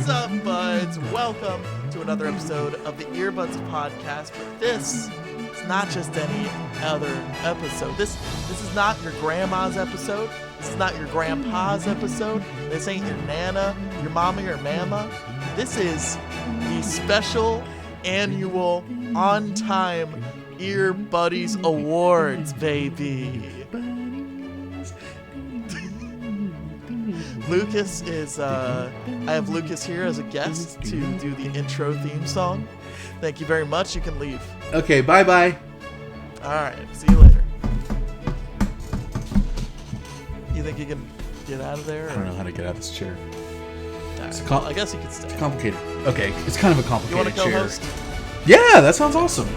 What's up, buds? Welcome to another episode of the Earbuds Podcast. But this is not just any other episode. This is not your grandma's episode. This is not your grandpa's episode. This ain't your nana, your mama, your mama. This is the special annual on-time Ear Buddies Awards, baby. Lucas is, I have Lucas here as a guest to do the intro theme song. Thank you very much. You can leave. Okay, bye-bye. Alright, see you later. You think you can get out of there? I don't know how to get out of this chair. Right, well, I guess you could stay. It's complicated. Okay, it's kind of a complicated chair. You want to co-host? Yeah, that sounds awesome.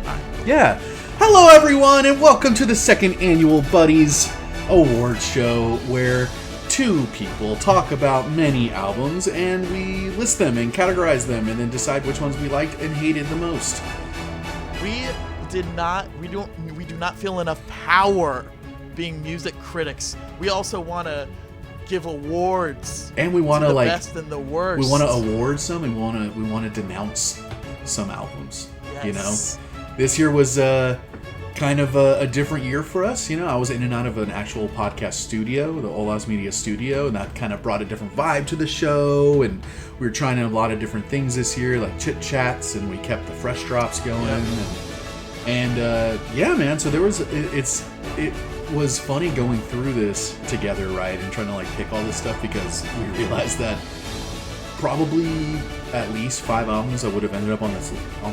Alright. Yeah. Hello, everyone, and welcome to the second annual Buddies Award Show, where two people talk about many albums, and we list them and categorize them, and then decide which ones we liked and hated the most. We do not feel enough power being music critics. We also want to give awards, and we want to the like best and the worst. We want to award some, and we want to denounce some albums. Yes. You know, this year was kind of a different year for us. You know, I was in and out of an actual podcast studio, the Eyez Media studio, and that kind of brought a different vibe to the show. And we were trying a lot of different things this year, like chit chats, and we kept the fresh drops going. And yeah, man. So there was it was funny going through this together, right, and trying to like pick all this stuff, because we realized that probably at least 5 albums that would have ended up on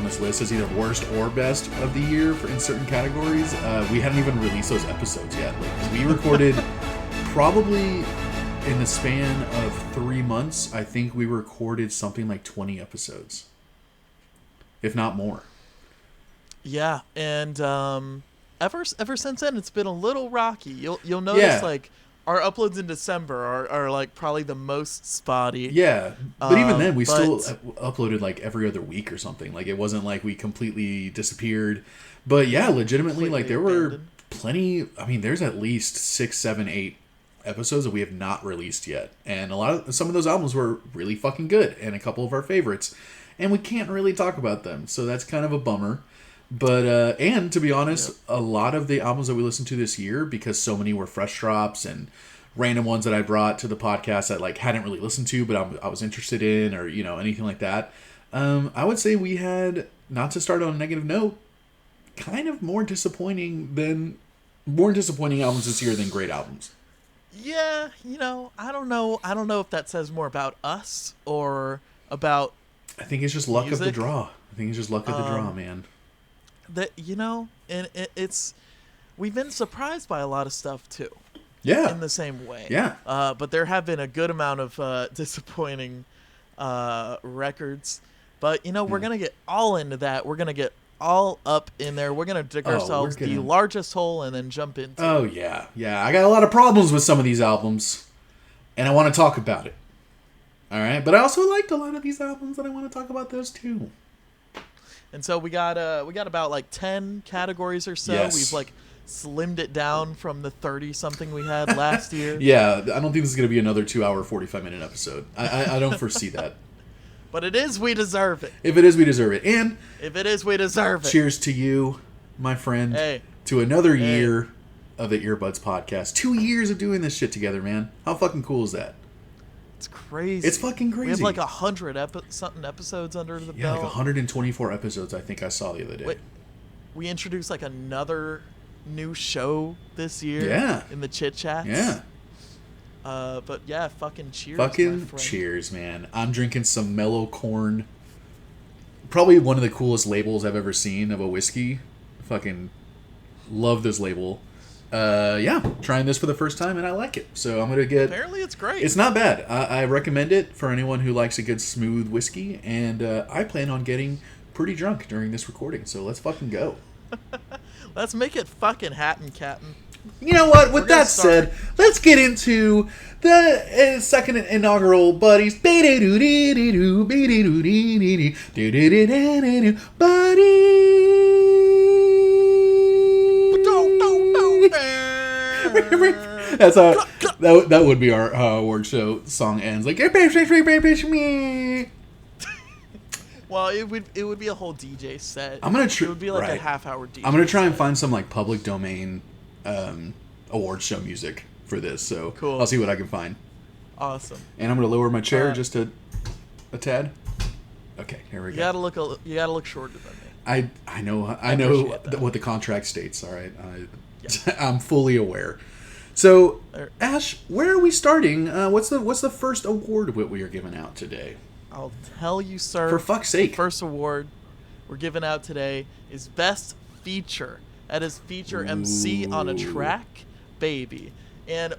this list as either worst or best of the year in certain categories. We hadn't even released those episodes yet. Like, we recorded probably in the span of 3 months. I think we recorded something like 20 episodes, if not more. Yeah, and ever since then, it's been a little rocky. You'll notice like our uploads in December are like probably the most spotty. Yeah, but even then, we still uploaded like every other week or something. Like, it wasn't like we completely disappeared. But yeah, legitimately, like, there were plenty. I mean, there's at least 6, 7, 8 episodes that we have not released yet, and some of those albums were really fucking good, and a couple of our favorites, and we can't really talk about them. So that's kind of a bummer. But, and to be honest, a lot of the albums that we listened to this year, because so many were fresh drops and random ones that I brought to the podcast that, like, hadn't really listened to, but I was interested in, or, you know, anything like that. I would say we had, not to start on a negative note, kind of more disappointing albums this year than great albums. Yeah, you know, I don't know if that says more about us or about I think it's just luck music. of the draw. I think it's just luck of the draw, man. That, you know, and it's we've been surprised by a lot of stuff too. Yeah. In the same way. Yeah. But there have been a good amount of disappointing records. But, you know, we're gonna get all into that. We're gonna get all up in there. We're gonna dig ourselves the largest hole and then jump into. Oh yeah, yeah. I got a lot of problems with some of these albums, and I want to talk about it. All right, but I also liked a lot of these albums, and I want to talk about those too. And so we got about like 10 categories or so. Yes. We've like slimmed it down from the 30-something we had last year. Yeah, I don't think this is going to be another 2-hour, 45-minute episode. I don't foresee that. But it is, we deserve it. If it is, we deserve it. And if it is, we deserve it. Cheers to you, my friend, to another year of the Earbuds Podcast. 2 years of doing this shit together, man. How fucking cool is that? It's crazy. It's fucking crazy. We have like 100 something episodes under the belt. Yeah, like 124 episodes, I think I saw the other day. Wait, we introduced like another new show this year. Yeah. In the chit chats. Yeah. But yeah, fucking cheers. Fucking cheers, man. I'm drinking some Mellow Corn. Probably one of the coolest labels I've ever seen of a whiskey. Fucking love this label. Yeah, trying this for the first time, and I like it. So I'm going to get... Apparently it's great. It's not bad. I recommend it for anyone who likes a good smooth whiskey, and I plan on getting pretty drunk during this recording, so let's fucking go. Let's make it fucking Hatton Captain. You know what? With that said, let's get into the second inaugural Buddies. Buddies. That's that would be our award show song ends like me. Well, it would be a whole DJ set. I'm gonna it would be like a half-hour DJ. I'm gonna try set. and find some like public domain award show music for this. So cool. I'll see what I can find. Awesome. And I'm gonna lower my chair just a tad. Okay, here we go. You gotta look shorter than me. I know what the contract states. All right, Yeah. I'm fully aware. So, Ash, where are we starting? What's the first award we are giving out today? I'll tell you, sir. For fuck's sake. The first award we're giving out today is Best Feature. That is feature MC on a track, baby. And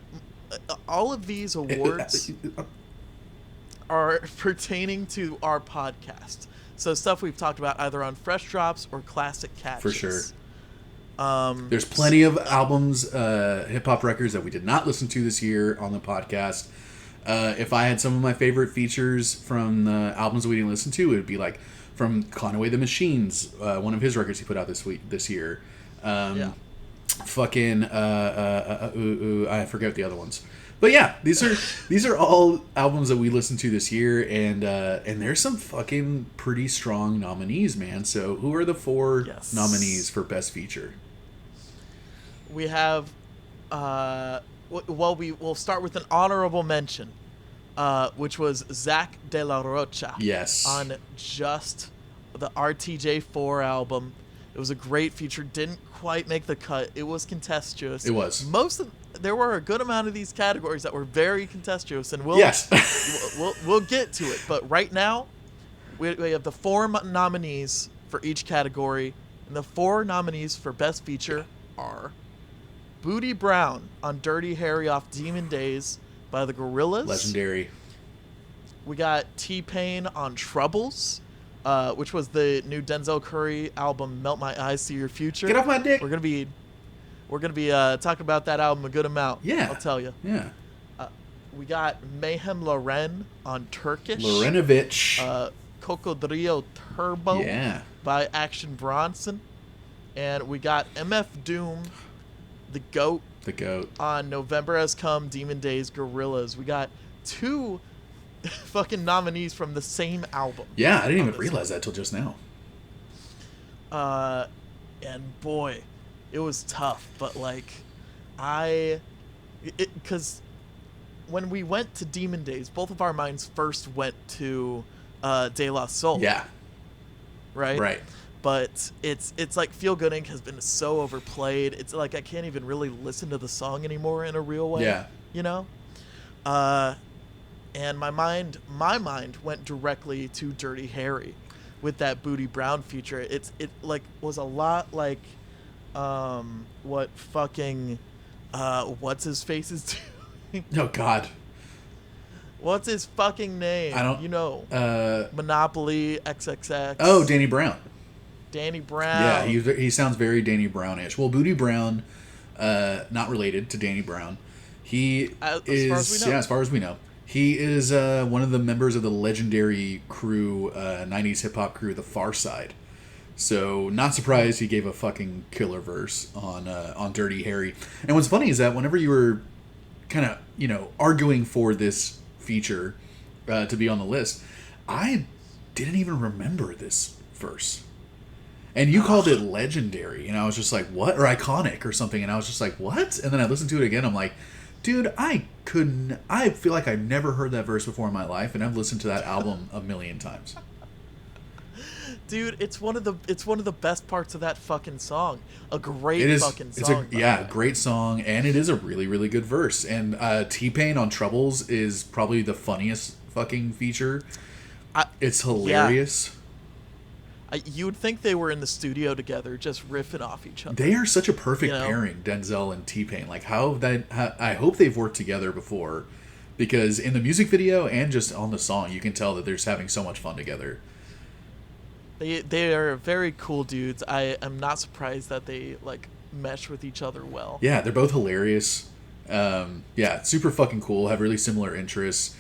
all of these awards are pertaining to our podcast. So stuff we've talked about either on Fresh Drops or Classic Catches. For sure. There's plenty of albums, hip-hop records that we did not listen to this year on the podcast. If I had some of my favorite features from the albums that we didn't listen to, it would be like from Conway the Machines, one of his records he put out this year. Fucking I forget the other ones. But yeah, these are all albums that we listened to this year, and there's some fucking pretty strong nominees, man. So who are the 4 nominees for Best Feature? We have we'll start with an honorable mention, which was Zach De La Rocha. Yes. On Just, the RTJ4 album. It was a great feature. Didn't quite make the cut. It was contentious. It was. There were a good amount of these categories that were very contentious, and we'll get to it. But right now, we have the 4 nominees for each category, and the 4 nominees for Best Feature are Bootie Brown on Dirty Harry off Demon Days by the Gorillaz. Legendary. We got T-Pain on Troubles, which was the new Denzel Curry album, Melt My Eyes, See Your Future. Get off my dick. We're gonna be talking about that album a good amount. Yeah, I'll tell you. Yeah. We got Meyhem Loren on Turkish. Lorenovich. Cocodrillo Turbo. Yeah. By Action Bronson, and we got MF Doom, the GOAT. The GOAT. On November Has Come, Demon Days, Gorillaz. We got 2 fucking nominees from the same album. Yeah, I didn't even realize that till just now. And boy, it was tough, but like, because when we went to Demon Days, both of our minds first went to De La Soul. Yeah. Right? Right. But it's like Feel Good Inc. has been so overplayed. It's like I can't even really listen to the song anymore in a real way. Yeah. You know? And my mind went directly to Dirty Harry with that Bootie Brown feature. It like was a lot like what fucking what's his face is doing. Oh God. What's his fucking name? I don't. Monopoly XXX. Oh, Danny Brown. Danny Brown. Yeah, he sounds very Danny Brown-ish. Well, Bootie Brown, not related to Danny Brown. He as far as we know, he is one of the members of the legendary crew, 90s hip hop crew, The Far Side. So, not surprised he gave a fucking killer verse on Dirty Harry. And what's funny is that whenever you were kind of, arguing for this feature to be on the list, I didn't even remember this verse. And you called it legendary, and I was just like, what? Or iconic or something, and I was just like, what? And then I listened to it again, I'm like, dude, I feel like I've never heard that verse before in my life, and I've listened to that album a million times. Dude, it's one of the best parts of that fucking song. A great fucking song. Great song, and it is a really, really good verse. And T-Pain on Troubles is probably the funniest fucking feature. It's hilarious. Yeah. You would think they were in the studio together, just riffing off each other. They are such a perfect pairing, Denzel and T-Pain. Like, I hope they've worked together before, because in the music video and just on the song, you can tell that they're just having so much fun together. They are very cool dudes. I am not surprised that they like mesh with each other well. Yeah, they're both hilarious. Super fucking cool. Have really similar interests.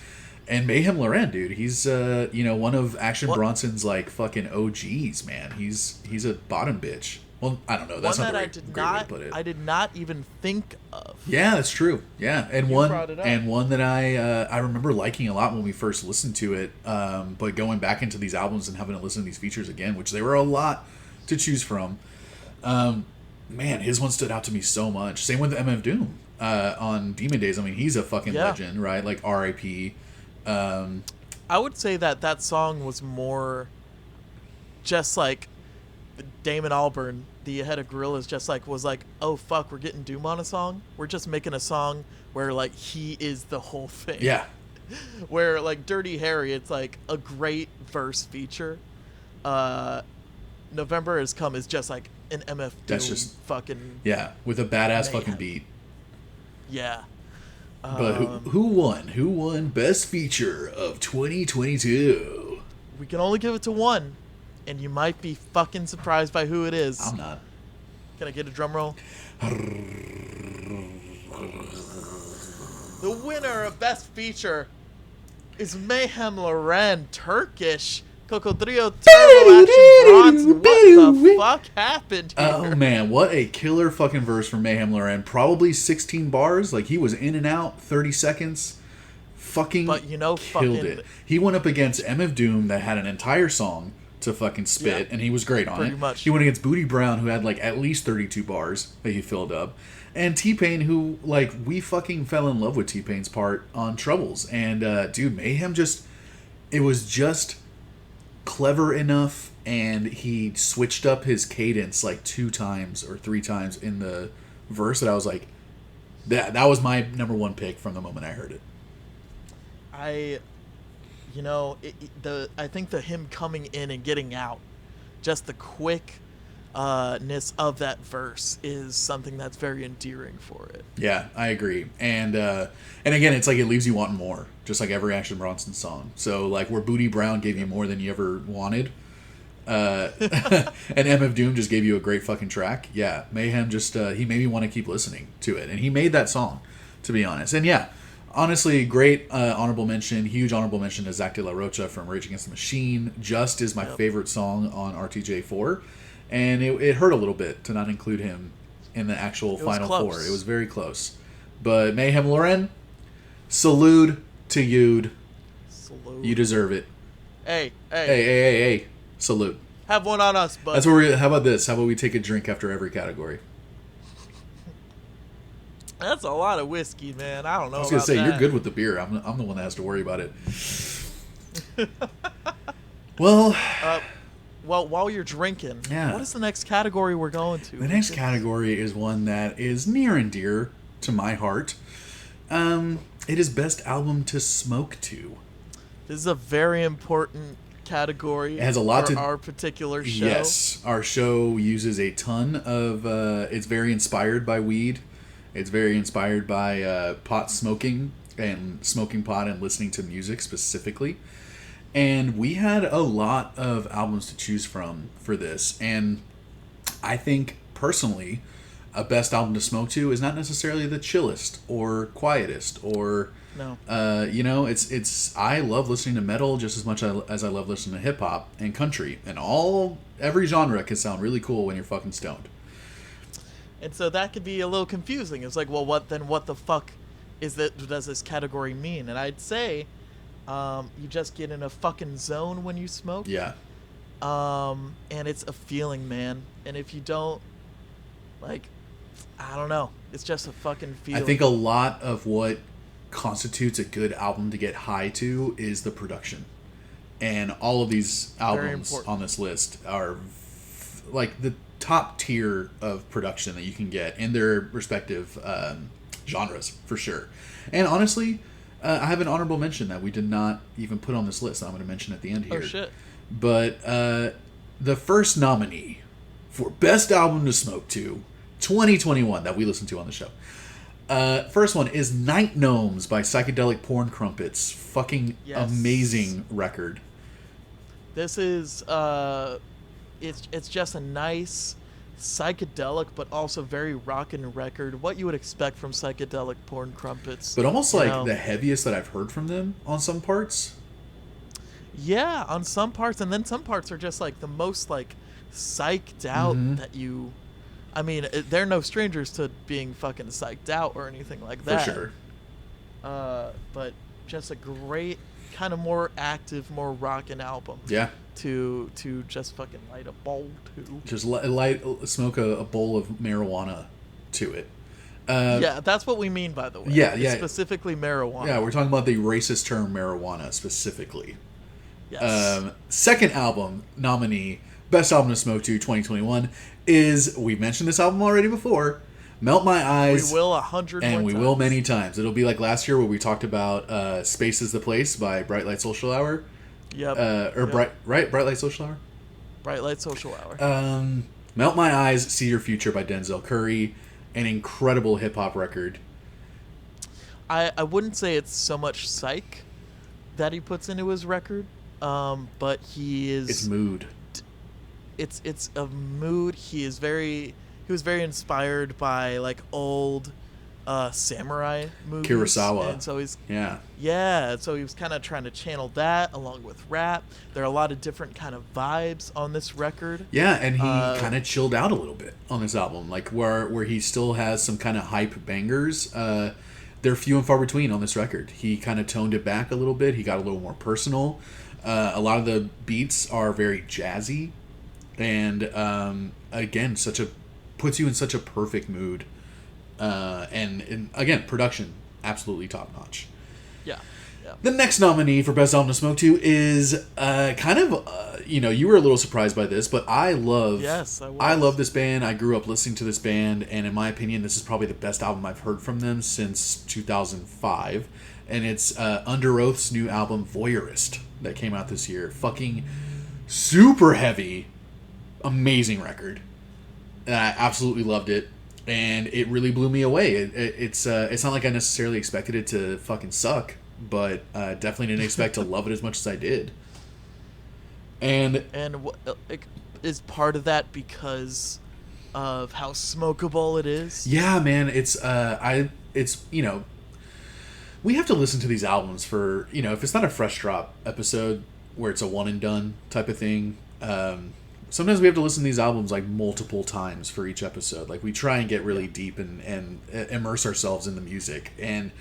And Meyhem Loren, dude, he's one of Action Bronson's like fucking OGs, man. He's a bottom bitch. Well, I don't know. That's one not that the great way to put it. I did not even think of. Yeah, that's true. Yeah, and You brought it up. one that I remember liking a lot when we first listened to it. But going back into these albums and having to listen to these features again, which they were a lot to choose from. Man, his one stood out to me so much. Same with MF Doom on Demon Days. I mean, he's a fucking legend, right? Like R.I.P. I would say that song was more just like Damon Albarn, the head of Gorillaz, just like was like, oh fuck, we're getting Doom on a song. We're just making a song where like he is the whole thing. Yeah. Where like Dirty Harry, it's like a great verse feature. November Has Come is just like an MF Doom. That's just fucking with a badass mayhem. fucking beat. Yeah. But who won? Who won Best Feature of 2022? We can only give it to one, and you might be fucking surprised by who it is. I'm not. Can I get a drum roll? The winner of Best Feature is Meyhem Loren, Turkish, Cocodrillo, Turbo Action, Bronson. What the fuck happened here? Oh man, what a killer fucking verse from Meyhem Loren. Probably 16 bars. Like he was in and out, 30 seconds. Fucking but killed it. He went up against MF Doom that had an entire song to fucking spit, and he was great on it. Much. He went against Bootie Brown, who had like at least 32 bars that he filled up. And T-Pain, who, like, we fucking fell in love with T-Pain's part on Troubles. And, dude, Meyhem it was just clever enough, and he switched up his cadence, like, 2 times or 3 times in the verse that I was like, that was my number one pick from the moment I heard it. I think him coming in and getting out, just the quick ness of that verse is something that's very endearing for it. Yeah, I agree. And again, it's like it leaves you wanting more, just like every Action Bronson song. So like where Bootie Brown gave you more than you ever wanted, and MF Doom just gave you a great fucking track. Yeah, Meyhem just he made me want to keep listening to it, and he made that song, to be honest. And yeah, honestly, great honorable mention, huge honorable mention to Zach De La Rocha from Rage Against the Machine. Just is my favorite song on RTJ4. And it hurt a little bit to not include him in the actual Final Four. It was very close. But Meyhem Loren, salute to you. Salute. You deserve it. Hey. Salute. Have one on us, bud. That's where how about this? How about we take a drink after every category? That's a lot of whiskey, man. I don't know. I was going to say, you're good with the beer. I'm the one that has to worry about it. Well... Well, while you're drinking, what is the next category we're going to? The next category is one that is near and dear to my heart. It is Best Album to Smoke to. This is a very important category. It has a lot for our particular show. Yes, our show uses a ton of... it's very inspired by weed. It's very inspired by pot smoking and smoking pot and listening to music specifically. And we had a lot of albums to choose from for this. And I think, personally, a best album to smoke to is not necessarily the chillest or quietest or... No. It's I love listening to metal just as much as I love listening to hip-hop and country. And every genre can sound really cool when you're fucking stoned. And so that could be a little confusing. It's like, well, what the fuck does this category mean? And I'd say... you just get in a fucking zone when you smoke. Yeah. And it's a feeling, man. And if you don't, like, I don't know. It's just a fucking feeling. I think a lot of what constitutes a good album to get high to is the production. And all of these albums on this list are like the top tier of production that you can get in their respective genres, for sure. And honestly... I have an honorable mention that we did not even put on this list that I'm going to mention at the end here. Oh, shit. But the first nominee for Best Album to Smoke to 2021 that we listened to on the show. First one is Night Gnomes by Psychedelic Porn Crumpets. Fucking amazing record. This is... it's just a nice... psychedelic but also very rockin' record, what you would expect from Psychedelic Porn Crumpets, but almost the heaviest that I've heard from them on some parts. Yeah, on some parts, and then some parts are just like the most like psyched out that you. I mean, they're no strangers to being fucking psyched out or anything like that. For sure. But just a great kind of more active, more rockin' album. Yeah. To just fucking light a bowl to. Just smoke a bowl of marijuana to it. Yeah, that's what we mean, by the way. Yeah. It's specifically marijuana. Yeah, we're talking about the racist term marijuana specifically. Yes. Second album nominee, Best Album to Smoke to 2021 is, we've mentioned this album already before, Melt My Eyez. We will 100 more and we times. will many times. It'll be like last year where we talked about Space is the Place by Bright Light Social Hour. Yep. Bright Light Social Hour? Bright Light Social Hour. Melt My Eyez, See Your Future by Denzel Curry. An incredible hip-hop record. I wouldn't say it's so much psych that he puts into his record, but he is... It's mood. It's a mood. He was very inspired by like old samurai movies. Kurosawa. And so he's so he was kind of trying to channel that along with rap. There are a lot of different kind of vibes on this record. Yeah, and he kind of chilled out a little bit on this album, like where he still has some kind of hype bangers. They're few and far between on this record. He kind of toned it back a little bit. He got a little more personal. A lot of the beats are very jazzy, and again, puts you in such a perfect mood. And again, production absolutely top notch. Yeah. The next nominee for Best Album to Smoke to is you were a little surprised by this, but I love this band. I grew up listening to this band, and in my opinion, this is probably the best album I've heard from them since 2005. And it's Underoath's new album, Voyeurist, that came out this year. Fucking super heavy, amazing record. And I absolutely loved it. And it really blew me away. It's not like I necessarily expected it to fucking suck, but definitely didn't expect to love it as much as I did. And is part of that because of how smokable it is? Yeah, man. We have to listen to these albums for, if it's not a fresh drop episode where it's a one and done type of thing. Sometimes we have to listen to these albums like multiple times for each episode. Like we try and get really deep and immerse ourselves in the music. And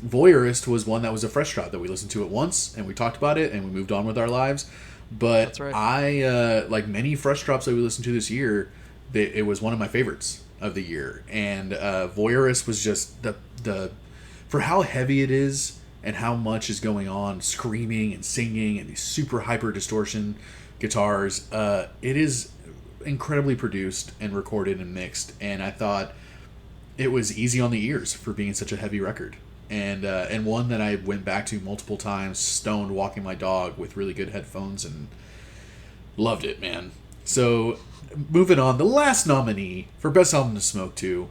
Voyeurist was one that was a fresh drop that we listened to it once and we talked about it and we moved on with our lives. But that's right. I like many fresh drops that we listened to this year, it was one of my favorites of the year. And Voyeurist was just the for how heavy it is and how much is going on, screaming and singing and these super hyper distortion guitars. It is incredibly produced and recorded and mixed, and I thought it was easy on the ears for being such a heavy record, and one that I went back to multiple times, stoned, walking my dog with really good headphones, and loved it, man. So moving on, the last nominee for Best Album to Smoke to,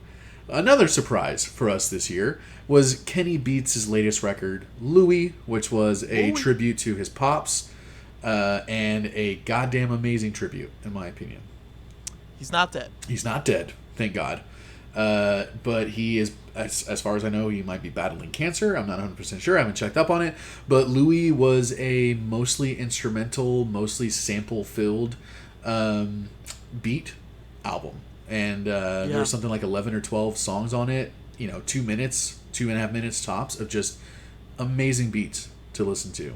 another surprise for us this year, was Kenny Beats' latest record, LOUIE, which was a tribute to his pops. And a goddamn amazing tribute, in my opinion. He's not dead. He's not dead, thank God. But he is, as far as I know, he might be battling cancer. I'm not 100% sure. I haven't checked up on it. But LOUIE was a mostly instrumental, mostly sample-filled beat album. And there was something like 11 or 12 songs on it. 2 minutes, 2.5 minutes tops of just amazing beats to listen to.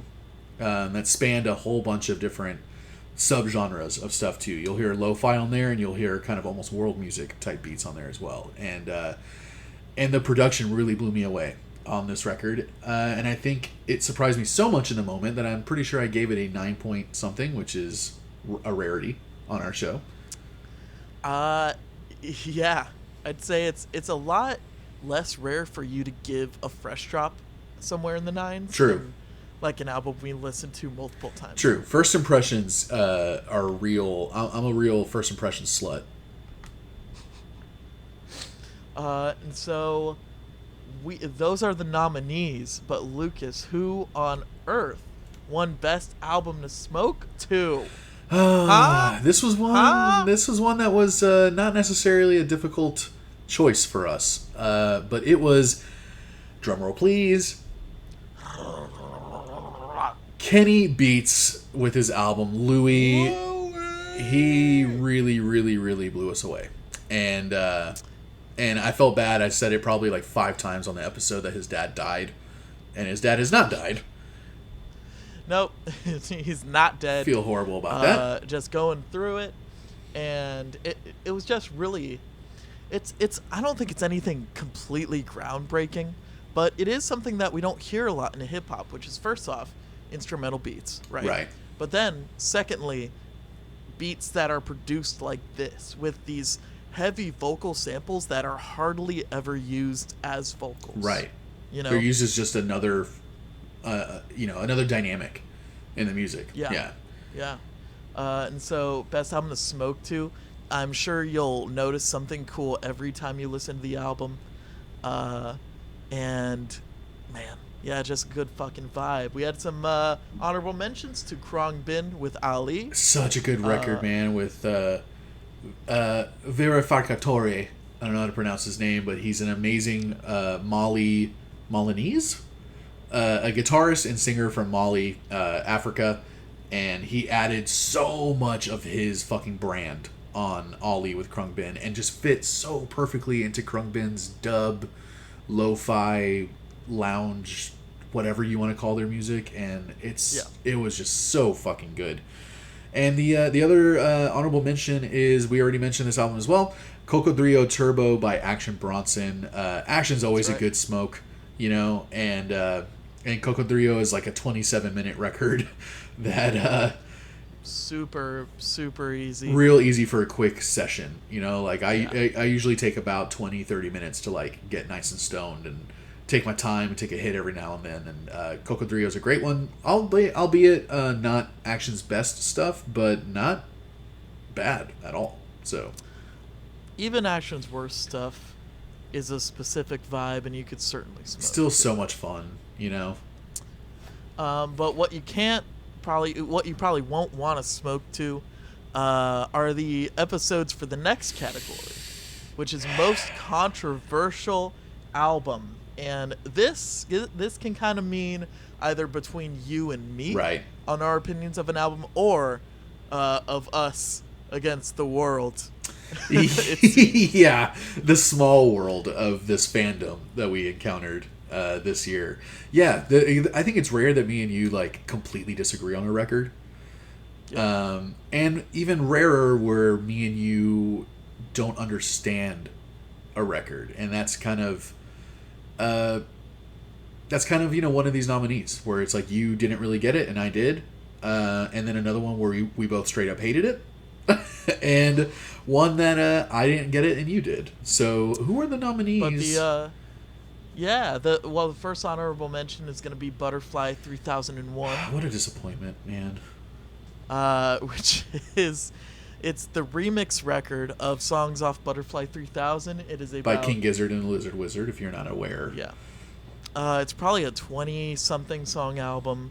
That spanned a whole bunch of different subgenres of stuff too. You'll hear lo-fi on there, and you'll hear kind of almost world music type beats on there as well. And the production really blew me away on this record. And I think it surprised me so much in the moment that I'm pretty sure I gave it a 9 point something, which is a rarity on our show. Yeah, I'd say it's a lot less rare for you to give a fresh drop somewhere in the nines. True. Like an album we listened to multiple times. True. First impressions are real. I'm a real first impression slut. And so those are the nominees. But Lucas, who on earth won Best Album to Smoke to? This was one. This was one that was not necessarily a difficult choice for us. But it was, drumroll please, Kenny Beats with his album LOUIE. he really, really, really blew us away. And I felt bad. I said it probably like 5 times on the episode that his dad died. And his dad has not died. Nope, he's not dead. Feel horrible about that. Just going through it, and it was just really, it's. I don't think it's anything completely groundbreaking, but it is something that we don't hear a lot in hip hop. Which is, first off, instrumental beats, right? Right. But then, secondly, beats that are produced like this with these heavy vocal samples that are hardly ever used as vocals. Right. You know, they're used as just another. Another dynamic in the music. Yeah. And so, best album to smoke to. I'm sure you'll notice something cool every time you listen to the album. And, man, yeah, just good fucking vibe. We had some honorable mentions to Khruangbin with Ali. Such a good record, man, with Verificatore. I don't know how to pronounce his name, but he's an amazing Malinese? A guitarist and singer from Mali, Africa, and he added so much of his fucking brand on Ali with Khruangbin and just fits so perfectly into Khruangbin's dub, lo-fi, lounge, whatever you want to call their music, and it was just so fucking good. And the other honorable mention is, we already mentioned this album as well, Cocodrillo Turbo by Action Bronson. Action's always a good smoke, and Cocodrillo is like a 27-minute record that super easy, real easy for a quick session. I usually take about 20-30 minutes to like get nice and stoned and take my time and take a hit every now and then. And Cocodrillo is a great one, albeit not Action's best stuff, but not bad at all. So even Action's worst stuff is a specific vibe, and you could certainly smoke. Still so much fun, But what you probably won't want to smoke to are the episodes for the next category, which is most controversial album. And this can kind of mean either between you and me, right, on our opinions of an album, or of us against the world. Yeah, the small world of this fandom that we encountered this year. Yeah, I think it's rare that me and you like completely disagree on a record. Yeah. And even rarer where me and you don't understand a record, and that's kind of one of these nominees where it's like you didn't really get it and I did, and then another one where we both straight up hated it. And one that I didn't get it and you did. So who are the nominees? But the first honorable mention is going to be Butterfly 3001. What a disappointment, man. Which is, it's the remix record of songs off Butterfly 3000. It is by King Gizzard and the Lizard Wizard, if you're not aware. Yeah. It's probably a 20-something song album.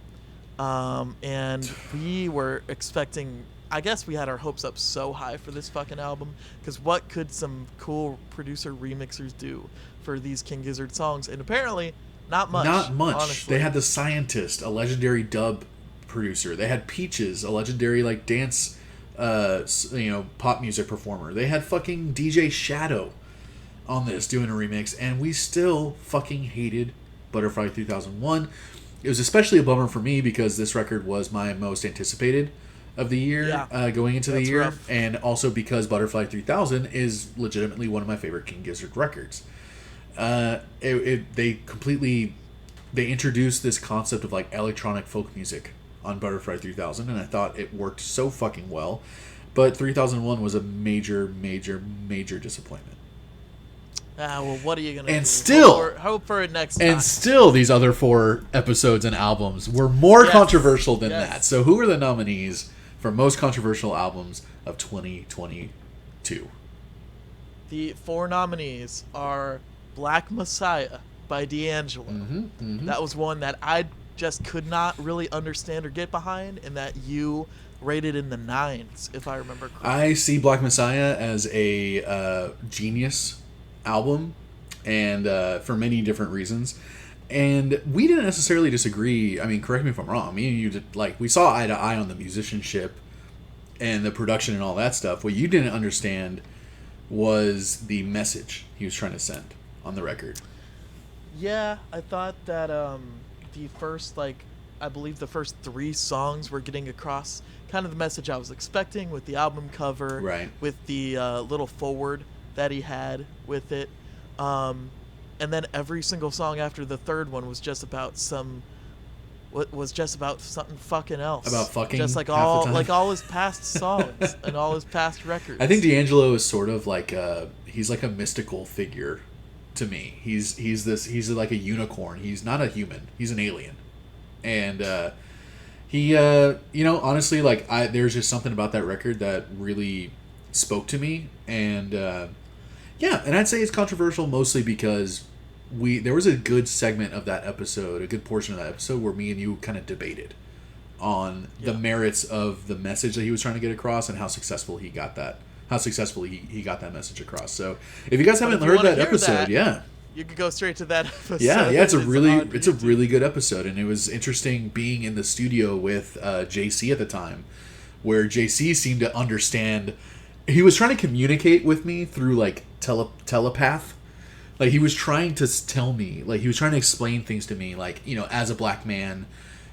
And we were expecting, I guess we had our hopes up so high for this fucking album, because what could some cool producer remixers do for these King Gizzard songs? And apparently, not much. Not much. Honestly. They had The Scientist, a legendary dub producer. They had Peaches, a legendary like dance, pop music performer. They had fucking DJ Shadow on this doing a remix, and we still fucking hated Butterfly 3001. It was especially a bummer for me because this record was my most anticipated of the year, going into the year, rough. And also because Butterfly 3000 is legitimately one of my favorite King Gizzard records. They introduced this concept of like electronic folk music on Butterfly 3000, and I thought it worked so fucking well. But 3001 was a major disappointment. Well, what are you gonna do? Still, hope for it next time. And still, these other 4 episodes and albums were more controversial than that. So, who are the nominees for most controversial albums of 2022? The 4 nominees are Black Messiah by D'Angelo. That was one that I just could not really understand or get behind, and that you rated in the 9s, if I remember correctly. I see Black Messiah as a genius album, and for many different reasons. And we didn't necessarily disagree. I mean, correct me if I'm wrong. Me and you did, we saw eye to eye on the musicianship and the production and all that stuff. What you didn't understand was the message he was trying to send on the record. Yeah, I thought that the first, like, I believe the first 3 songs were getting across kind of the message I was expecting with the album cover, Right. with the little forward that he had with it. And then every single song after the third one was just about something fucking else. About fucking just like half the time. all his past songs and all his past records. I think D'Angelo is sort of like he's like a mystical figure to me. He's like a unicorn. He's not a human. He's an alien. And he honestly, like, there's just something about that record that really spoke to me. And and I'd say it's controversial mostly because there was a good segment of that episode, a good portion of that episode where me and you kind of debated on the merits of the message that he was trying to get across and how successful he got that message across. So if you guys haven't heard that episode, you could go straight to that episode. Yeah, it's a really good episode, and it was interesting being in the studio with JC at the time, where JC seemed to understand. He was trying to communicate with me through like telepath. Like, he was trying to tell me, like, he was trying to explain things to me, like, as a black man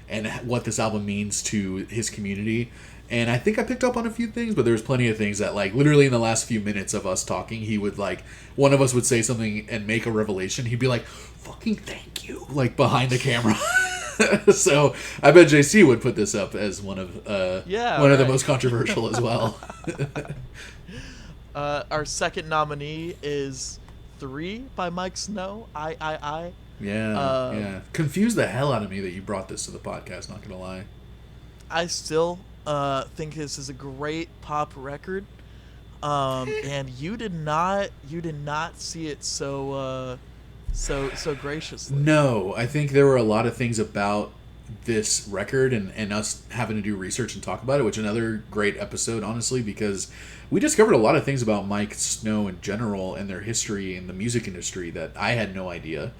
and what this album means to his community. And I think I picked up on a few things, but there was plenty of things that, like, literally in the last few minutes of us talking, he would, like, one of us would say something and make a revelation. He'd be like, fucking thank you, like, behind the camera. So I bet JC would put this up as one of the most controversial as well. Our second nominee is 3 by Miike Snow. I. Yeah. Confused the hell out of me that you brought this to the podcast, not gonna lie. I still think this is a great pop record. And you did not see it so graciously. No, I think there were a lot of things about this record and us having to do research and talk about it, which another great episode, honestly, because we discovered a lot of things about Miike Snow in general and their history in the music industry that I had no idea.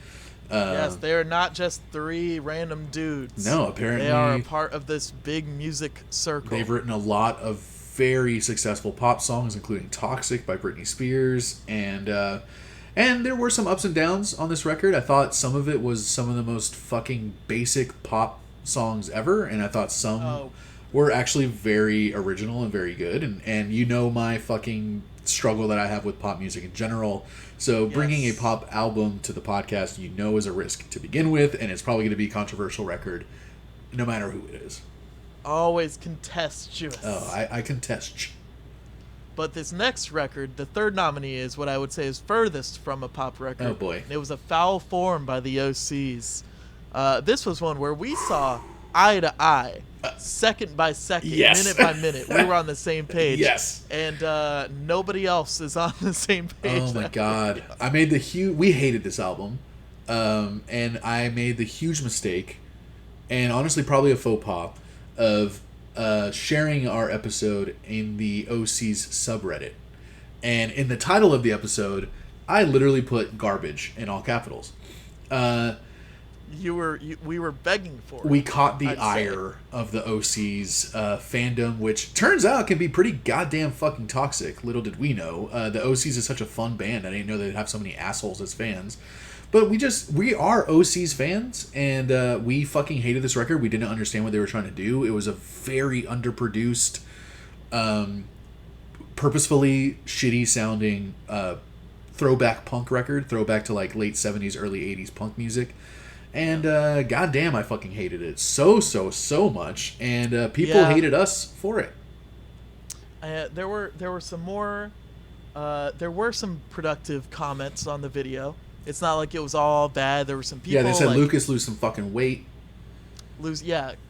Yes, they are not just 3 random dudes. No, apparently they are a part of this big music circle. They've written a lot of very successful pop songs, including "Toxic" by Britney Spears, and there were some ups and downs on this record. I thought some of it was some of the most fucking basic pop songs ever, and I thought some were actually very original and very good. And my fucking struggle that I have with pop music in general. So bringing a pop album to the podcast, is a risk to begin with, and it's probably going to be a controversial record, no matter who it is. Always contestuous. Oh, I contest. But this next record, the third nominee, is what I would say is furthest from a pop record. Oh, boy. It was A Foul Form by the OCs. This was one where we saw eye to eye, second by second, minute by minute. We were on the same page. Yes. And nobody else is on the same page. Oh, my God. I made we hated this album. And I made the huge mistake, and honestly probably a faux pas, of sharing our episode in the OC's subreddit. And in the title of the episode, I literally put garbage in all capitals. We were begging for it. We caught the ire of the OC's fandom, which turns out can be pretty goddamn fucking toxic. Little did we know. The OC's is such a fun band. I didn't know they'd have so many assholes as fans. But we are OC's fans, and we fucking hated this record. We didn't understand what they were trying to do. It was a very underproduced, purposefully shitty sounding throwback punk record. Throwback to like late 70s, early 80s punk music. And goddamn, I fucking hated it so much. And people hated us for it. There were some more. There were some productive comments on the video. It's not like it was all bad. There were some people. Yeah, they said Lucas lose some fucking weight.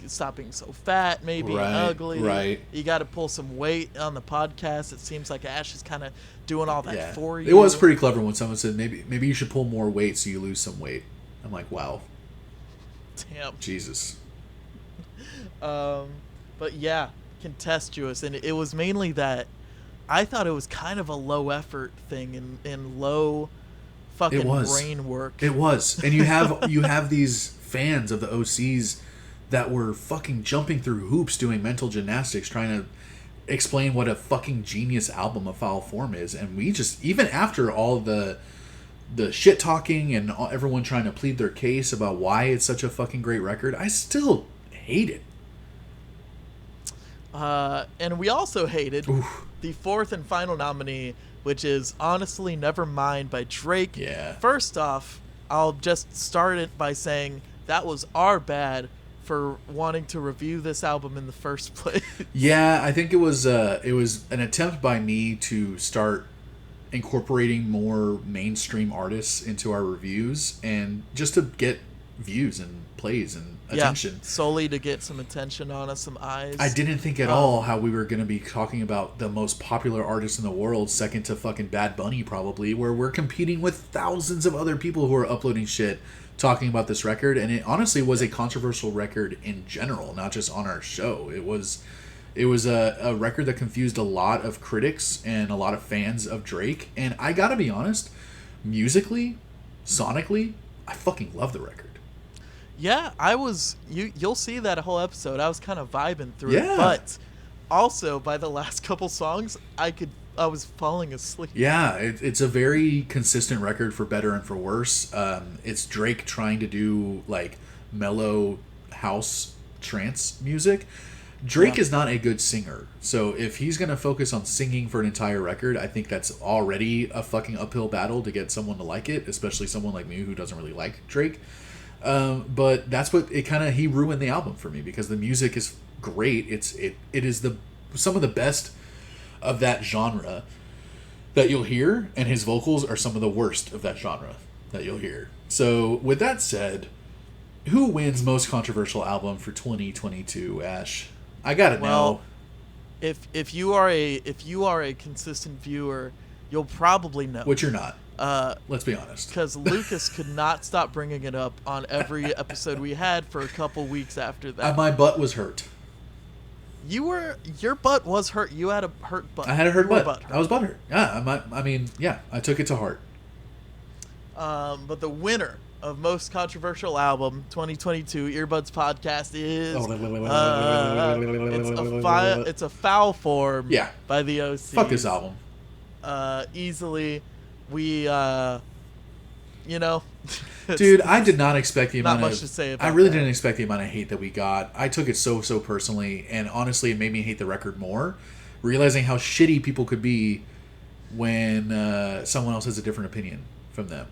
Stop being so fat, maybe ugly. Right. You got to pull some weight on the podcast. It seems like Ash is kind of doing all that for you. It was pretty clever when someone said maybe you should pull more weight so you lose some weight. I'm like, wow. Damn. Jesus. But yeah, contestuous, and it was mainly that I thought it was kind of a low effort thing and low fucking brain work. It was. And you have these fans of the OCs that were fucking jumping through hoops doing mental gymnastics trying to explain what a fucking genius album of Foul Form is. And we just, even after all the shit talking and everyone trying to plead their case about why it's such a fucking great record, I still hate it. And we also hated the fourth and final nominee, which is Honestly Nevermind by Drake. Yeah. First off, I'll just start it by saying that was our bad for wanting to review this album in the first place. Yeah, I think it was an attempt by me to start incorporating more mainstream artists into our reviews, and just to get views and plays and attention. Solely to get some attention on us, some eyes. I didn't think at all how we were going to be talking about the most popular artist in the world, second to fucking Bad Bunny probably, where we're competing with thousands of other people who are uploading shit talking about this record. And it honestly was a controversial record in general, not just on our show. It was a record that confused a lot of critics and a lot of fans of Drake. And I gotta be honest, musically, sonically, I fucking love the record. Yeah, you'll see that whole episode. I was kind of vibing through it, but also by the last couple songs, I was falling asleep. Yeah, it's a very consistent record for better and for worse. It's Drake trying to do like mellow house trance music. Drake is not a good singer, so if he's going to focus on singing for an entire record, I think that's already a fucking uphill battle to get someone to like it, especially someone like me who doesn't really like Drake. But that's what he ruined the album for me, because the music is great. It is some of the best of that genre that you'll hear, and his vocals are some of the worst of that genre that you'll hear. So with that said, who wins most controversial album for 2022, Ash? I gotta know. If you are a consistent viewer, you'll probably know. Which you're not. Let's be honest. Because Lucas could not stop bringing it up on every episode we had for a couple weeks after that. My butt was hurt. Your butt was hurt. You had a hurt butt. I had a hurt butt. I was butthurt. Yeah, I took it to heart. But the winner of most controversial album 2022 Earbuds Podcast is it's a Foul Form by the OC. Fuck this album. Easily, we dude, I did not expect the amount not much to say about I really that. didn't expect the amount of hate that we got. I took it so personally, and honestly it made me hate the record more, realizing how shitty people could be when someone else has a different opinion from them.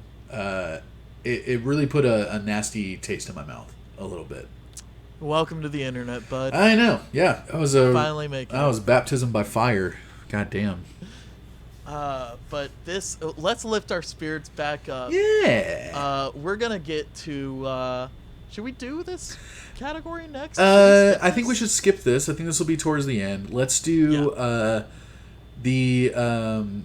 It really put a nasty taste in my mouth a little bit. Welcome to the internet, bud. I know. Yeah, it was finally making. That was baptism by fire. God damn. But let's lift our spirits back up. Yeah. We're gonna get to. Should we do this category next? I think we should skip this. I think this will be towards the end. Let's do the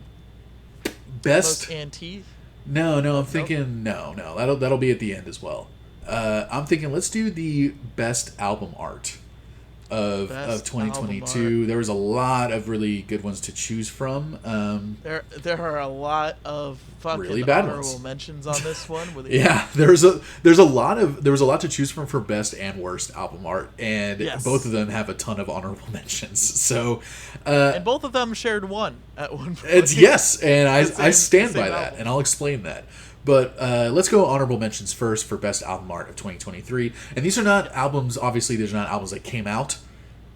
best most antique. No, I'm thinking no. That'll be at the end as well. I'm thinking let's do the best album art of 2022. There was a lot of really good ones to choose from. There are a lot of fucking really bad honorable ones. Mentions on this one. Yeah, there was a lot to choose from for best and worst album art, and both of them have a ton of honorable mentions. So, and both of them shared one at one point. And I stand by that, and I'll explain that. But let's go honorable mentions first for best album art of 2023. And these are not albums. Obviously, these are not albums that came out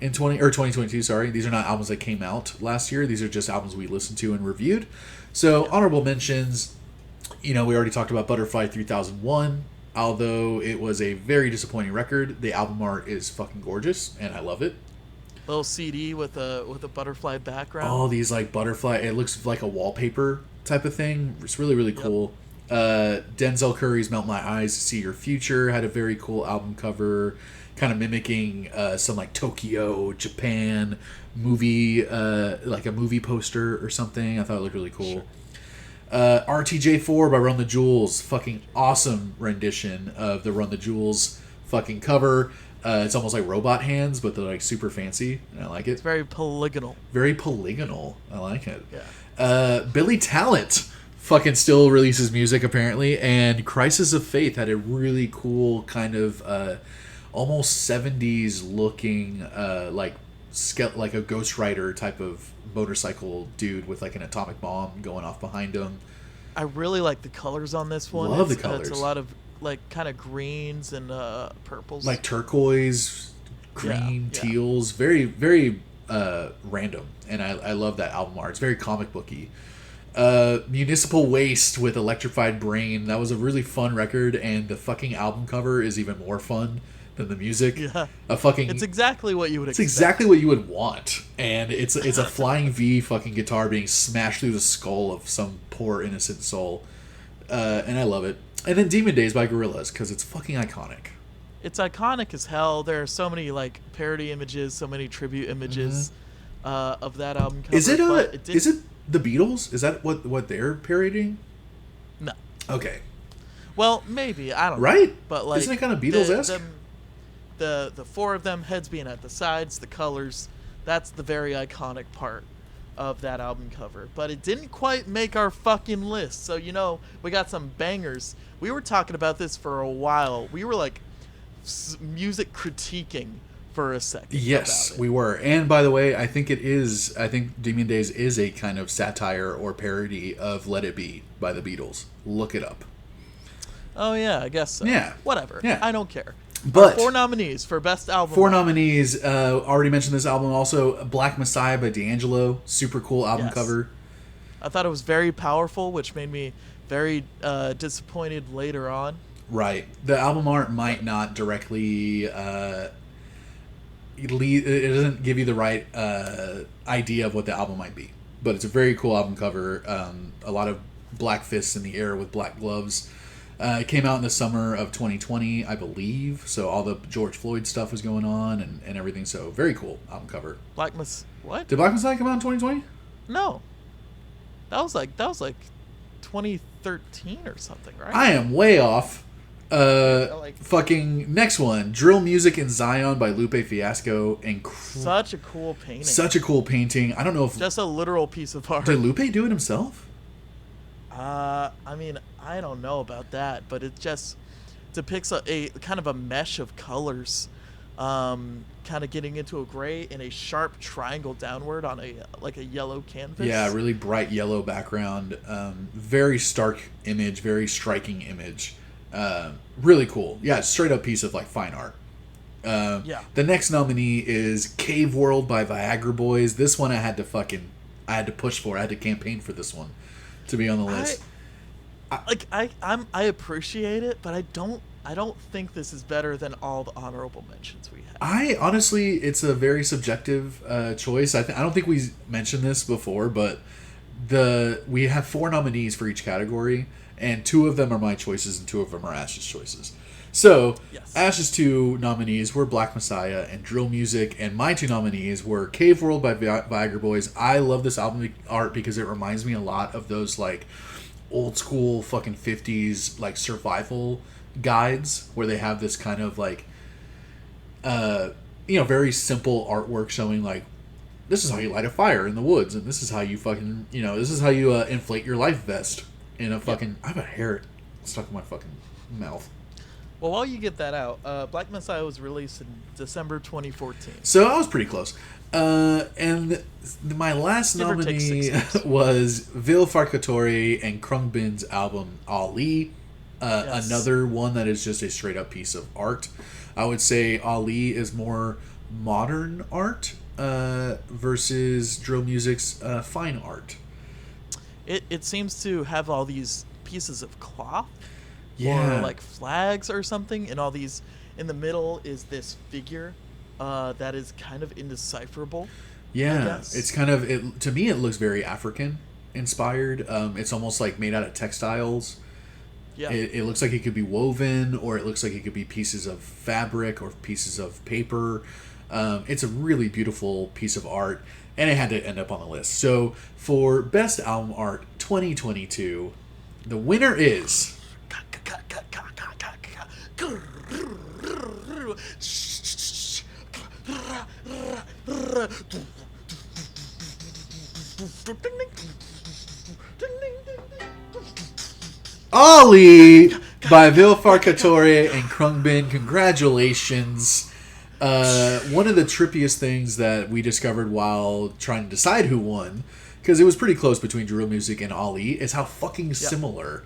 in 2022. Sorry, these are not albums that came out last year. These are just albums we listened to and reviewed. So honorable mentions. We already talked about Butterfly 3001. Although it was a very disappointing record, the album art is fucking gorgeous, and I love it. Little CD with a butterfly background. All these like butterfly. It looks like a wallpaper type of thing. It's really, really cool. Denzel Curry's Melt My Eyes to See Your Future had a very cool album cover, kind of mimicking some like Tokyo, Japan movie, like a movie poster or something. I thought it looked really cool. RTJ4 by Run the Jewels, fucking awesome rendition of the Run the Jewels fucking cover. It's almost like robot hands, but they're like super fancy, and I like it. It's very polygonal. Very polygonal. I like it. Yeah. Billy Talent fucking still releases music apparently, and Crisis of Faith had a really cool kind of almost 70s looking like like a Ghost Rider type of motorcycle dude with like an atomic bomb going off behind him. I really like the colors on this one. Love the colors. It's a lot of like kind of greens and purples. Like turquoise, green, teals. Very, very random. And I love that album art. It's very comic booky. Municipal Waste with Electrified Brain. That was a really fun record, and the fucking album cover is even more fun than the music. Yeah. It's exactly what you would expect. It's exactly what you would want. And it's a flying V fucking guitar being smashed through the skull of some poor innocent soul. And I love it. And then Demon Days by Gorillaz, because it's fucking iconic. It's iconic as hell. There are so many like parody images, so many tribute images of that album cover. Is it the Beatles? Is that what they're parodying? No. Okay. Well, maybe. I don't know. Right? But like, isn't it kind of Beatles-esque? The four of them, heads being at the sides, the colors, that's the very iconic part of that album cover. But it didn't quite make our fucking list. So, we got some bangers. We were talking about this for a while. We were like music critiquing for a second. Yes, we were. And by the way, I think Demon Days is a kind of satire or parody of Let It Be by the Beatles. Look it up. Oh, yeah, I guess so. Yeah. Whatever. Yeah. I don't care. But 4 nominees for Best Album. 4 nominees. Already mentioned this album also. Black Messiah by D'Angelo. Super cool album cover. I thought it was very powerful, which made me very disappointed later on. Right. The album art might not directly... it doesn't give you the right idea of what the album might be. But it's a very cool album cover. A lot of black fists in the air with black gloves. It came out in the summer of 2020, I believe. So all the George Floyd stuff was going on and everything. So very cool album cover. What? Did Black Messiah come out in 2020? No. That was like 2013 or something, right? I am way off. Fucking next one, Drill Music in Zion by Lupe Fiasco. Such a cool painting. Such a cool painting. I don't know if... Just a literal piece of art. Did Lupe do it himself? I mean, I don't know about that, but it just depicts a kind of a mesh of colors, kind of getting into a gray and a sharp triangle downward on a yellow canvas. Yeah, really bright yellow background. Very stark image, very striking image. Really cool. Yeah, straight up piece of fine art. The next nominee is Cave World by Viagra Boys. This one I had to push for. I had to campaign for this one to be on the list. I appreciate it, but I don't think this is better than all the honorable mentions we have. I honestly, it's a very subjective choice. I don't think we mentioned this before, but we have 4 nominees for each category, and 2 of them are my choices and 2 of them are Ash's choices. So, yes. Ash's 2 nominees were Black Messiah and Drill Music, and my 2 nominees were Cave World by Viagra Boys. I love this album art because it reminds me a lot of those old school fucking 50s survival guides where they have this kind of very simple artwork showing this is how you light a fire in the woods, and this is how you fucking this is how you inflate your life vest in a fucking... I have a hair stuck in my fucking mouth. Well, while you get that out, Black Messiah was released in December 2014. So I was pretty close. And my last nominee was Vil Farkatori and Khruangbin's album Ali. Another one that is just a straight up piece of art. I would say Ali is more modern art versus Drill Music's fine art. It seems to have all these pieces of cloth. Yeah. Or flags or something, and all these in the middle is this figure that is kind of indecipherable. Yeah, it's kind of to me it looks very African inspired. It's almost made out of textiles. Yeah. It looks like it could be woven, or it looks like it could be pieces of fabric or pieces of paper. It's a really beautiful piece of art, and it had to end up on the list. So for Best Album Art 2022, the winner is... Ali by Vil Farkatori and Khruangbin. Congratulations. One of the trippiest things that we discovered while trying to decide who won, because it was pretty close between Drill Music and Ali, is how fucking similar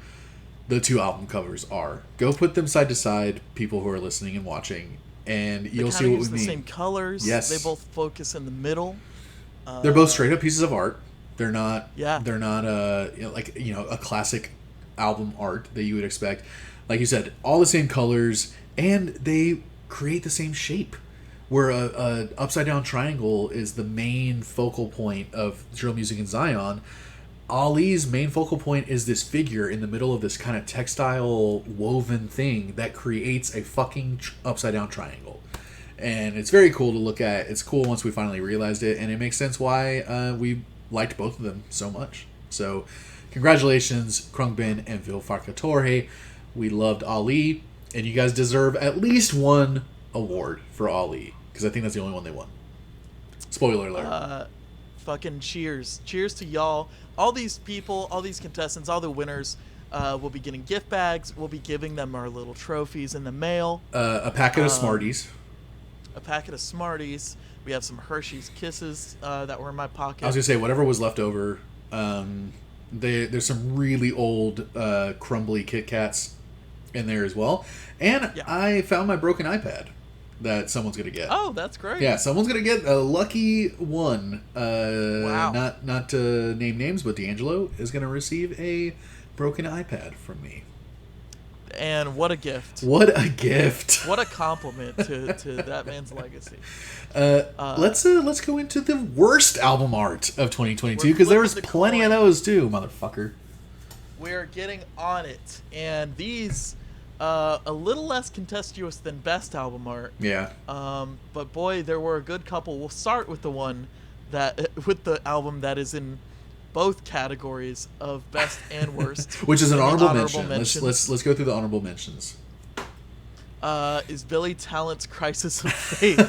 the two album covers are. Go put them side to side, people who are listening and watching, and you'll see what we mean. The same colors. Yes. They both focus in the middle. They're both straight up pieces of art. They're not. Yeah. They're not a classic album art that you would expect. Like you said, all the same colors, and they create the same shape. Where a upside down triangle is the main focal point of Drill Music in Zion, Ali's main focal point is this figure in the middle of this kind of textile woven thing that creates a fucking upside down triangle. And it's very cool to look at. It's cool once we finally realized it, and it makes sense why we liked both of them so much. So, congratulations, Khruangbin and Vilfarkatorhe. We loved Ali, and you guys deserve at least one award for Ali, because I think that's the only one they won. Spoiler alert. Fucking cheers to y'all, all these people, all these contestants, all the winners. We'll be getting gift bags. We'll be giving them our little trophies in the mail. A packet of Smarties. We have some Hershey's Kisses that were in my pocket. I was gonna say whatever was left over. There's some really old crumbly Kit Kats in there as well, and I found my broken iPad that someone's gonna get. Oh, that's great. Yeah, someone's gonna get a lucky one. Wow. Not to name names, but D'Angelo is gonna receive a broken iPad from me. And what a gift. What a gift. What a compliment to that man's legacy. Let's go into the worst album art of 2022, because there was plenty of those too, motherfucker. We're getting on it, and these a little less contentious than best album art. Yeah. But boy, there were a good couple. We'll start with with the album that is in both categories of best and worst, which is an honorable mention. Let's go through the honorable mentions. Is Billy Talent's Crisis of Faith.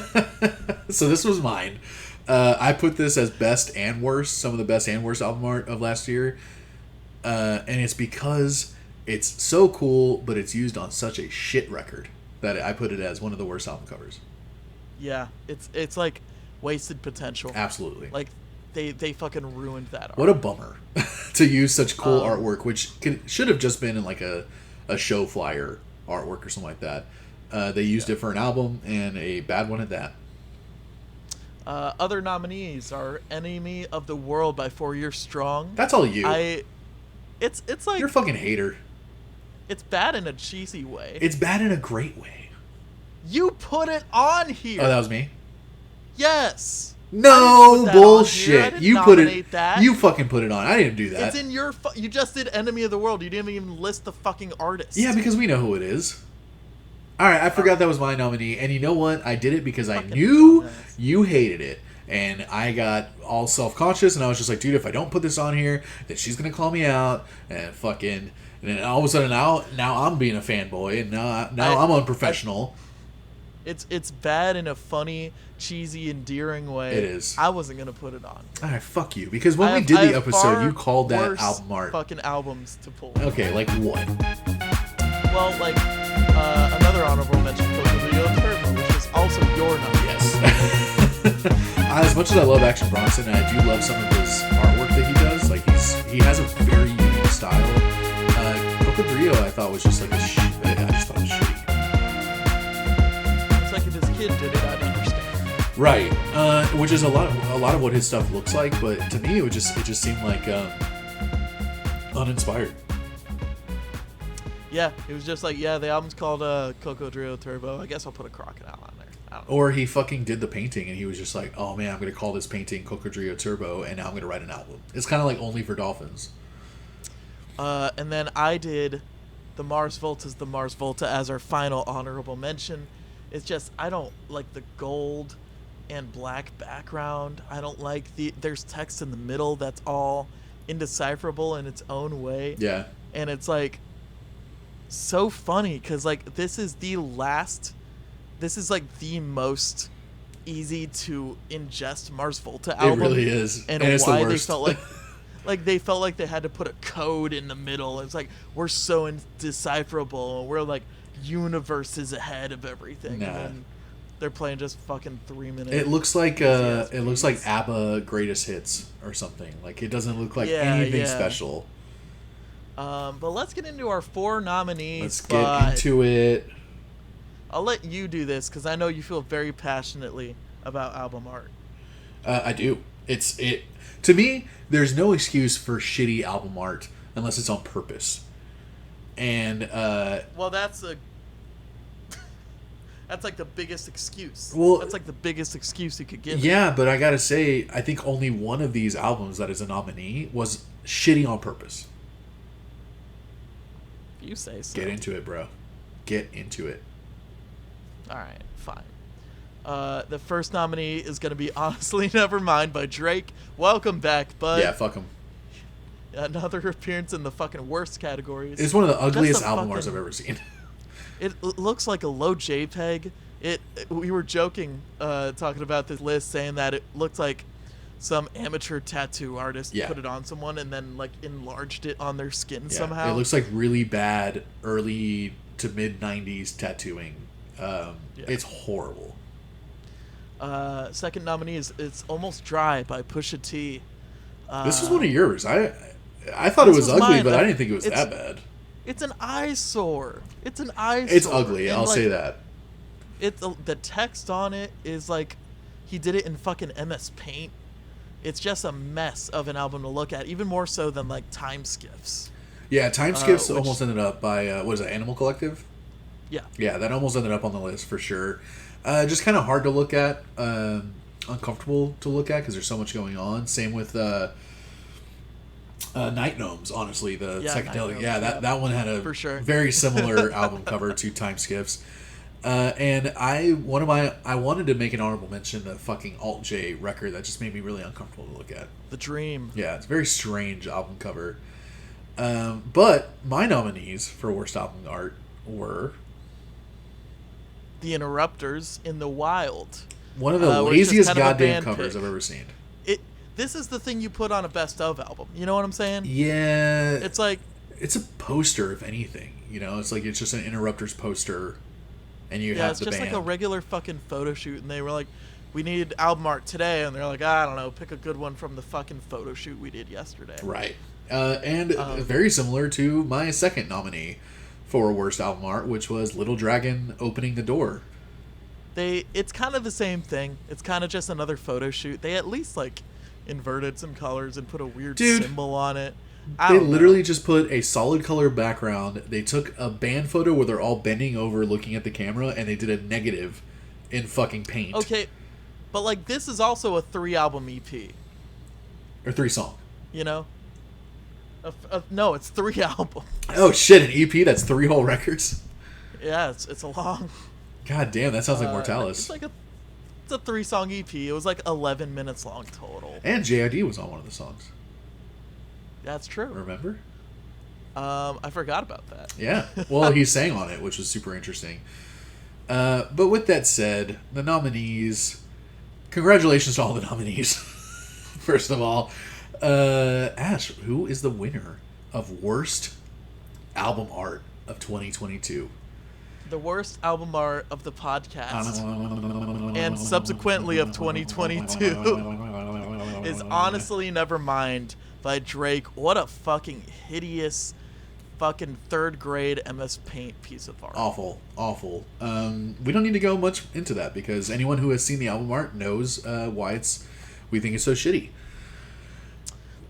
So this was mine. I put this as best and worst, some of the best and worst album art of last year, and it's because it's so cool, but it's used on such a shit record that I put it as one of the worst album covers. Yeah, it's like wasted potential. Absolutely. Like they fucking ruined that art. What a bummer to use such cool artwork, which should have just been in like a show flyer artwork or something like that. They used it for an album, and a bad one at that. Other nominees are Enemy of the World by 4 Year Strong. That's all you. It's like... You're a fucking hater. It's bad in a cheesy way. It's bad in a great way. You put it on here. Oh, that was me? Yes. No bullshit. You put it. That. You fucking put it on. I didn't do that. It's in your. You just did Enemy of the World. You didn't even list the fucking artist. Yeah, because we know who it is. All right, I forgot that was my nominee, and you know what? I did it because I knew you hated it, and I got all self-conscious, and I was just like, dude, if I don't put this on here, then she's gonna call me out, and fucking. And then all of a sudden now I'm being a fanboy, and now I'm unprofessional. It's bad in a funny, cheesy, endearing way. It is. I wasn't gonna put it on. All right, fuck you. Because when we did the episode, you called that album art. Fucking albums to pull. Okay, like what? Well, like another honorable mention, Cocodrillo Turbo, which is also your number. Yes. As much as I love Action Bronson, and I do love some of his artwork that he does, like he has a very unique style. Cocodrillo, I thought was just like I just thought it was shitty. If his kid did it, I'd understand. Right, which is a lot of what his stuff looks like, but to me, it just seemed like uninspired. Yeah, it was just like, the album's called Cocodrillo Turbo. I guess I'll put a crocodile on there. I don't know. Or he fucking did the painting, and he was just like, oh man, I'm gonna call this painting Cocodrillo Turbo, and now I'm gonna write an album. It's kind of like Only for Dolphins. And then I did the Mars Volta's the Mars Volta as our final honorable mention. It's just, I don't like the gold and black background. I don't like there's text in the middle that's all indecipherable in its own way. Yeah. And it's like so funny because like this is like the most easy to ingest Mars Volta album. It really is. And it's why the worst. they felt like they felt like they had to put a code in the middle. It's like we're so indecipherable. We're like universes ahead of everything. Nah. And they're playing just fucking 3 minutes. It looks like ABBA Greatest Hits or something. Like, it doesn't look like anything special. But let's get into our 4 nominees. Let's get into it. I'll let you do this because I know you feel very passionately about album art. I do. To me, there's no excuse for shitty album art unless it's on purpose. And well, that's like the biggest excuse. Well, that's like the biggest excuse you could give. Yeah, but I gotta say, I think only one of these albums that is a nominee was shitty on purpose. You say so. Get into it, bro. Get into it. All right, fine. The first nominee is going to be Honestly Nevermind by Drake. Welcome back, bud. Yeah, fuck him. Another appearance in the fucking worst categories. It's one of the ugliest album arts I've ever seen. It looks like a low JPEG. We were joking, talking about this list, saying that it looked like some amateur tattoo artist put it on someone and then like enlarged it on their skin somehow. It looks like really bad early to mid 90s tattooing. It's horrible. Second nominee is It's Almost Dry by Pusha T. This was one of yours. I thought it was ugly, mine. But I didn't think it was that bad. It's an eyesore. It's an eyesore. It's ugly. I'll say that. The text on it is like he did it in fucking MS Paint. It's just a mess of an album to look at, even more so than like Time Skiffs. Yeah, Time Skiffs almost ended up by what is it, Animal Collective? Yeah. Yeah, that almost ended up on the list for sure. Just kind of hard to look at, uncomfortable to look at because there's so much going on. Same with Night Gnomes, honestly, the Psychedelic. That one had a very similar album cover to Time Skiffs. And I wanted to make an honorable mention the fucking Alt J record that just made me really uncomfortable to look at. The Dream. Yeah, it's a very strange album cover. But my nominees for worst album art were The Interrupters in the Wild. One of the laziest goddamn covers I've ever seen. This is the thing you put on a best of album. You know what I'm saying? Yeah. It's like it's a poster, if anything. You know, it's like it's just an Interrupters poster, and you have the band. Yeah, it's just like a regular fucking photo shoot, and they were like, "We need album art today," and they're like, "I don't know, pick a good one from the fucking photo shoot we did yesterday." Right. And very similar to my second nominee for worst album art, which was Little Dragon Opening the Door. It's kind of the same thing. It's kind of just another photo shoot. They at least like inverted some colors and put a weird symbol on it. They literally just put a solid color background. They took a band photo where they're all bending over looking at the camera, and they did a negative in fucking paint. Okay, but like this is also a 3-album EP. Or 3-song. You know? No, it's 3 albums. Oh shit, an EP that's 3 whole records? Yeah, it's a long... God damn, that sounds like Mortalis. It's a 3-song EP. It was like 11 minutes long total. And JID was on one of the songs. That's true. Remember? I forgot about that. Yeah. Well, he sang on it, which was super interesting. But with that said, the nominees... Congratulations to all the nominees. First of all. Ash, who is the winner of worst album art of 2022? The worst album art of the podcast and subsequently of 2022 is Honestly Nevermind by Drake. What a fucking hideous fucking 3rd grade MS Paint piece of art. Awful. We don't need to go much into that because anyone who has seen the album art knows why we think it's so shitty.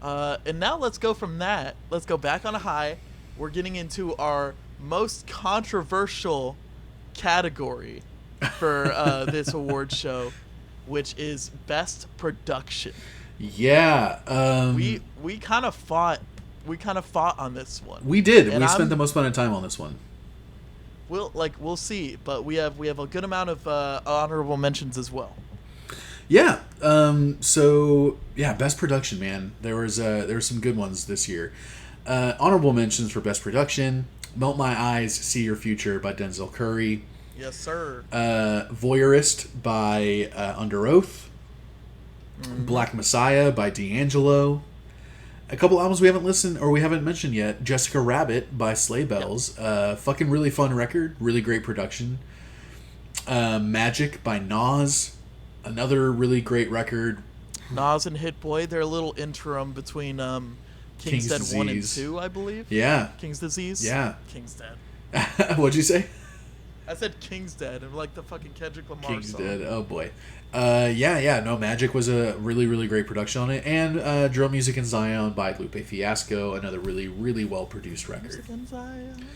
And now let's go from that. Let's go back on a high. We're getting into our most controversial category for this award show, which is Best Production. Yeah. We kind of fought on this one. We did. And we spent the most amount of time on this one. We'll see, but we have a good amount of honorable mentions as well. Yeah. So yeah, Best Production, man. There were some good ones this year. Honorable mentions for Best Production: Melt My Eyez, See Your Future by Denzel Curry. Yes, sir. Voyeurist by Underoath. Mm-hmm. Black Messiah by D'Angelo. A couple albums we haven't mentioned yet. Jessica Rabbit by Sleigh Bells. Yep. Fucking really fun record. Really great production. Magic by Nas, another really great record. Nas and Hit Boy, they're a little interim between King's Dead 1 and 2, I believe. Yeah. King's Disease? Yeah. King's Dead. What'd you say? I said King's Dead, and like the fucking Kendrick Lamar King's song. Dead. Oh boy. No, Magic was a really, really great production on it, and Drill Music in Zion by Lupe Fiasco, another really, really well produced record. Music in Zion.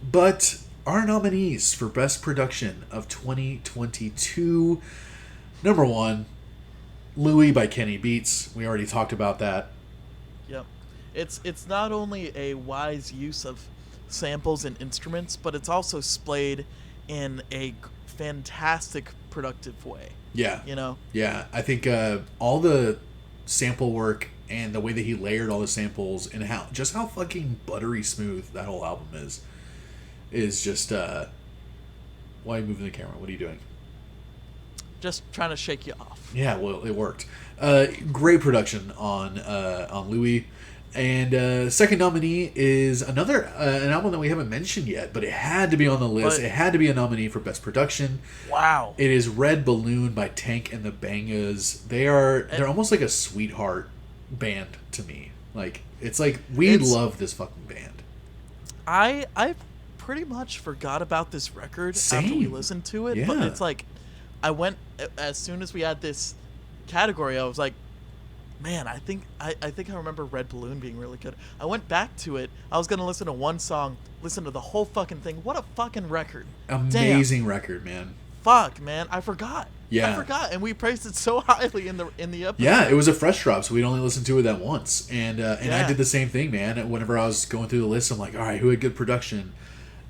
But our nominees for Best Production of 2022, number 1, LOUIE by Kenny Beats. We already talked about that. Yep. It's not only a wise use of samples and instruments, but it's also splayed in a fantastic productive way. Yeah. You know? Yeah. I think all the sample work and the way that he layered all the samples and how fucking buttery smooth that whole album is just why are you moving the camera? What are you doing? Just trying to shake you off. Yeah, well, it worked. Great production on LOUIE. And second nominee is another an album that we haven't mentioned yet, but it had to be on the list. It had to be a nominee for Best Production. Wow! It is Red Balloon by Tank and the Bangas. They're almost like a sweetheart band to me. Like it's like we love this fucking band. I pretty much forgot about this record after we listened to it, but it's like I went as soon as we had this category. I was like, man, I think I remember Red Balloon being really good. I went back to it. I was gonna listen to one song, listen to the whole fucking thing. What a fucking record! Amazing record, man. Fuck, man, I forgot. Yeah, I forgot, and we praised it so highly in the episode. Yeah, it was a fresh drop, so we'd only listened to it that once, and I did the same thing, man. Whenever I was going through the list, I'm like, all right, who had good production?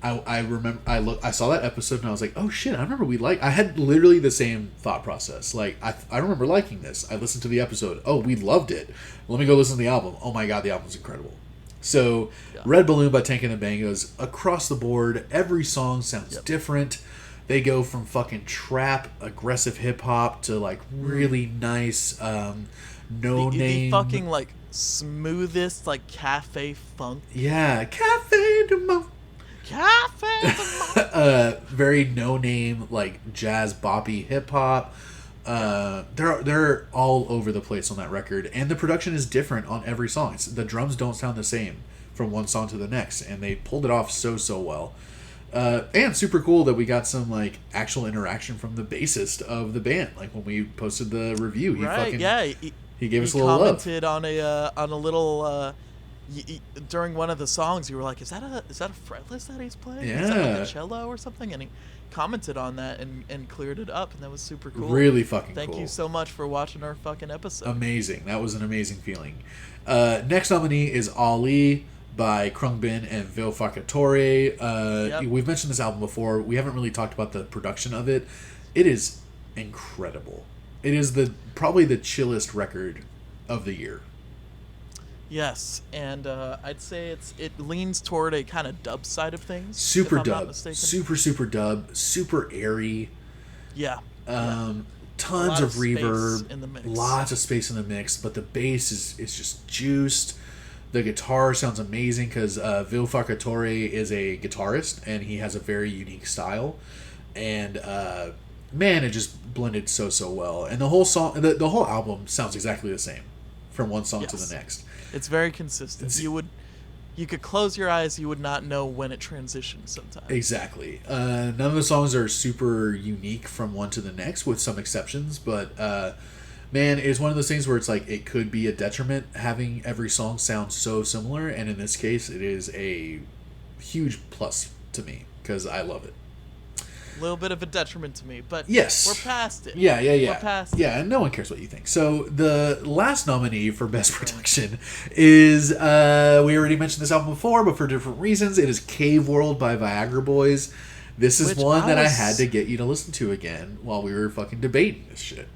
I remember I saw that episode and I was like, oh shit, I remember I had literally the same thought process. Like I remember liking this. I listened to the episode. Oh, we loved it. Let me go listen to the album. Oh my god, the album's incredible. So Red Balloon by Tank and the Bangas, across the board, every song sounds different. They go from fucking trap, aggressive hip hop to like really nice the fucking like smoothest like cafe funk. Yeah, Cafe du Monde. Very no-name like jazz boppy hip hop. They're all over the place on that record, and the production is different on every song. The drums don't sound the same from one song to the next, and they pulled it off so well. And super cool that we got some like actual interaction from the bassist of the band. Like when we posted the review, he gave us a little love. He commented on a little. During one of the songs, you were like, "Is that a fretless that he's playing? Yeah, is that like a cello or something?" And he commented on that and cleared it up, and that was super cool. Really fucking cool. Thank you so much for watching our fucking episode. Amazing. That was an amazing feeling. Next nominee is Ali by Khruangbin and Vil Facatore. We've mentioned this album before. We haven't really talked about the production of it. It is incredible. It is probably the chillest record of the year. Yes, and I'd say it leans toward a kind of dub side of things. Super dub, super dub, super airy. Yeah. Tons of reverb, lots of space in the mix, but the bass is just juiced. The guitar sounds amazing because Vil Facatore is a guitarist and he has a very unique style, and man, it just blended so well. And the whole song, the whole album sounds exactly the same from one song to the next. It's very consistent. You could close your eyes, you would not know when it transitions sometimes. Exactly. None of the songs are super unique from one to the next, with some exceptions, but man, it's one of those things where it's like it could be a detriment having every song sound so similar, and in this case, it is a huge plus to me because I love it. A little bit of a detriment to me, but yes, we're past it. Yeah. We're past it. Yeah, and no one cares what you think. So the last nominee for Best Production is, we already mentioned this album before, but for different reasons, it is Cave World by Viagra Boys. This is one that I had to get you to listen to again while we were fucking debating this shit.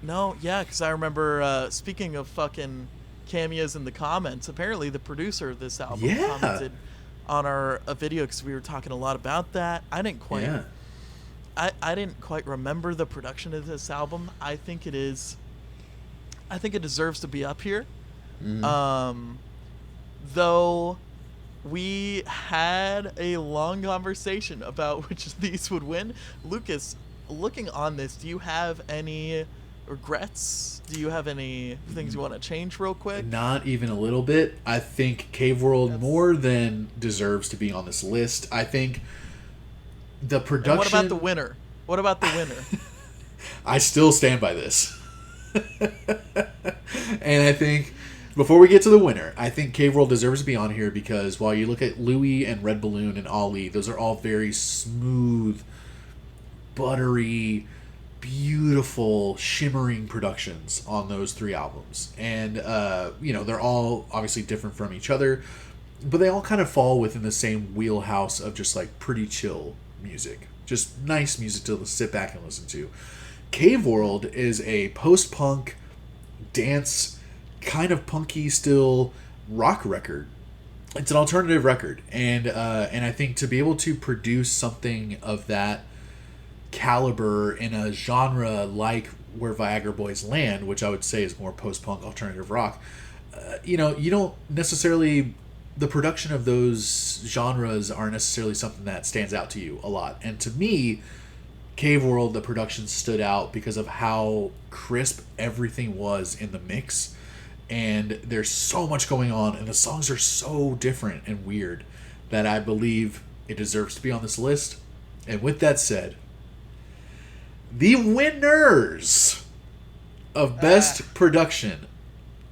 No, yeah, because I remember, speaking of fucking cameos in the comments, apparently the producer of this album commented on our video because we were talking a lot about that. I didn't quite remember the production of this album. I think it deserves to be up here. Though we had a long conversation about which of these would win. Lucas, looking on this, do you have any regrets? Do you have any things you want to change real quick? Not even a little bit. I think Cave World more than deserves to be on this list. I think the production... And what about the winner? What about the winner? I still stand by this. And I think, before we get to the winner, I think Cave World deserves to be on here because while you look at LOUIE and Red Balloon and Ali, those are all very smooth, buttery, beautiful, shimmering productions on those 3 albums. And, they're all obviously different from each other, but they all kind of fall within the same wheelhouse of just like pretty chill music. Just nice music to sit back and listen to. Cave World is a post-punk, dance, kind of punky still rock record. It's an alternative record. And I think to be able to produce something of that caliber in a genre like where Viagra Boys land, which I would say is more post-punk alternative rock, you don't necessarily... The production of those genres aren't necessarily something that stands out to you a lot. And to me, Cave World, the production stood out because of how crisp everything was in the mix. And there's so much going on, and the songs are so different and weird that I believe it deserves to be on this list. And with that said, the winners of Best Production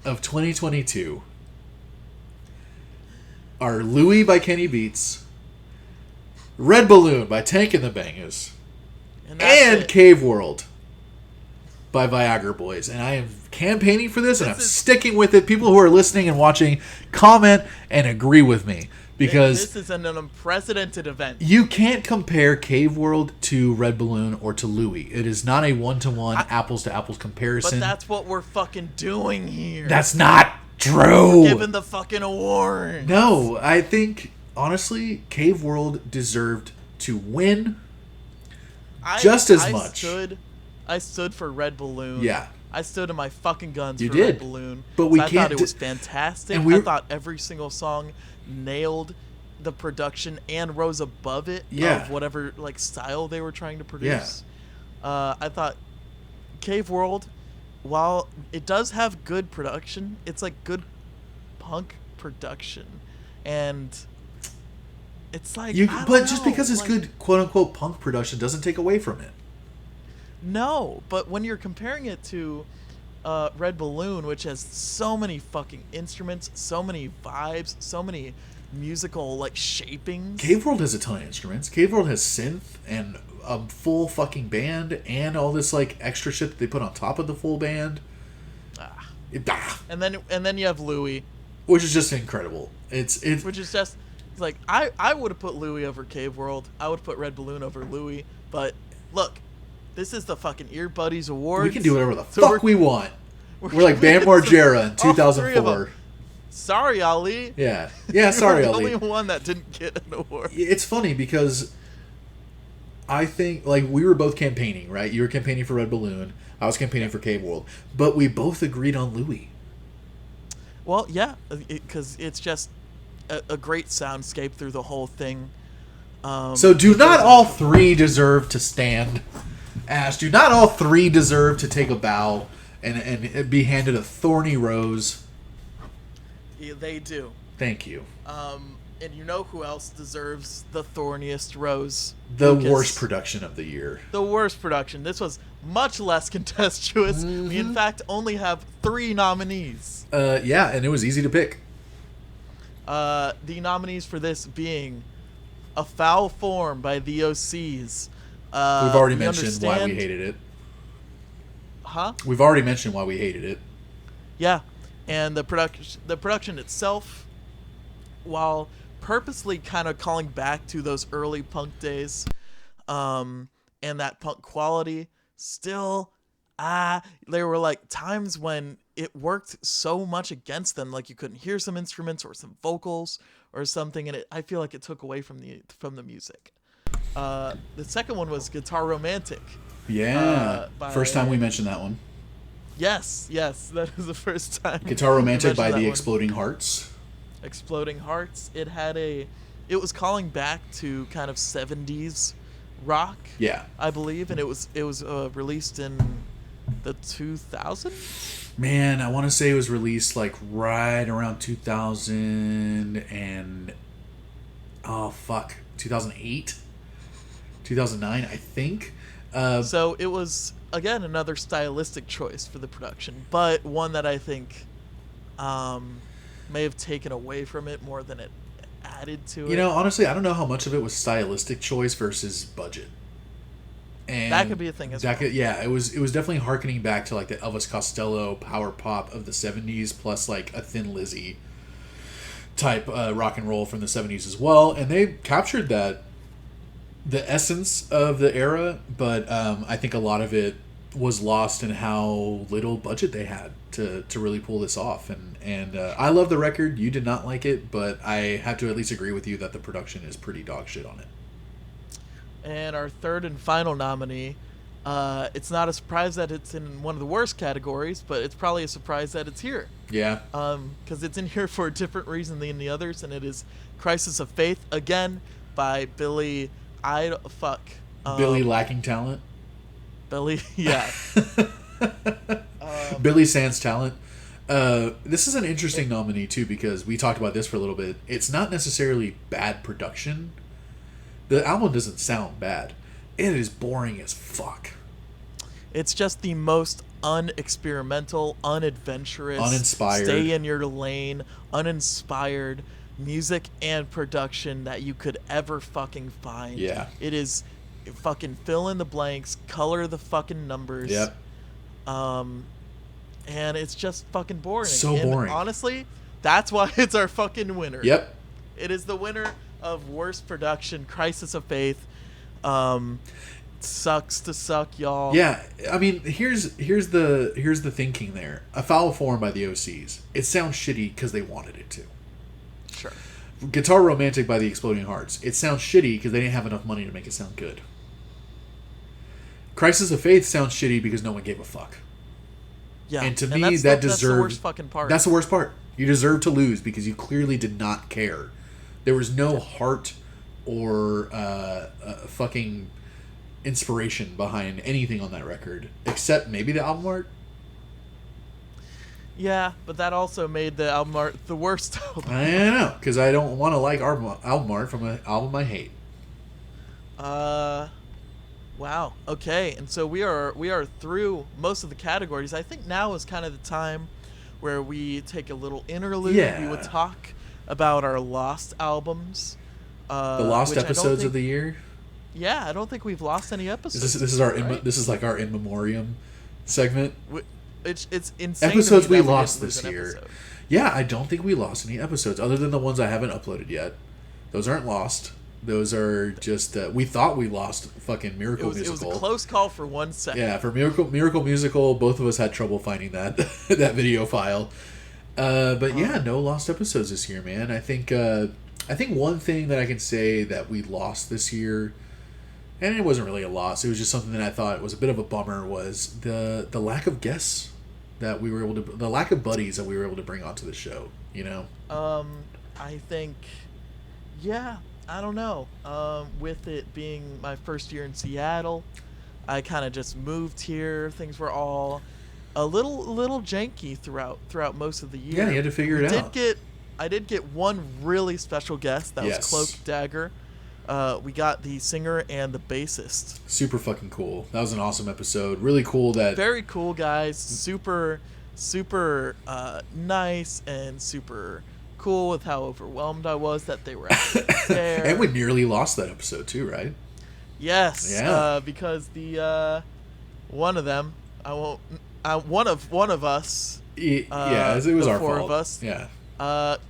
of 2022 are LOUIE by Kenny Beats, Red Balloon by Tank and the Bangas, and Cave World by Viagra Boys. And I am campaigning for this, and I'm sticking with it. People who are listening and watching, comment and agree with me. Because this is an unprecedented event. You can't compare Cave World to Red Balloon or to LOUIE. It is not a one-to-one, apples-to-apples comparison. But that's what we're fucking doing here. That's not true. We're giving the fucking award. No, I think, honestly, Cave World deserved to win just as much. I stood for Red Balloon. Yeah. I stood in my fucking guns for Red Balloon. But we I thought it was fantastic. I thought every single song nailed the production and rose above it of whatever style they were trying to produce. I thought Cave World, while it does have good production, it's like good punk production, and it's like just because it's good quote unquote punk production doesn't take away from it. No, but when you're comparing it to Red Balloon, which has so many fucking instruments, so many vibes, so many musical shapings. Cave World has a ton of instruments. Cave World has synth and a full fucking band and all this extra shit that they put on top of the full band. And then you have LOUIE, which is just incredible. It's which is just I would have put LOUIE over Cave World. I would put Red Balloon over LOUIE, but look. This is the fucking Ear Buddies Awards. We can do whatever the fuck we want. We're like Bam Margera in 2004. Sorry, Ali. Yeah. Yeah, sorry, Ali. The only one that didn't get an award. It's funny because I think, we were both campaigning, right? You were campaigning for Red Balloon. I was campaigning for Cave World. But we both agreed on LOUIE. Well, yeah, because it's just a great soundscape through the whole thing. So do not all 3 deserve to stand? Ash, do not all 3 deserve to take a bow and be handed a thorny rose? Yeah, they do. Thank you. And you know who else deserves the thorniest rose? The worst production of the year. The worst production. This was much less contestuous. Mm-hmm. We, in fact, only have 3 nominees. Yeah, and it was easy to pick. The nominees for this being A Foul Form by the OCs. We've already mentioned why we hated it. Huh? We've already mentioned why we hated it. Yeah, and the production itself, while purposely kind of calling back to those early punk days, and that punk quality, still, there were times when it worked so much against them, you couldn't hear some instruments or some vocals or something, and I feel like it took away from the music. The second one was Guitar Romantic. Yeah. First time we mentioned that one. Yes, that is the first time. Guitar Romantic by the Exploding Hearts. Exploding Hearts. It was calling back to kind of 70s rock. Yeah. I believe, and it was released in the 2000s. Man, I want to say it was released like right around 2000 and 2008, 2009, I think. So it was again another stylistic choice for the production, but one that I think may have taken away from it more than it added to it. You know, honestly, I don't know how much of it was stylistic choice versus budget. And that could be a thing as well. Yeah, it was definitely harkening back to like the Elvis Costello power pop of the 70s, plus like a Thin Lizzy type rock and roll from the 70s as well. And they captured the essence of the era, but I think a lot of it was lost in how little budget they had to really pull this off. And I love the record. You did not like it, but I have to at least agree with you that the production is pretty dog shit on it. And our third and final nominee, it's not a surprise that it's in one of the worst categories, but it's probably a surprise that it's here. Yeah. Because it's in here for a different reason than the others, and it is Crisis of Faith, again, by Billy... Billy lacking talent? Billy, yeah. Billy Sans talent. This is an interesting nominee, too, because we talked about this for a little bit. It's not necessarily bad production. The album doesn't sound bad. It is boring as fuck. It's just the most unexperimental, unadventurous, uninspired, stay in your lane, uninspired music and production that you could ever fucking find. Yeah. It is fucking fill in the blanks, color the fucking numbers. Yep. And it's just fucking boring. So boring. Honestly, that's why it's our fucking winner. Yep. It is the winner of worst production, Crisis of Faith. Sucks to suck, y'all. Yeah, I mean, here's the thinking there. A Foul Form by the OCs. It sounds shitty because they wanted it to. Sure. Guitar Romantic by the Exploding Hearts. It sounds shitty because they didn't have enough money to make it sound good. Crisis of Faith sounds shitty because no one gave a fuck. Yeah, and to me, that deserves... That's the worst fucking part. That's the worst part. You deserve to lose because you clearly did not care. There was no heart or fucking inspiration behind anything on that record, except maybe the album art. Yeah, but that also made the album art the worst album. I know, because I don't want to like album art from an album I hate. Wow. Okay, and so we are through most of the categories. I think now is kind of the time where we take a little interlude. Yeah. We would talk about our lost albums. The lost episodes of the year. Yeah, I don't think we've lost any episodes. This is our this is like our in memoriam segment. It's insane. Episodes we lost this year. Yeah, I don't think we lost any episodes other than the ones I haven't uploaded yet. Those aren't lost. Those are just we thought we lost fucking Miracle Musical. It was a close call for 1 second. Yeah, for Miracle Musical, both of us had trouble finding that that video file. But yeah, no lost episodes this year, man. I think one thing that I can say that we lost this year, and it wasn't really a loss, it was just something that I thought was a bit of a bummer, was the lack of guests that we were able to, the lack of buddies that we were able to bring onto the show, you know? I think, yeah, I don't know. With it being my first year in Seattle, I kind of just moved here. Things were all a little janky throughout most of the year. Yeah, you had to figure it out. I did get one really special guest. That was Cloak Dagger. We got the singer and the bassist. Super fucking cool. That was an awesome episode. Really cool that... Very cool guys. Super nice and super cool with how overwhelmed I was that they were actually there. And we nearly lost that episode too, right? Yes. Yeah. Because the one of them, one of us. Yeah, it was our fault. Four of us. Yeah.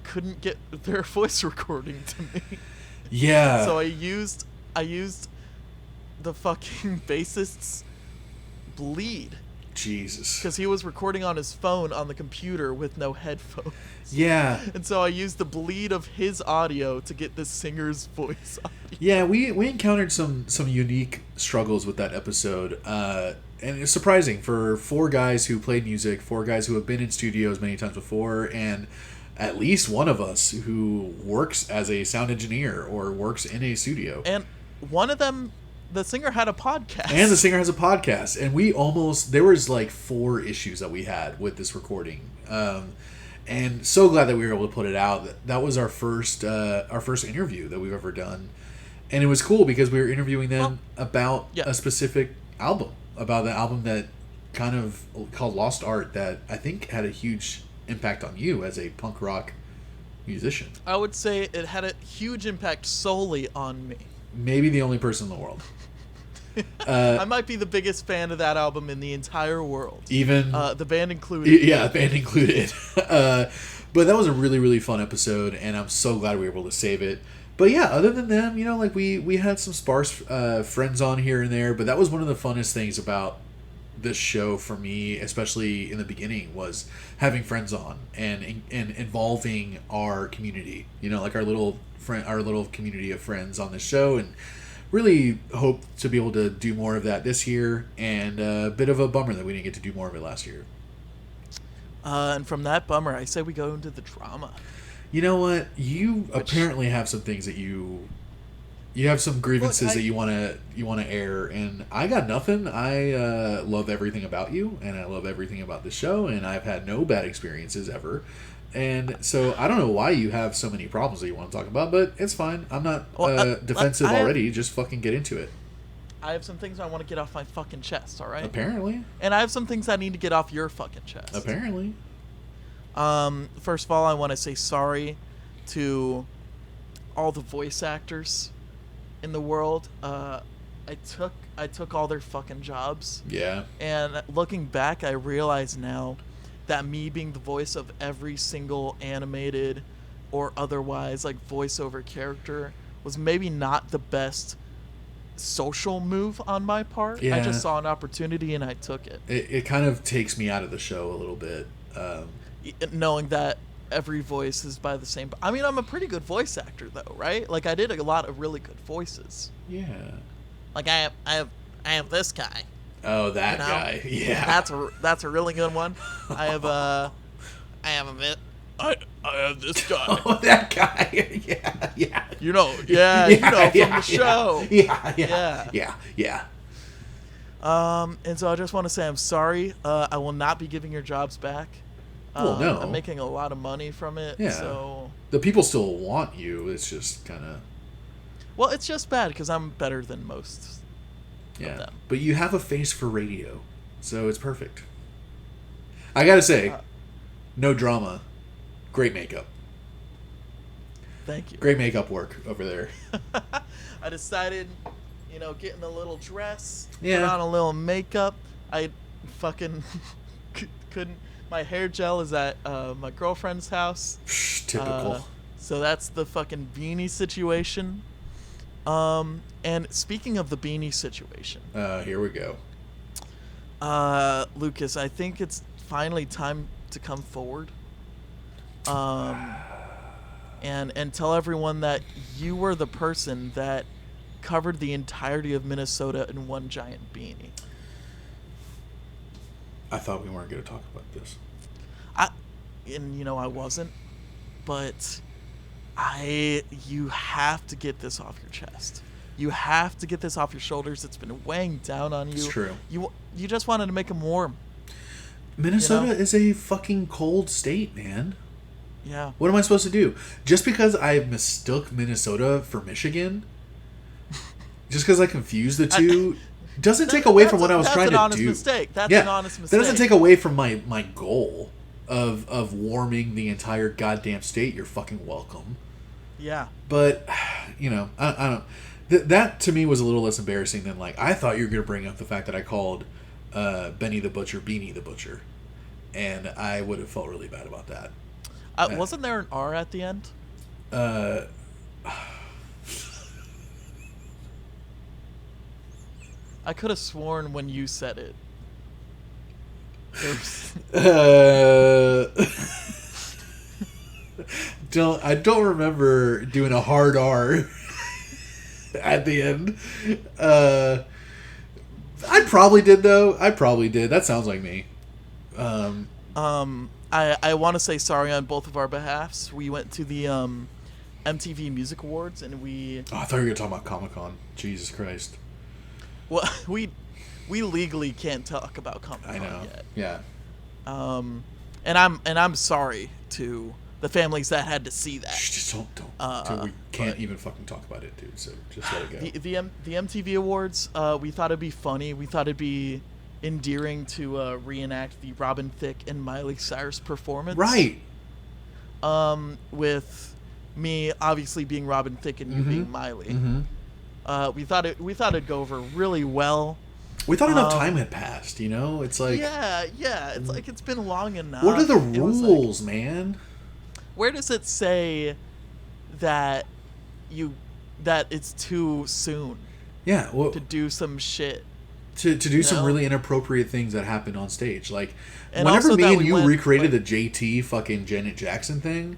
Couldn't get their voice recording to me. Yeah. So I used the fucking bassist's bleed. Jesus. Because he was recording on his phone on the computer with no headphones. Yeah. And so I used the bleed of his audio to get the singer's voice audio. Yeah, we encountered some unique struggles with that episode. And it's surprising for 4 guys who played music, 4 guys who have been in studios many times before, and at least one of us who works as a sound engineer or works in a studio. And one of them the singer had a podcast. And the singer has a podcast. And there was like 4 issues that we had with this recording. And so glad that we were able to put it out. That was our first interview that we've ever done. And it was cool because we were interviewing them about a specific album. About the album that kind of called Lost Art that I think had a huge impact on you as a punk rock musician. I would say it had a huge impact solely on me. Maybe the only person in the world. I might be the biggest fan of that album in the entire world. Even the band included. Yeah, band included. But that was a really, really fun episode, and I'm so glad we were able to save it. But yeah, other than them, like we had some sparse friends on here and there, but that was one of the funnest things about this show for me, especially in the beginning, was having friends on and involving our community. Like our little community of friends on this show, and really hope to be able to do more of that this year. And a bit of a bummer that we didn't get to do more of it last year. And from that bummer, I say we go into the drama. You know what? You apparently have some things that you have some grievances that you want to air, and I got nothing. I love everything about you, and I love everything about the show, and I've had no bad experiences ever. And so I don't know why you have so many problems that you want to talk about, but it's fine. I'm not defensive already. Just fucking get into it. I have some things I want to get off my fucking chest, all right? Apparently. And I have some things I need to get off your fucking chest. Apparently. First of all, I want to say sorry to all the voice actors in the world. I took all their fucking jobs. Yeah. And looking back, I realize now that me being the voice of every single animated or otherwise like voiceover character was maybe not the best social move on my part. Yeah. I just saw an opportunity and I took it. It kind of takes me out of the show a little bit. Knowing that every voice is by the same... I mean, I'm a pretty good voice actor, though, right? Like, I did a lot of really good voices. Yeah. Like, I have this guy. Oh, that guy. Yeah. That's a really good one. I have a bit... I have this guy. Oh, that guy. Yeah. You know from the show. Yeah. And so I just want to say I'm sorry. I will not be giving your jobs back. Well, no. I'm making a lot of money from it. Yeah. So the people still want you. It's just kind of... Well, it's just bad because I'm better than most of them. But you have a face for radio, so it's perfect. I gotta say, no drama. Great makeup. Thank you. Great makeup work over there. I decided, getting a little dress, put Yeah. on a little makeup. I fucking couldn't. My hair gel is at my girlfriend's house. Typical. So that's the fucking beanie situation. And speaking of the beanie situation. Here we go. Lucas, I think it's finally time to come forward. And tell everyone that you were the person that covered the entirety of Minnesota in one giant beanie. I thought we weren't going to talk about this. I wasn't, but you have to get this off your chest. You have to get this off your shoulders. It's been weighing down on you. It's true. You just wanted to make them warm. Minnesota is a fucking cold state, man. Yeah. What am I supposed to do? Just because I mistook Minnesota for Michigan, just because I confused the two, doesn't take away from what I was trying to do. That's an honest mistake. That's an honest mistake. That doesn't take away from my goal of warming the entire goddamn state. You're fucking welcome. Yeah. But, I don't... That to me was a little less embarrassing than, like, I thought you were going to bring up the fact that I called Benny the Butcher Beanie the Butcher. And I would have felt really bad about that. Wasn't there an R at the end? I could have sworn when you said it. I don't remember doing a hard R at the end. I probably did, though. That sounds like me. I want to say sorry on both of our behalfs. We went to the MTV Music Awards and we... Oh, I thought you were going to talk about Comic-Con. Jesus Christ. Well, we legally can't talk about Comic-Con I know. yet. Yeah. And I'm sorry to the families that had to see that. Just don't. Dude, we can't even fucking talk about it, dude. So just let it go. The MTV Awards, we thought it'd be funny. We thought it'd be endearing to reenact the Robin Thicke and Miley Cyrus performance. Right. With me obviously being Robin Thicke and you being Miley. Mm-hmm. We thought it'd go over really well. We thought enough time had passed, you know? It's like... Yeah. It's like it's been long enough. What are the rules, man? Where does it say that it's too soon? Yeah, well... To do some shit. To do some really inappropriate things that happened on stage. Like, and whenever me and you recreated the JT fucking Janet Jackson thing...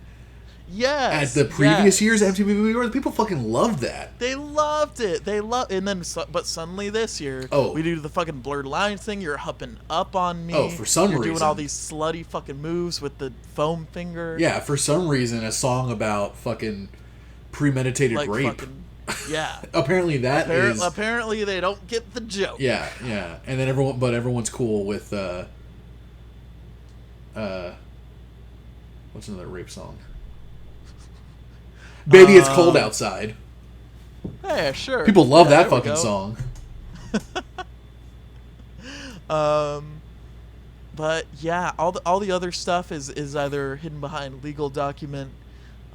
Yes. At the previous year's MTV Movie Awards, people fucking loved that. They loved it. And then, but suddenly this year, we do the fucking blurred lines thing. You're hupping up on me. Oh, for some reason. You're doing all these slutty fucking moves with the foam finger. Yeah, for some reason, a song about fucking premeditated rape. Yeah. Apparently that is... Apparently they don't get the joke. Yeah. And then everyone's cool with, what's another rape song? Baby, It's Cold Outside. Yeah, sure. People love that fucking song. But yeah, all the other stuff is either hidden behind legal document,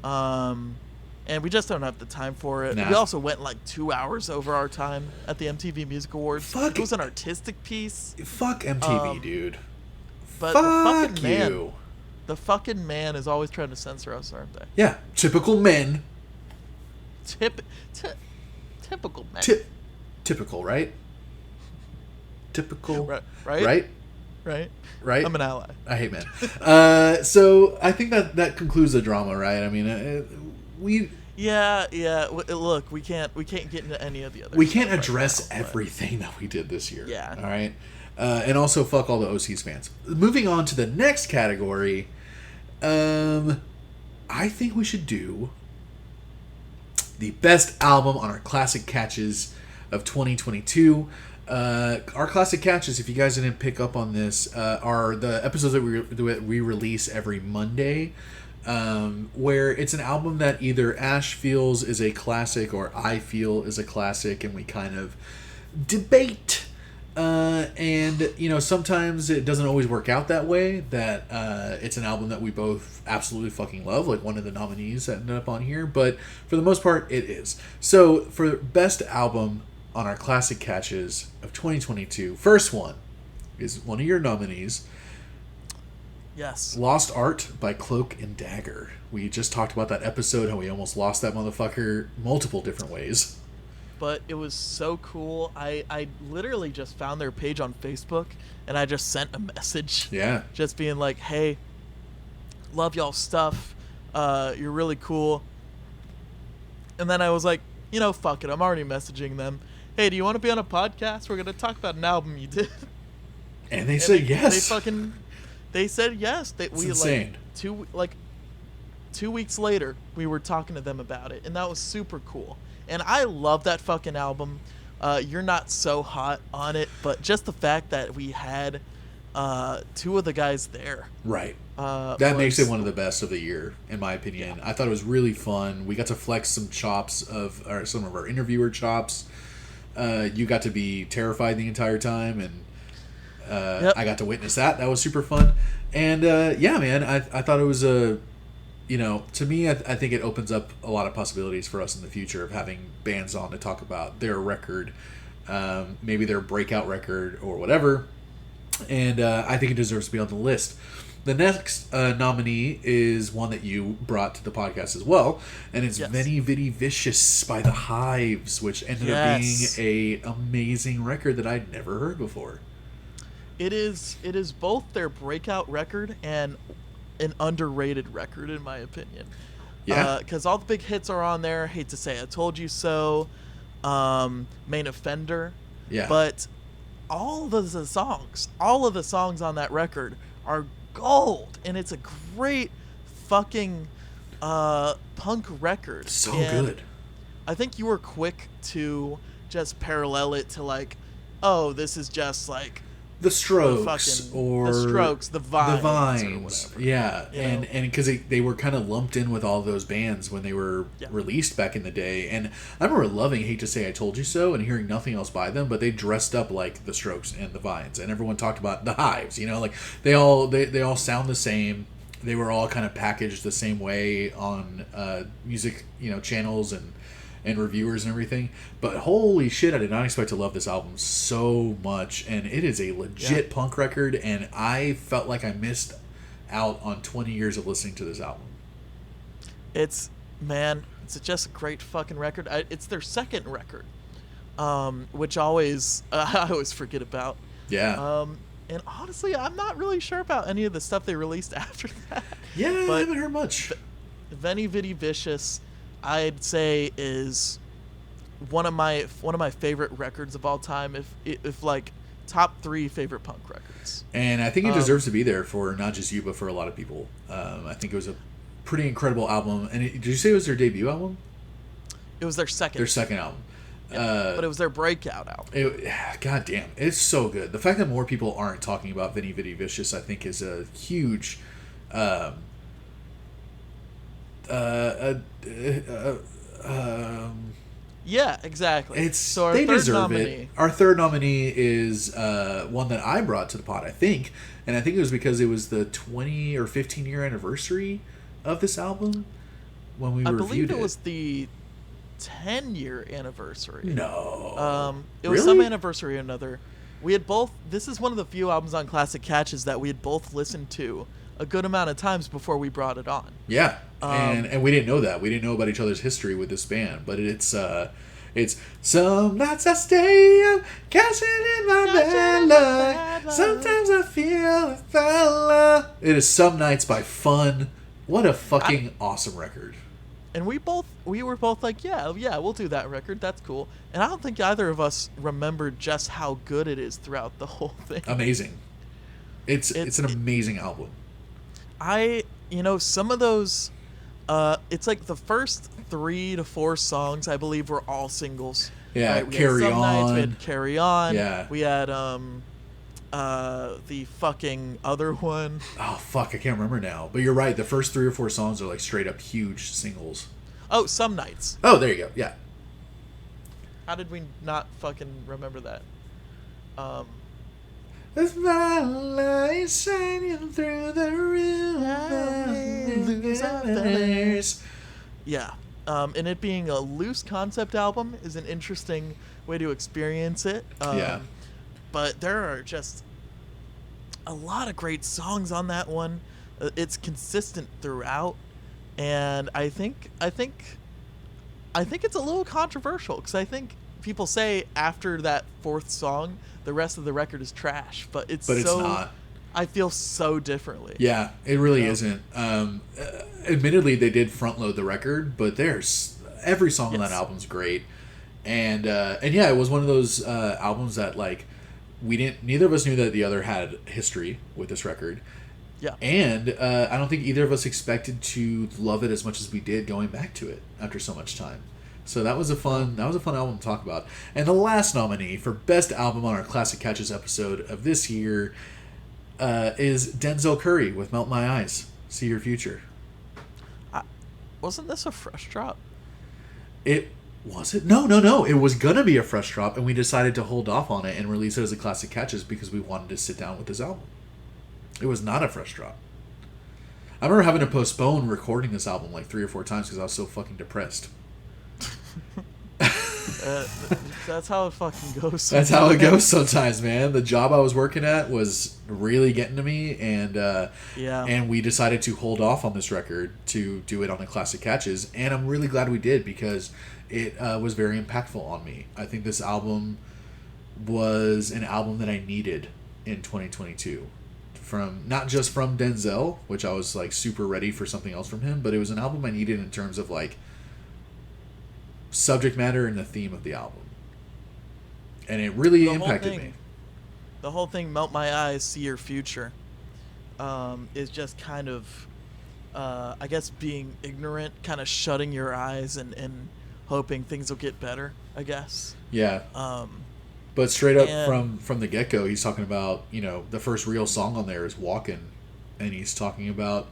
and we just don't have the time for it. Nah. We also went like 2 hours over our time at the MTV Music Awards. It was an artistic piece. Fuck MTV, dude. But fuck the fucking man. The fucking man is always trying to censor us, aren't they? Yeah, typical men. Typical men. Typical, right? Typical. Right? Right? I'm an ally. I hate men. So I think that concludes the drama, right? I mean, we... Yeah. Look, we can't get into any of the other. We can't address everything that we did this year. Yeah. All right. And also fuck all the OC's fans. Moving on to the next category, I think we should do the best album on our classic catches of 2022. Our classic catches, if you guys didn't pick up on this, are the episodes that we release every Monday, where it's an album that either Ash feels is a classic or I feel is a classic, and we kind of debate. And you know, sometimes it doesn't always work out that way, that it's an album that we both absolutely fucking love, like one of the nominees that ended up on here, but for the most part it is. So for best album on our classic catches of 2022, first one is one of your nominees. Yes. Lost Art by Cloak and Dagger. We just talked about that episode, how we almost lost that motherfucker multiple different ways. But it was so cool. I literally just found their page on Facebook, and I just sent a message. Yeah. Just being like, hey, love y'all stuff. You're really cool. And then I was like, you know, fuck it. I'm already messaging them. Hey, do you want to be on a podcast? We're going to talk about an album you did. And they said yes. They said yes. It's insane. 2 weeks later, we were talking to them about it, and that was super cool. And I love that fucking album. You're Not So Hot on it, but just the fact that we had two of the guys there. Right. That makes it one of the best of the year, in my opinion. Yeah. I thought it was really fun. We got to flex some chops or some of our interviewer chops. You got to be terrified the entire time, and yep. I got to witness that. That was super fun. And yeah, man, I thought it was a... You know, to me, I think it opens up a lot of possibilities for us in the future of having bands on to talk about their record, maybe their breakout record or whatever. And I think it deserves to be on the list. The next nominee is one that you brought to the podcast as well, and it's Veni Vidi Vicious by The Hives, which ended up being a amazing record that I'd never heard before. It is both their breakout record and an underrated record, in my opinion. Yeah. Because all the big hits are on there. Hate to Say I Told You So, Main Offender. Yeah. But all of the songs on that record are gold, and it's a great fucking punk record. So good. I think you were quick to just parallel it to like oh, this is just like the Strokes the Vines, yeah, and because they were kind of lumped in with all those bands when they were released back in the day, and I remember loving Hate to Say I Told You So and hearing nothing else by them, but they dressed up like the Strokes and the Vines, and everyone talked about the Hives, like they all sound the same. They were all kind of packaged the same way on music channels and reviewers and everything, but holy shit, I did not expect to love this album so much, and it is a legit punk record, and I felt like I missed out on 20 years of listening to this album. It's just a great fucking record. It's their second record, which I always forget about. Yeah. And honestly, I'm not really sure about any of the stuff they released after that. Yeah, but I haven't heard much. Veni Vidi Vicious, I'd say, is one of my favorite records of all time. If like top 3 favorite punk records. And I think it deserves to be there for not just you, but for a lot of people. I think it was a pretty incredible album. And did you say it was their debut album? It was their second. Their second album. Yeah, but it was their breakout album. God damn, it's so good. The fact that more people aren't talking about Veni Vidi Vicious, I think, is a huge. Yeah, exactly. So they deserve it. Our third nominee is one that I brought to the pod, I think, and I think it was because it was the 20 or 15 year anniversary of this album when we reviewed it. I believe it was the 10-year anniversary. No. It was some anniversary or another. We had both. This is one of the few albums on Classic Catches that we had both listened to a good amount of times before we brought it on. Yeah, and we didn't know that. We didn't know about each other's history with this band, but it's some nights I stay up, cashing in my bad luck. Sometimes I feel a fella. It is Some Nights by Fun. What a fucking awesome record. And we were both like, yeah, we'll do that record. That's cool. And I don't think either of us remembered just how good it is throughout the whole thing. Amazing. It's an amazing album. Some of those, it's like the first 3 to 4 songs, I believe, were all singles. Yeah, right? Carry On. Nights, we had Carry On. Yeah. We had the fucking other one. Oh, fuck, I can't remember now. But you're right, the first 3 or 4 songs are like straight up huge singles. Oh, Some Nights. Oh, there you go, yeah. How did we not fucking remember that? With my light shining through the room, yeah. And it being a loose concept album is an interesting way to experience it. Yeah. But there are just a lot of great songs on that one. It's consistent throughout, and I think it's a little controversial because I think people say after that 4th song, the rest of the record is trash. But it's not. I feel so differently. Yeah, it really isn't. Admittedly, they did front load the record, but every song on that album's great, and yeah, it was one of those albums that like. Neither of us knew that the other had history with this record. Yeah. And I don't think either of us expected to love it as much as we did going back to it after so much time. So that was a fun album to talk about. And the last nominee for Best Album on our Classic Catches episode of this year is Denzel Curry with Melt My Eyez, See Your Future. Wasn't this a fresh drop? Was it? No. It was going to be a fresh drop, and we decided to hold off on it and release it as a Classic Catches because we wanted to sit down with this album. It was not a fresh drop. I remember having to postpone recording this album like 3 or 4 times because I was so fucking depressed. That's how it fucking goes sometimes. That's how it goes sometimes, man. The job I was working at was really getting to me, and we decided to hold off on this record to do it on the Classic Catches, and I'm really glad we did because it was very impactful on me. I think this album was an album that I needed in 2022. Not just from Denzel, which I was like super ready for something else from him, but it was an album I needed in terms of like subject matter and the theme of the album. And it really impacted me. The whole thing, Melt My Eyez, See Your Future, is just kind of, I guess, being ignorant, kind of shutting your eyes and hoping things will get better, I guess. Yeah. But straight up And from the get-go, he's talking about, the first real song on there is Walkin'. And he's talking about,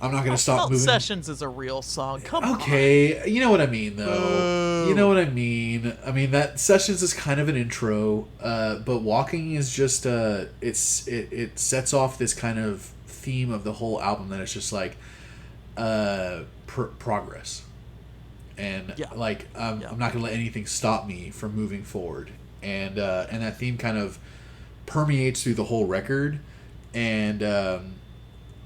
I'm not going to stop moving. Sessions is a real song. Come on. Okay, you know what I mean, though. Boo. You know what I mean. I mean, that Sessions is kind of an intro, but Walking is just, it sets off this kind of theme of the whole album that it's just like progress. And, I'm not going to let anything stop me from moving forward. And that theme kind of permeates through the whole record. And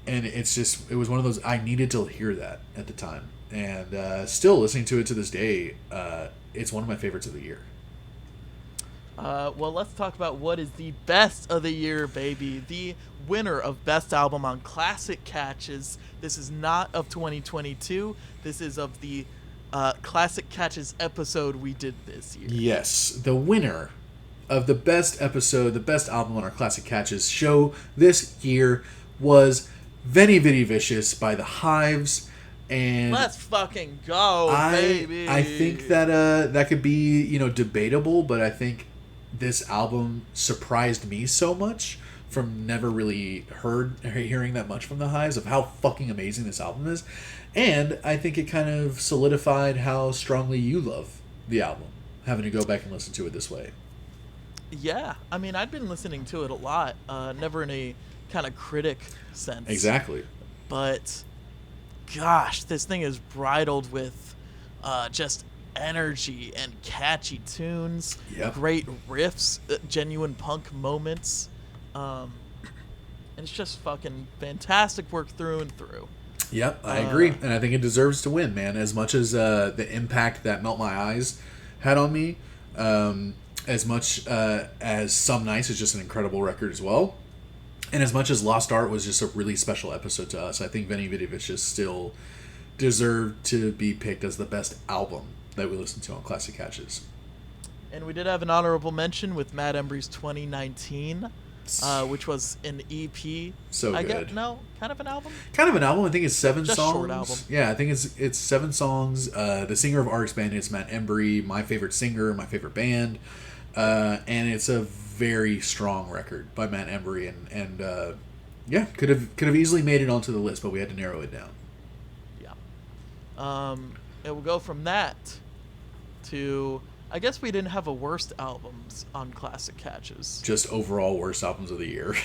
it's just, it was one of those, I needed to hear that at the time. And still listening to it to this day, it's one of my favorites of the year. Well, let's talk about what is the best of the year, baby. The winner of Best Album on Classic Catches. This is not of 2022. This is of the Classic Catches episode we did this year. Yes, the winner of the best episode, the best album on our Classic Catches show this year was Veni Vidi Vicious by The Hives. And let's fucking go, baby. I think that that could be, debatable, but I think this album surprised me so much from never really hearing that much from The Hives of how fucking amazing this album is. And I think it kind of solidified how strongly you love the album, having to go back and listen to it this way. Yeah, I mean, I'd been listening to it a lot, never in a kind of critic sense. Exactly. But, gosh, this thing is bridled with just energy and catchy tunes, great riffs, genuine punk moments, and it's just fucking fantastic work through and through. Yep, I agree, and I think it deserves to win, man. As much as the impact that Melt My Eyes had on me, as much as Some Nights is just an incredible record as well, and as much as Lost Art was just a really special episode to us, I think Veni Vidi Vicious still deserved to be picked as the best album that we listened to on Classic Catches. And we did have an honorable mention with Matt Embry's 2019, which was an EP. So good. Kind of an album? Kind of an album. I think it's 7 just songs. Short album. Yeah, I think it's 7 songs. The singer of RX Bandit is Matt Embry, my favorite singer, my favorite band. And it's a very strong record by Matt Embry, and could have easily made it onto the list, but we had to narrow it down. Yeah. It will go from that to, I guess we didn't have a worst albums on Classic Catches. Just overall worst albums of the year.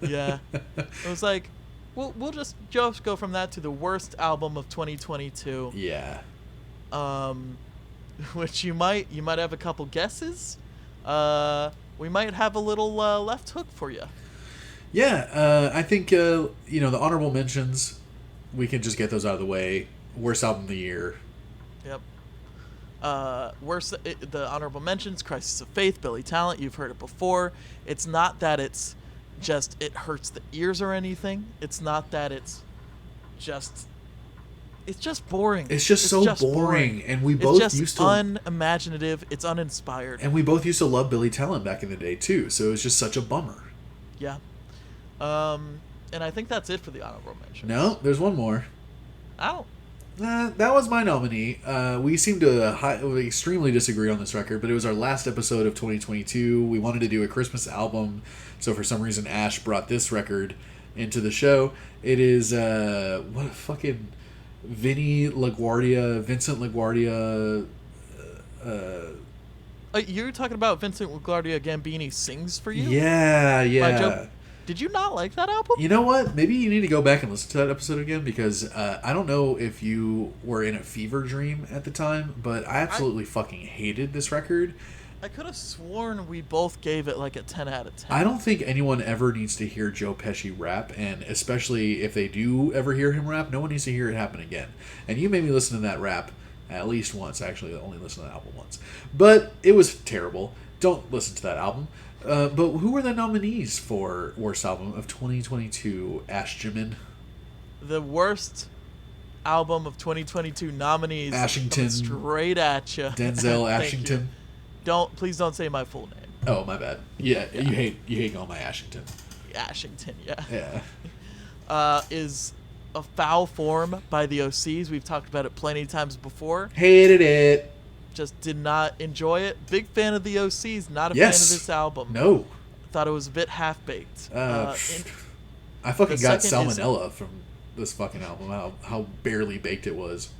Yeah. It was like, we'll just go from that to the worst album of 2022. Yeah. Which you might have a couple guesses. We might have a little left hook for you. Yeah, I think the honorable mentions, we can just get those out of the way. Worst album of the year. Yep. The honorable mentions: Crisis of Faith, Billy Talent. You've heard it before. It's not that it's just it hurts the ears or anything. It's not that it's just boring. It's just so boring. And we both used to unimaginative. It's uninspired. And we both used to love Billy Talent back in the day too. So it was just such a bummer. Yeah. And I think that's it for the honorable mentions. No, there's one more. Oh. That was my nominee. We seem to extremely disagree on this record, but it was our last episode of 2022. We wanted to do a Christmas album, so for some reason Ash brought this record into the show. It is Vincent LaGuardia. You're talking about Vincent LaGuardia Gambini Sings for You? Yeah. Did you not like that album? You know what? Maybe you need to go back and listen to that episode again, because I don't know if you were in a fever dream at the time, but I absolutely fucking hated this record. I could have sworn we both gave it like a 10 out of 10. I don't think anyone ever needs to hear Joe Pesci rap, and especially if they do ever hear him rap, no one needs to hear it happen again. And you made me listen to that rap at least once. Actually, I only listened to the album once. But it was terrible. Don't listen to that album. But who were the nominees for Worst Album of 2022, Ashjamin? The worst album of 2022 nominees. Ashington. Straight at you. Denzel Ashington. Please don't say my full name. Oh, my bad. Yeah. You hate all my Ashington. Ashington, yeah. Yeah. Is A Foul Form by the OCs. We've talked about it plenty of times before. Hated it. just did not enjoy it. Big fan of the OCs, not a fan of this album. No. Thought it was a bit half-baked. I fucking got salmonella from this fucking album, how barely baked it was.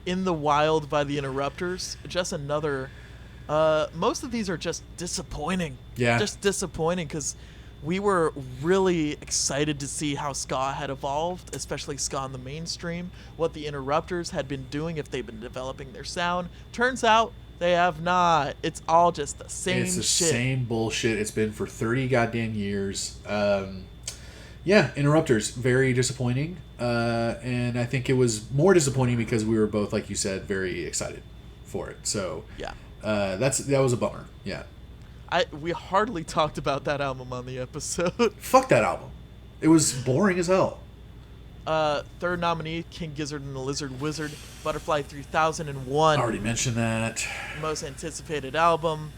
In the Wild by the Interrupters, just another... most of these are just disappointing. Yeah. Just disappointing, because we were really excited to see how ska had evolved, especially ska in the mainstream, what the Interrupters had been doing if they've been developing their sound. Turns out they have not. It's all just the same shit. It's the same bullshit. It's been for 30 goddamn years. Yeah, Interrupters, very disappointing. And I think it was more disappointing because we were both, like you said, very excited for it. So yeah, that was a bummer. Yeah. We hardly talked about that album on the episode. Fuck that album. It was boring as hell. Third nominee, King Gizzard and the Lizard Wizard, Butterfly 3001. I already mentioned that. Most anticipated album.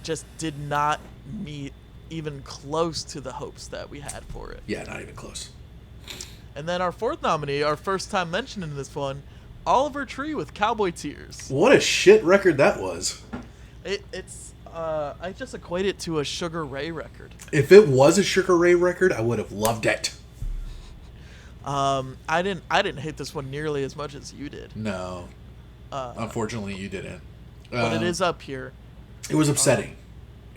Just did not meet even close to the hopes that we had for it. Yeah, not even close. And then our fourth nominee, our first time mentioning this one, Oliver Tree with Cowboy Tears. What a shit record that was. It's I just equate it to a Sugar Ray record. If it was a Sugar Ray record, I would have loved it. I didn't hate this one nearly as much as you did. No. Unfortunately, you didn't. But it is up here. It was upsetting.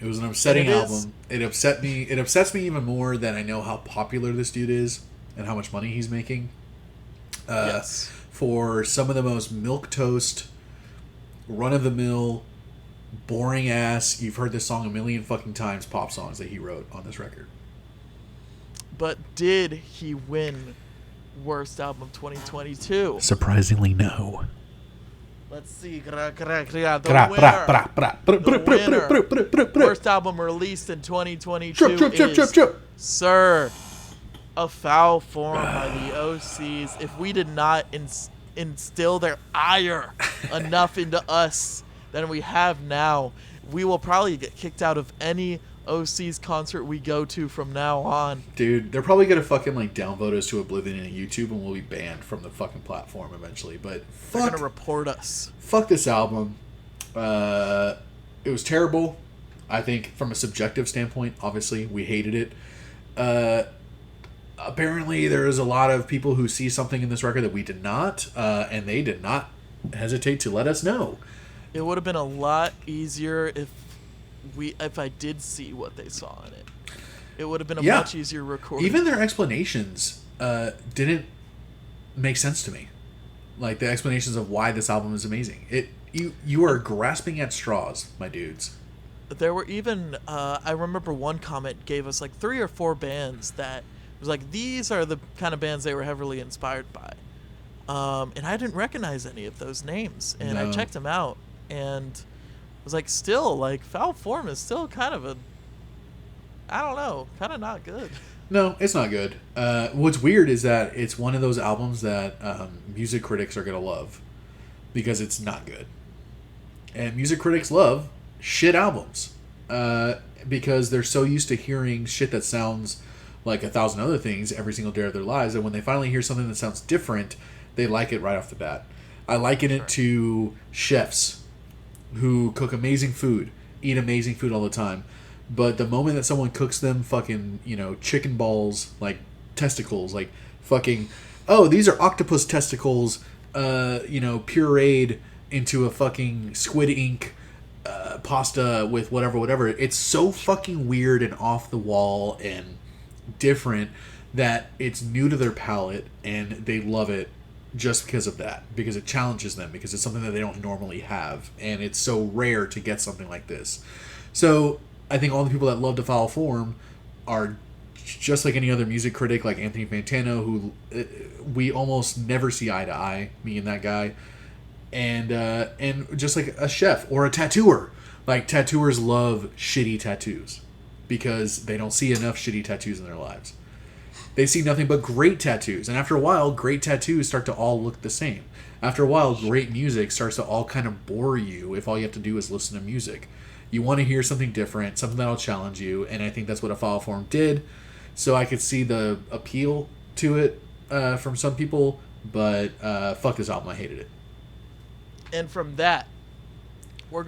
It was an upsetting album. It upset me. It upsets me even more that I know how popular this dude is and how much money he's making. Yes. For some of the most milquetoast, run-of-the-mill, boring-ass, you've heard this song a million fucking times, pop songs that he wrote on this record. But did he win Worst Album of 2022? Surprisingly, no. Let's see. The winner. Worst album released in 2022 is, Sir, A Foul Form by the OCs. If we did not instill their ire enough into us than we have now, we will probably get kicked out of any OC's concert we go to from now on. Dude, they're probably gonna fucking like downvote us to oblivion in YouTube and we'll be banned from the fucking platform eventually. But they're gonna report us. Fuck this album. It was terrible. I think from a subjective standpoint, obviously we hated it. Apparently there is a lot of people who see something in this record that we did not, and they did not hesitate to let us know. It would have been a lot easier if I did see what they saw in it. It would have been a much easier recording. Even their explanations didn't make sense to me. Like the explanations of why this album is amazing. You are grasping at straws, my dudes. There were even I remember one comment gave us like 3 or 4 bands that was like, these are the kind of bands they were heavily inspired by. And I didn't recognize any of those names. And I checked them out and was like, still, like, Foul Form is still kind of I don't know, kind of not good. No, it's not good. What's weird is that it's one of those albums that music critics are going to love because it's not good. And music critics love shit albums because they're so used to hearing shit that sounds like 1,000 other things every single day of their lives, and when they finally hear something that sounds different, they like it right off the bat. I liken it to chefs who cook amazing food, eat amazing food all the time, but the moment that someone cooks them fucking, chicken balls, like testicles, like fucking, oh, these are octopus testicles, pureed into a fucking squid ink pasta with whatever, it's so fucking weird and off the wall and different that it's new to their palate and they love it just because of that, because it challenges them, because it's something that they don't normally have, and it's so rare to get something like this. So I think all the people that love to Foul Form are just like any other music critic, like Anthony Fantano, who we almost never see eye to eye, me and that guy, and just like a chef or a tattooer. Like, tattooers love shitty tattoos because they don't see enough shitty tattoos in their lives. They see nothing but great tattoos. And after a while, great tattoos start to all look the same. After a while, great music starts to all kind of bore you if all you have to do is listen to music. You want to hear something different, something that'll challenge you, and I think that's what A Foul Form did. So I could see the appeal to it from some people, but fuck this album, I hated it. And from that, we're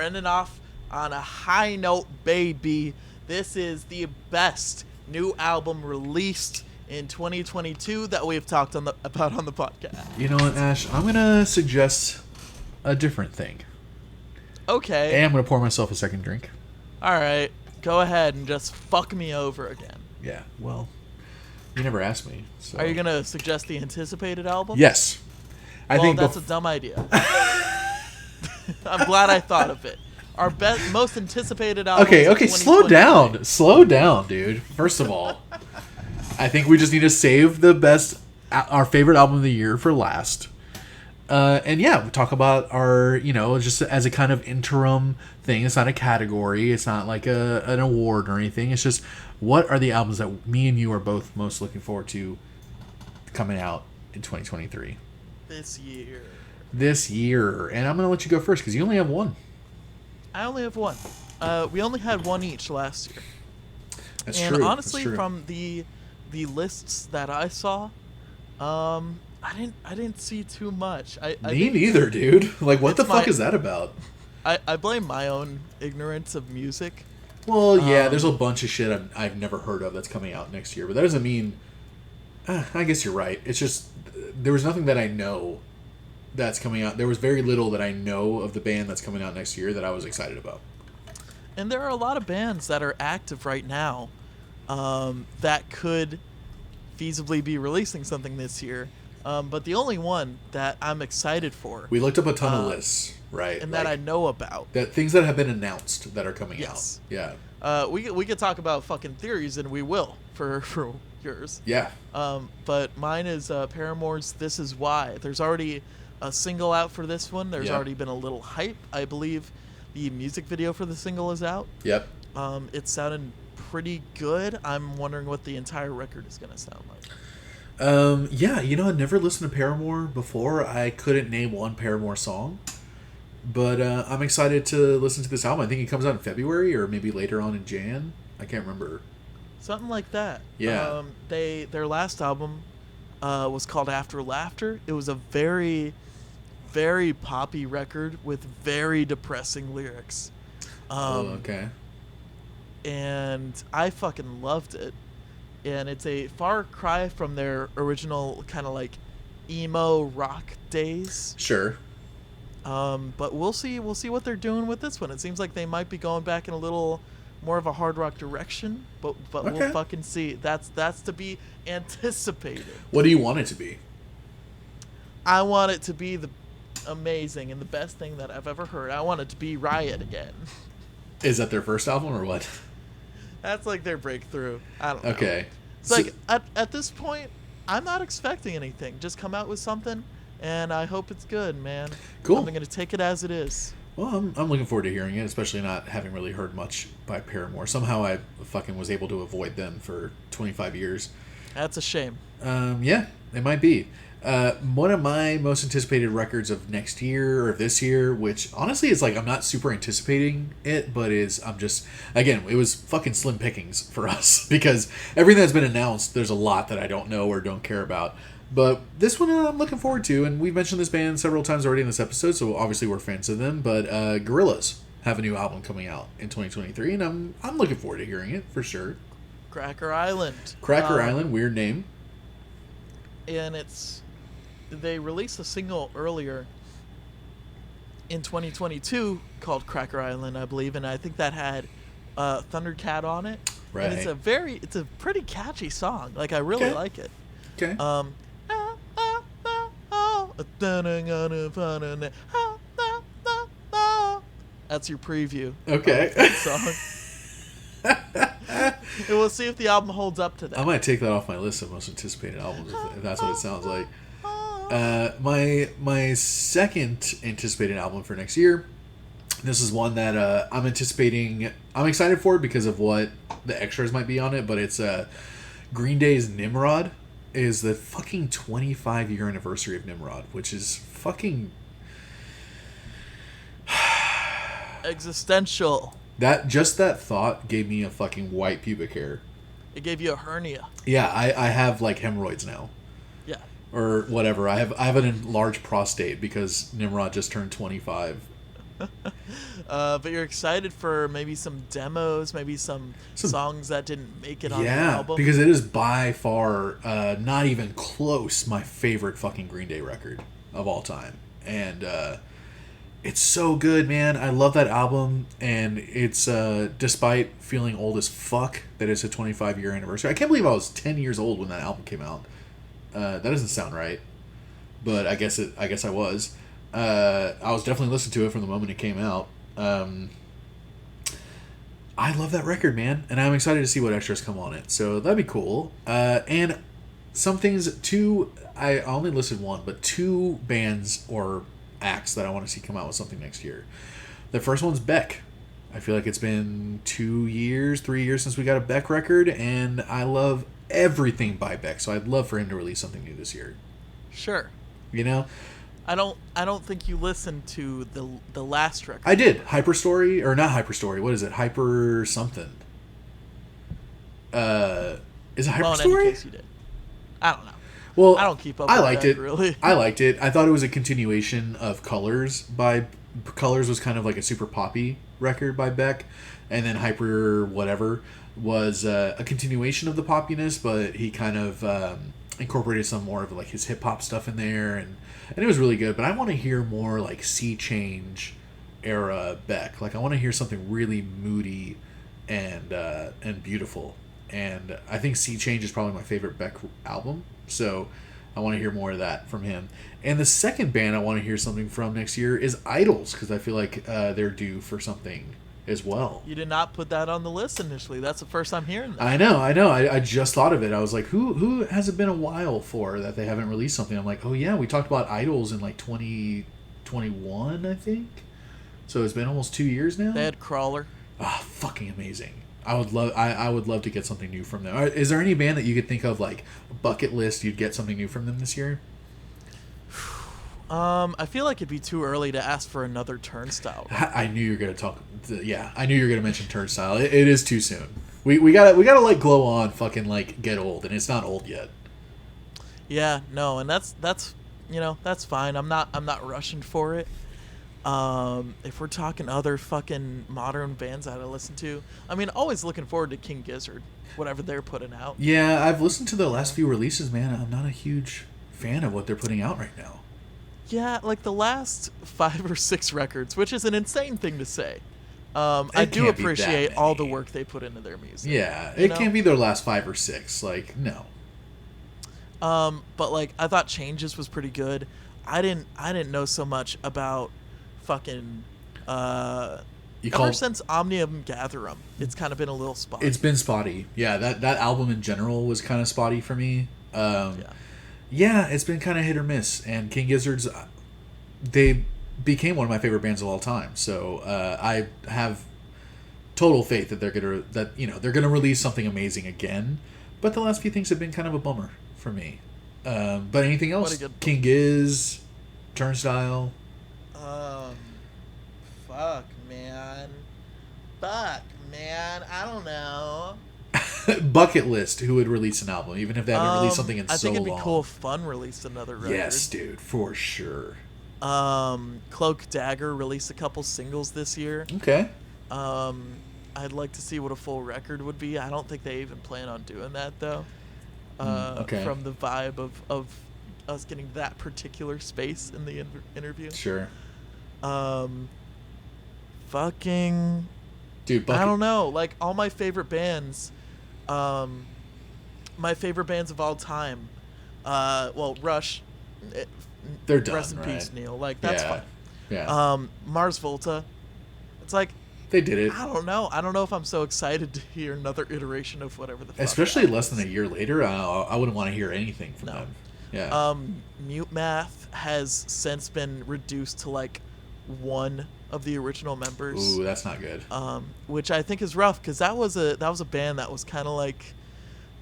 ending off on a high note, baby. This is the best new album released in 2022 that we've talked about on the podcast. You know what, Ash? I'm going to suggest a different thing. Okay. And I'm going to pour myself a second drink. All right. Go ahead and just fuck me over again. Yeah, well, you never asked me. So. Are you going to suggest the anticipated album? Yes. I think that's a dumb idea. I'm glad I thought of it. Our most anticipated album. Okay, slow down, dude. First of all, I think we just need to save our favorite album of the year for last. And yeah, we talk about our, just as a kind of interim thing. It's not a category. It's not like an award or anything. It's just, what are the albums that me and you are both most looking forward to coming out in 2023? This year. And I'm going to let you go first because you only have one. I only have one. We only had one each last year. That's and true. honestly, from the lists that I saw, I didn't see too much. Me neither, dude. Like, what the fuck is that about? I blame my own ignorance of music. Well, yeah, there's a bunch of shit I've never heard of that's coming out next year, but that doesn't mean... I guess you're right. It's just, there was nothing that I know that's coming out. There was very little that I know of the band that's coming out next year that I was excited about. And there are a lot of bands that are active right now that could feasibly be releasing something this year. But the only one that I'm excited for... We looked up a ton of lists, right? And that I know about. Things that have been announced that are coming out. Yeah. We could talk about fucking theories, and we will for yours. Yeah. But mine is Paramore's This Is Why. There's already a single out for this one. There's already been a little hype. I believe the music video for the single is out. Yep. It sounded pretty good. I'm wondering what the entire record is going to sound like. Yeah, I'd never listened to Paramore before. I couldn't name one Paramore song. But I'm excited to listen to this album. I think it comes out in February or maybe later on in Jan. I can't remember. Something like that. Yeah. Their last album was called After Laughter. It was a very, very poppy record with very depressing lyrics. Okay. And I fucking loved it. And it's a far cry from their original kind of like emo rock days. Sure. But we'll see what they're doing with this one. It seems like they might be going back in a little more of a hard rock direction, but okay. We'll fucking see. That's to be anticipated. What do you want it to be? I want it to be the amazing and the best thing that I've ever heard. I want it to be Riot again. Is that their first album or what? That's like their breakthrough. I don't know. Okay. It's like at this point, I'm not expecting anything. Just come out with something, and I hope it's good, man. Cool. I'm gonna take it as it is. Well, I'm looking forward to hearing it, especially not having really heard much by Paramore. Somehow I fucking was able to avoid them for 25 years. That's a shame. Yeah, it might be. One of my most anticipated records of next year or this year, which honestly is like I'm not super anticipating it, but it was fucking slim pickings for us because everything that's been announced, there's a lot that I don't know or don't care about. But this one I'm looking forward to, and we've mentioned this band several times already in this episode, so obviously we're fans of them. But Gorillaz have a new album coming out in 2023, and I'm looking forward to hearing it for sure. Cracker Island. Cracker Island, weird name. And they released a single earlier in 2022 called Cracker Island, I believe, and I think that had Thundercat on it. Right. And it's a pretty catchy song. Like I really like it. Okay. That's your preview. Okay. Song. And we'll see if the album holds up to that. I might take that off my list of most anticipated albums if that's what it sounds like. My second anticipated album for next year. This is one that I'm anticipating. I'm excited for it because of what the extras might be on it, but it's Green Day's Nimrod. Is the fucking 25-year anniversary of Nimrod, which is fucking existential. That thought gave me a fucking white pubic hair. It gave you a hernia. Yeah, I have like hemorrhoids now. Yeah. or whatever. I have an enlarged prostate because Nimrod just turned 25. But you're excited for maybe some demos, maybe some songs that didn't make it on the album. Because it is by far not even close my favorite fucking Green Day record of all time, and it's so good, man. I love that album, and it's despite feeling old as fuck that it's a 25-year anniversary. I can't believe I was 10 years old when that album came out. That doesn't sound right, but I guess I was. I was definitely listening to it from the moment it came out. I love that record, man, and I'm excited to see what extras come on it. So that'd be cool. And some things, I only listed one, but 2 bands or acts that I want to see come out with something next year. The first one's Beck. I feel like it's been 3 years since we got a Beck record, and I love everything by Beck, so I'd love for him to release something new this year. Sure. You know? I don't think you listened to the last record. I did. Hyperstory, or not Hyperstory. What is it? Hyper something. Is it Hyperstory? Well, in any case, you did. I don't know. Well, I don't keep up. I liked it. Really. I liked it. I thought it was a continuation of Colors was kind of like a super poppy record by Beck, and then Hyper whatever was a continuation of the poppiness, but he kind of incorporated some more of like his hip hop stuff in there, and it was really good. But I want to hear more like Sea Change era Beck. Like I want to hear something really moody and beautiful. And I think Sea Change is probably my favorite Beck album. So I want to hear more of that from him. And the second band I want to hear something from next year is Idols, because I feel like they're due for something as well. You did not put that on the list initially. That's the first I'm hearing that. I know. I just thought of it. I was like, who has it been a while for that they haven't released something? I'm like, oh yeah, we talked about Idols in like 2021, I think. So it's been almost 2 years now. They had Crawler. Ah, fucking amazing. I would love to get something new from them. Is there any band that you could think of, like bucket list, you'd get something new from them this year? I feel like it'd be too early to ask for another Turnstile. I knew you were gonna talk. Yeah, I knew you were gonna mention Turnstile. It is too soon. We gotta like Glow On fucking like get old, and it's not old yet. Yeah, no, and that's that's fine. I'm not rushing for it. If we're talking other fucking modern bands that I listen to, I mean, always looking forward to King Gizzard, whatever they're putting out. Yeah, I've listened to the last few releases, man. I'm not a huge fan of what they're putting out right now. Yeah, like the last 5 or 6 records, which is an insane thing to say. I do appreciate all the work they put into their music. Yeah, it can't be their last 5 or 6. Like, no. But like, I thought Changes was pretty good. I didn't know so much about fucking ever since Omnium Gatherum, it's kind of been a little spotty. It's been spotty. Yeah, that album in general was kind of spotty for me. Yeah, it's been kind of hit or miss. And King Gizzard's, they became one of my favorite bands of all time. So I have total faith that they're gonna release something amazing again. But the last few things have been kind of a bummer for me. But anything else? King Giz, Turnstile. Fuck, man. I don't know. Bucket list, who would release an album, even if they haven't released something in so long. I think it'd be cool if Fun released another record. Yes, dude, for sure. Cloak Dagger released a couple singles this year. Okay. I'd like to see what a full record would be. I don't think they even plan on doing that, though. Okay. From the vibe of us getting that particular space in the interview. Sure. Fucking... Dude, I don't know. Like, all my favorite bands... my favorite bands of all time... Rush... They're done, rest in peace, Neil. Like, that's fine. Yeah. Mars Volta. It's like... They did it. I don't know. I don't know if I'm so excited to hear another iteration of whatever the fuck. Especially less than a year later, I wouldn't want to hear anything from them. Yeah. Mute Math has since been reduced to like one of the original members. Ooh, that's not good. Which I think is rough, because that was a band that was kind of like,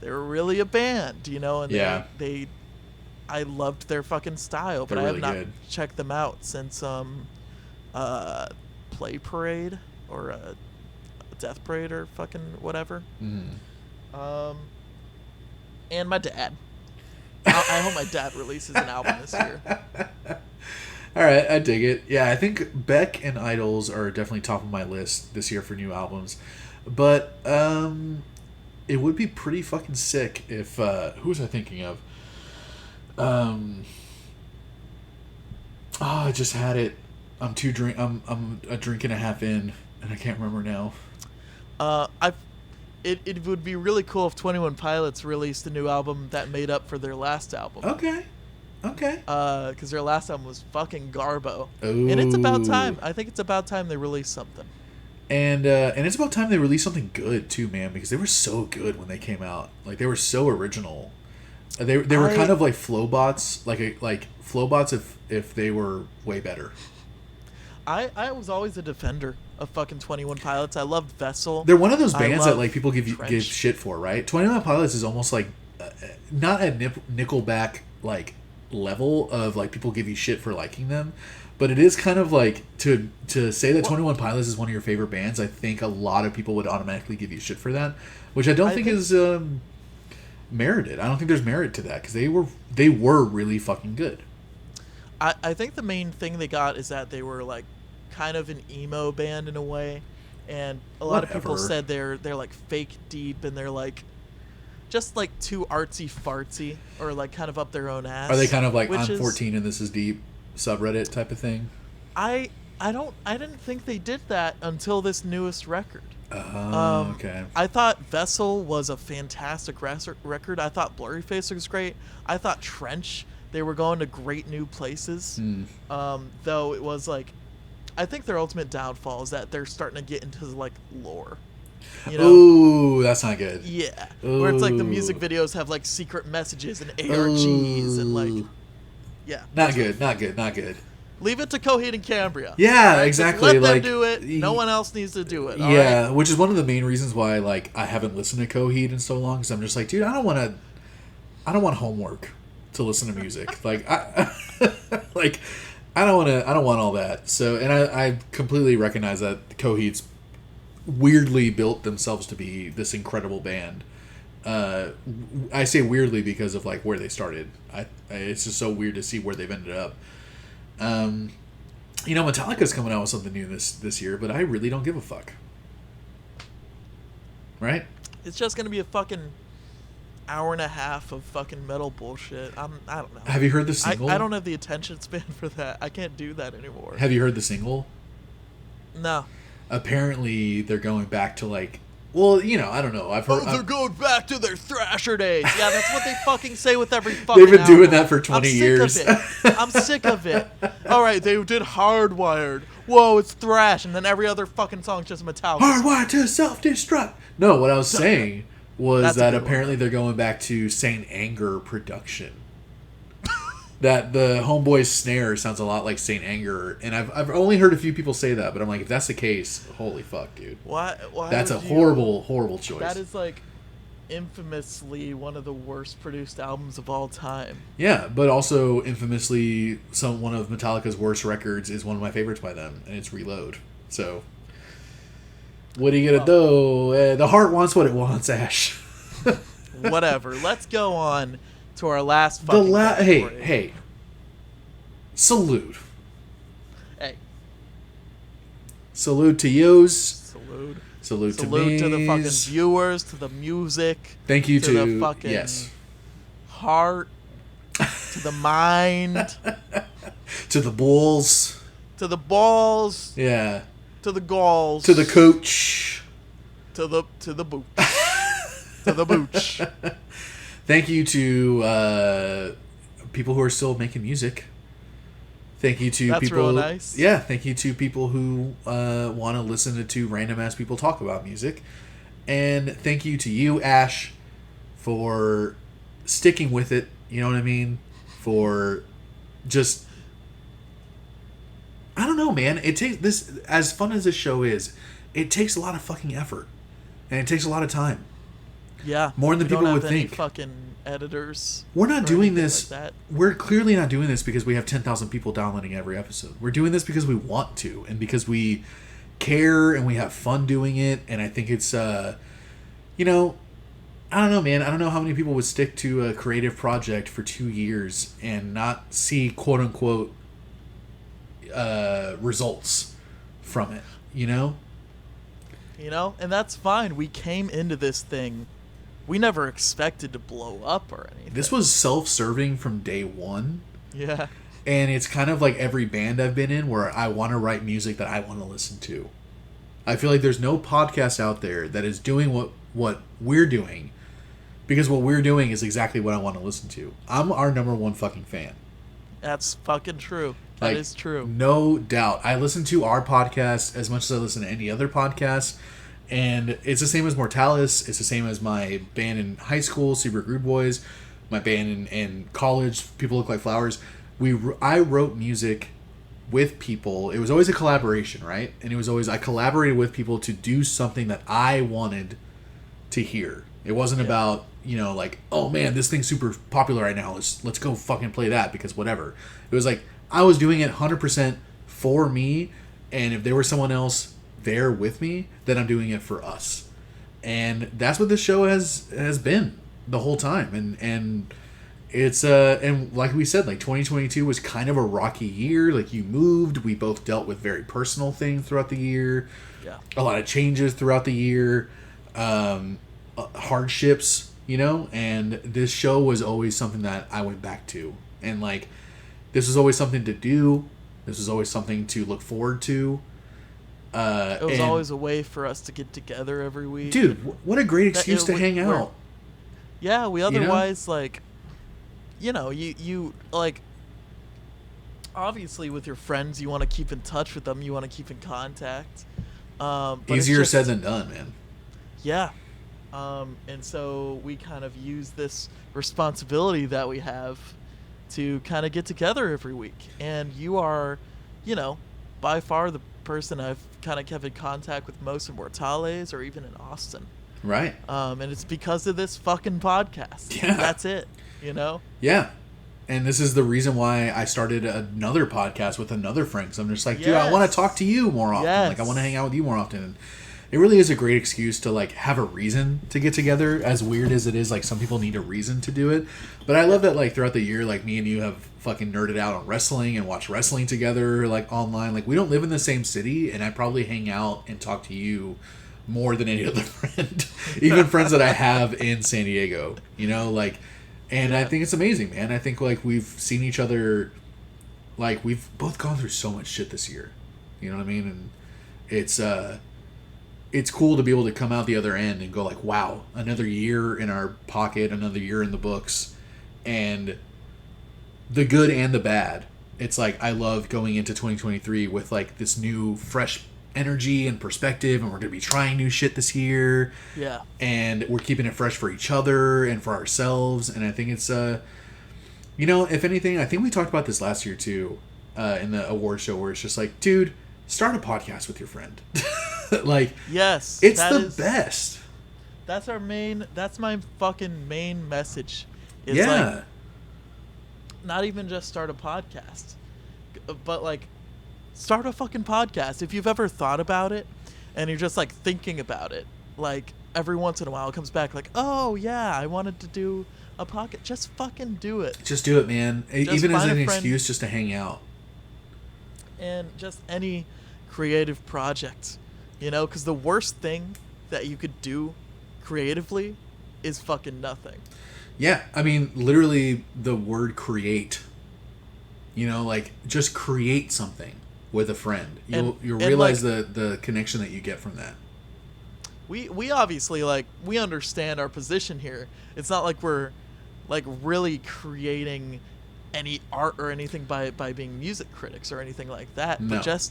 they were really a band, you know, and they I loved their fucking style, but I have not checked them out since Play Parade or Death Parade or fucking whatever. Mm. And my dad. I hope my dad releases an album this year. All right, I dig it. Yeah, I think Beck and Idols are definitely top of my list this year for new albums. But it would be pretty fucking sick if who was I thinking of? I just had it. I'm a drink and a half in, and I can't remember now. It would be really cool if 21 Pilots released a new album that made up for their last album. Okay. Because their last album was fucking garbo. Ooh. And it's about time. I think it's about time they release something. And it's about time they released something good too, man, because they were so good when they came out. Like, they were so original. They were kind of like Flowbots, like Flowbots if they were way better. I was always a defender of fucking 21 Pilots. I loved Vessel. They're one of those bands that like people give Trench. shit for, right? 21 Pilots is almost like not at Nickelback like level of like people give you shit for liking them, but it is kind of like to say that 21 Pilots is one of your favorite bands. I think a lot of people would automatically give you shit for that, which I don't think is merited. I don't think there's merit to that because they were really fucking good. I think the main thing they got is that they were like kind of an emo band in a way, and a lot of people said they're like fake deep and they're like just like too artsy fartsy or like kind of up their own ass. Are they kind of like I'm 14 and this is deep subreddit type of thing? I didn't think they did that until this newest record. Okay. I thought Vessel was a fantastic record. I thought Blurryface was great. I thought Trench, they were going to great new places. Though it was like, I think their ultimate downfall is that they're starting to get into like lore. You know? Ooh, that's not good. Yeah. Ooh. Where it's like the music videos have like secret messages and ARGs and like, yeah. Not good. Leave it to Coheed and Cambria. Yeah, right? exactly. Just let like, them do it. No one else needs to do it. Yeah, right? which is one of the main reasons why like I haven't listened to Coheed in so long, because I'm just like, dude, I don't want homework to listen to music. like I don't want all that. So, and I completely recognize that Coheed's weirdly built themselves to be this incredible band. I say weirdly because of like where they started. It's just so weird to see where they've ended up. Metallica's coming out with something new this year, but I really don't give a fuck. Right? It's just gonna be a fucking hour and a half of fucking metal bullshit. I don't know. Have you heard the single? I don't have the attention span for that. I can't do that anymore. Have you heard the single? No. Apparently, they're going back to like. Well, I don't know. I've heard. They're going back to their thrasher days. Yeah, that's what they fucking say with every fucking. They've been album. doing that for 20 years. I'm sick of it. All right, they did Hardwired. Whoa, it's thrash, and then every other fucking song's just Metallica. Hardwired to self-destruct. No, what I was saying was that apparently they're going back to Saint Anger production. That the Homeboy's snare sounds a lot like Saint Anger, and I've only heard a few people say that, but I'm like, if that's the case, holy fuck, dude. Why that's a horrible choice. That is like infamously one of the worst produced albums of all time. Yeah, but also infamously one of Metallica's worst records is one of my favorites by them, and it's Reload. So what are you gonna do? The heart wants what it wants, Ash. Whatever. Let's go on to our last fucking Hey. Salute. Hey. Salute to yous. Salute to me. To the fucking viewers, to the music. Thank you to the fucking heart, to the mind. To the balls. To the balls. Yeah. To the galls. To the coach. To the booch. To the booch. Thank you to people who are still making music. Thank you to people. Real nice. Yeah, thank you to people who want to listen to two random ass people talk about music. And thank you to you, Ash, for sticking with it. You know what I mean? For just, I don't know, man. It takes this, as fun as this show is, it takes a lot of fucking effort. And it takes a lot of time. Yeah. More than people would think. Fucking editors. We're not doing this. Like that. We're clearly not doing this because we have 10,000 people downloading every episode. We're doing this because we want to, and because we care and we have fun doing it. And I think it's, I don't know, man. I don't know how many people would stick to a creative project for 2 years and not see quote unquote results from it, you know? You know, and that's fine. We came into this thing, we never expected to blow up or anything. This was self-serving from day one. Yeah. And it's kind of like every band I've been in where I want to write music that I want to listen to. I feel like there's no podcast out there that is doing what we're doing, because what we're doing is exactly what I want to listen to. I'm our number one fucking fan. That's fucking true. That is true. No doubt. I listen to our podcast as much as I listen to any other podcast. And it's the same as Mortalis. It's the same as my band in high school, Super Rude Boys. My band in college, People Look Like Flowers. I wrote music with people. It was always a collaboration, right? And it was always, I collaborated with people to do something that I wanted to hear. It wasn't about, you know, like, oh man, this thing's super popular right now. Let's go fucking play that because whatever. It was like, I was doing it 100% for me. And if there was someone else there with me, then I'm doing it for us. And that's what this show has been the whole time. And it's and like we said, like 2022 was kind of a rocky year. Like you moved, we both dealt with very personal things throughout the year. Yeah. A lot of changes throughout the year. Hardships, you know, and this show was always something that I went back to. And like this was always something to do. This was always something to look forward to. It was always a way for us to get together every week. Dude, what a great excuse to hang out. Yeah, we otherwise, like, you know, you like, obviously with your friends, you want to keep in touch with them. You want to keep in contact. But easier said than done, man. Yeah. And so we kind of use this responsibility that we have to kind of get together every week. And you are, you know, by far the person I've kind of kept in contact with most in Mortales or even in Austin. Right. And it's because of this fucking podcast. Yeah. That's it, you know? Yeah. And this is the reason why I started another podcast with another friend. Because I'm just like, dude, I want to talk to you more often. Yes. Like, I want to hang out with you more often. And it really is a great excuse to, like, have a reason to get together. As weird as it is, like, some people need a reason to do it. But I love that, like, throughout the year, like, me and you have fucking nerded out on wrestling and watched wrestling together, like, online. Like, we don't live in the same city, and I probably hang out and talk to you more than any other friend. Even friends that I have in San Diego, you know, like... And I think it's amazing, man. I think, like, we've seen each other... Like, we've both gone through so much shit this year. You know what I mean? And it's cool to be able to come out the other end and go, like, wow, another year in our pocket, another year in the books. And the good and the bad. It's like, I love going into 2023 with, like, this new, fresh energy and perspective, and we're going to be trying new shit this year. Yeah. And we're keeping it fresh for each other and for ourselves. And I think it's, you know, if anything, I think we talked about this last year too, in the award show, where it's just like, dude, start a podcast with your friend. Like, yes, it's the best. That's my fucking main message. Is yeah. Like, not even just start a podcast, but like, start a fucking podcast. If you've ever thought about it and you're just like thinking about it, like every once in a while it comes back like, oh yeah, I wanted to do a podcast. Just fucking do it. Just do it, man. Even as an excuse just to hang out. And just any creative project, you know, because the worst thing that you could do creatively is fucking nothing. Yeah, I mean, literally the word create. You know, like, just create something with a friend. You'll realize, like, the connection that you get from that. We obviously, like, we understand our position here. It's not like we're, like, really creating any art or anything by being music critics or anything like that. No. But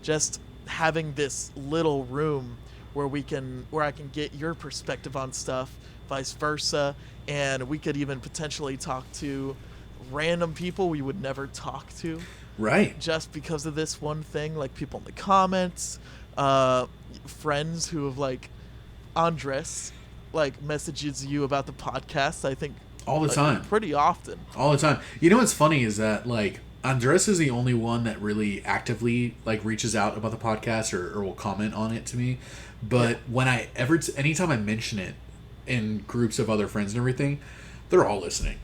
just having this little room where I can get your perspective on stuff, vice versa, and we could even potentially talk to random people we would never talk to. Right. Just because of this one thing, like people in the comments, friends who have, like, Andres, like, messages you about the podcast, I think. All the time. Pretty often. All the time. You know what's funny is that, like, Andres is the only one that really actively, like, reaches out about the podcast or will comment on it to me. But when anytime I mention it, in groups of other friends and everything, they're all listening.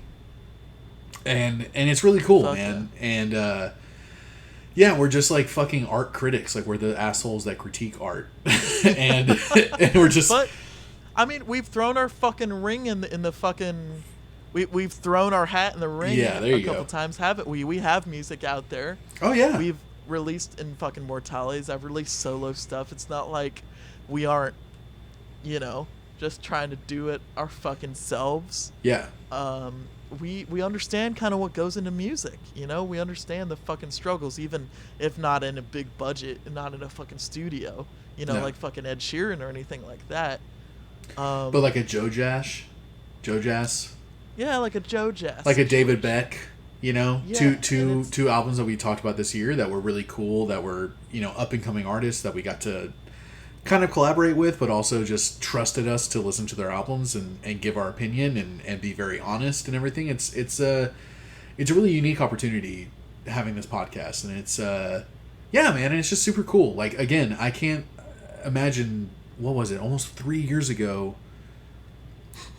And it's really cool, man. Yeah. And yeah, we're just like fucking art critics. Like, we're the assholes that critique art. and we're just... But, I mean, we've thrown our fucking ring in the fucking... We've thrown our hat in the ring a couple times, haven't we? We have music out there. Oh, yeah. We've released in fucking Mortales. I've released solo stuff. It's not like we aren't, just trying to do it our fucking selves. Yeah. We understand kind of what goes into music, we understand the fucking struggles, even if not in a big budget and not in a fucking studio, like fucking Ed Sheeran or anything like that. But like a Joe Jazz. Yeah, like a Joe Jazz. Like a David Beck, two albums that we talked about this year that were really cool, that were, up and coming artists that we got to kind of collaborate with, but also just trusted us to listen to their albums and give our opinion and be very honest and everything. It's a really unique opportunity having this podcast, and it's yeah, man, and it's just super cool. Like, again, I can't imagine, what was it, almost 3 years ago,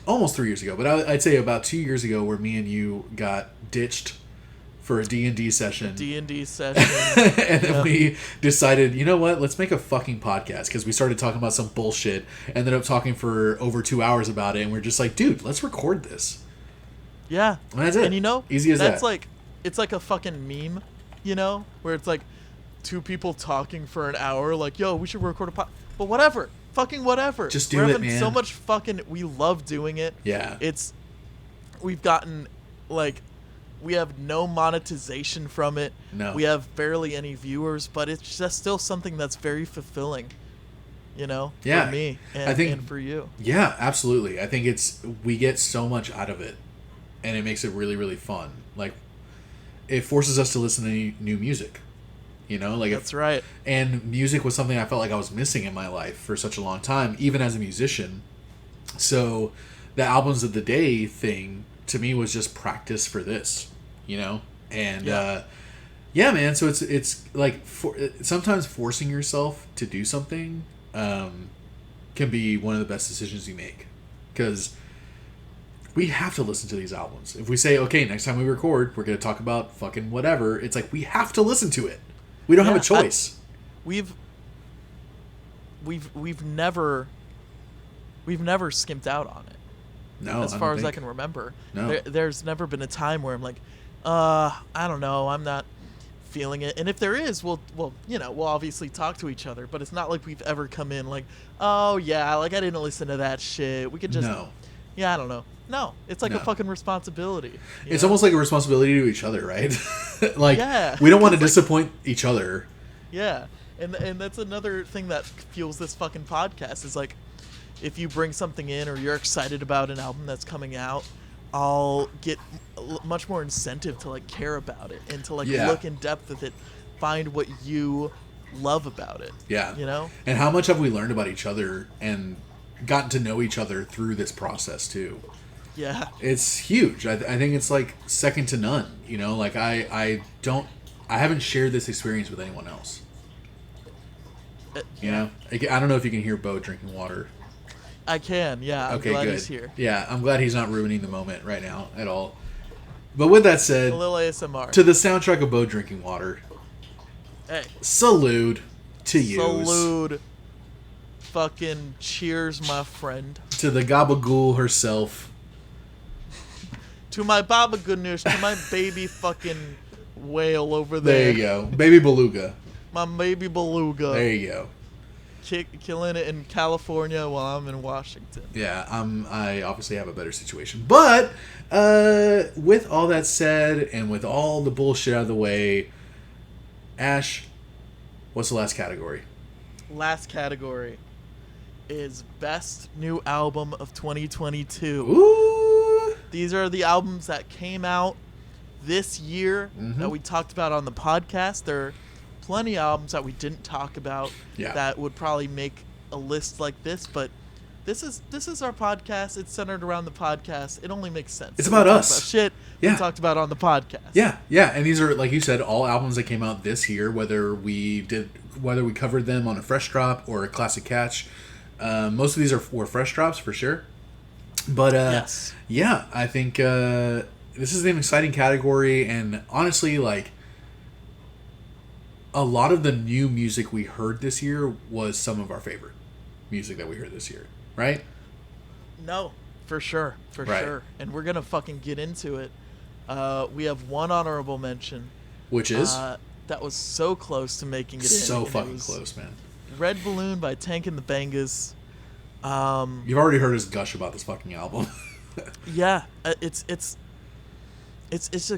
but I'd say about 2 years ago, where me and you got ditched for a D&D session. And then we decided, you know what, let's make a fucking podcast, because we started talking about some bullshit, ended up talking for over 2 hours about it, and we're just like, dude, let's record this. Yeah. And that's it. And easy as that's that. like, it's like a fucking meme, where it's like two people talking for an hour, like, yo, we should record a podcast. But whatever. Fucking whatever. Just do We're it, having man. so much fucking, we love doing it. Yeah. We've gotten, like, we have no monetization from it. No. We have barely any viewers, but it's just still something that's very fulfilling, Yeah. for me and for you. Yeah, absolutely. I think we get so much out of it, and it makes it really, really fun. Like, it forces us to listen to new music. That's right. And music was something I felt like I was missing in my life for such a long time, even as a musician. So the albums of the day thing to me was just practice for this, and yeah, man. So it's like sometimes forcing yourself to do something can be one of the best decisions you make, because we have to listen to these albums. If we say, okay, next time we record, we're going to talk about fucking whatever, it's like we have to listen to it. We don't have a choice. We've never skimped out on it. No, as far as I can remember. No. There's never been a time where I'm like, I don't know, I'm not feeling it. And if there is, we'll obviously talk to each other. But it's not like we've ever come in like, oh yeah, like I didn't listen to that shit. We could just, I don't know. No, it's like a fucking responsibility. It's almost like a responsibility to each other, right? Like, we don't want to disappoint each other. Yeah, and that's another thing that fuels this fucking podcast is like, if you bring something in or you're excited about an album that's coming out, I'll get much more incentive to like care about it and to like look in depth with it, find what you love about it. Yeah. And how much have we learned about each other and gotten to know each other through this process too? Yeah. It's huge. I think it's like second to none. Like I haven't shared this experience with anyone else. I don't know if you can hear Bo drinking water. I can, yeah. I'm glad he's here. Yeah, I'm glad he's not ruining the moment right now at all. But with that said, a little ASMR. To the soundtrack of Bo drinking water. Hey. Salute to you. Salute. Fucking cheers, my friend. To the gabagool herself. To my baba goodness, to my baby fucking whale over there. There you go. Baby beluga. My baby beluga. There you go. Killing it in California while I'm in Washington. Yeah, I obviously have a better situation. But with all that said, and with all the bullshit out of the way, Ash, what's the last category? Last category is Best New Album of 2022. Ooh! These are the albums that came out this year that we talked about on the podcast. There are plenty of albums that we didn't talk about that would probably make a list like this, but this is our podcast. It's centered around the podcast. It only makes sense. It's about us. About shit we talked about on the podcast. Yeah. And these are, like you said, all albums that came out this year, whether we covered them on a fresh drop or a classic catch. Most of these were fresh drops for sure. But yes. yeah, I think this is an exciting category, and honestly, like, a lot of the new music we heard this year was some of our favorite music that we heard this year, right? No, for sure. And we're gonna fucking get into it. We have one honorable mention, which is that was so close to making it in. So fucking close, man. Red Balloon by Tank and the Bangas. You've already heard us gush about this fucking album. Yeah, it's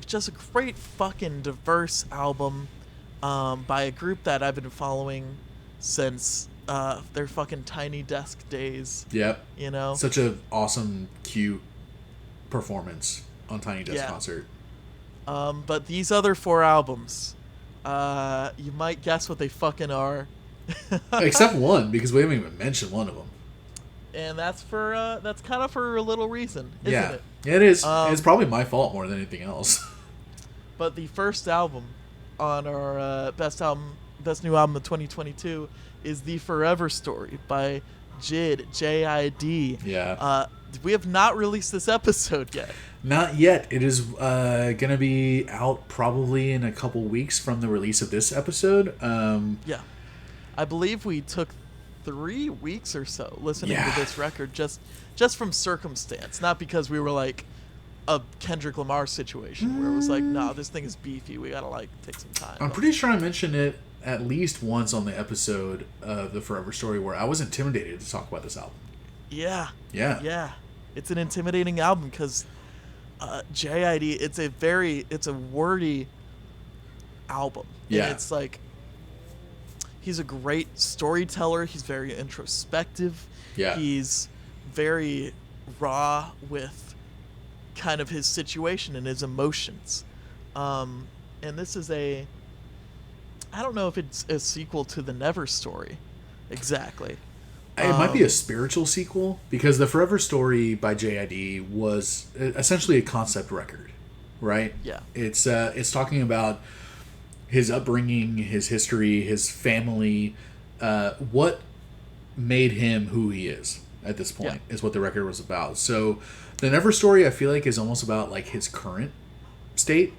just a great fucking diverse album by a group that I've been following since their fucking Tiny Desk days. Yep. You know? Such a awesome, cute performance on Tiny Desk concert. But these other 4 albums, you might guess what they fucking are. Except one, because we haven't even mentioned one of them. And that's kind of for a little reason, isn't it? Yeah, it is. It's probably my fault more than anything else. But the first album on our best new album of 2022 is The Forever Story by JID, J-I-D. Yeah. We have not released this episode yet. Not yet. It is going to be out probably in a couple weeks from the release of this episode. Yeah. I believe we took 3 weeks or so listening to this record just from circumstance, not because we were like a Kendrick Lamar situation where it was like, nah, this thing is beefy, we gotta like take some time. I'm pretty sure I mentioned it at least once on the episode of The Forever Story where I was intimidated to talk about this album. Yeah. Yeah. It's an intimidating album because JID, it's a wordy album. Yeah. And it's like, he's a great storyteller. He's very introspective. Yeah. He's very raw with kind of his situation and his emotions. And this is I don't know if it's a sequel to the Never Story exactly. It might be a spiritual sequel because The Forever Story by JID was essentially a concept record, right? Yeah. It's talking about his upbringing, his history, his family, what made him who he is at this point is what the record was about. So the Never Story, I feel like, is almost about like his current state,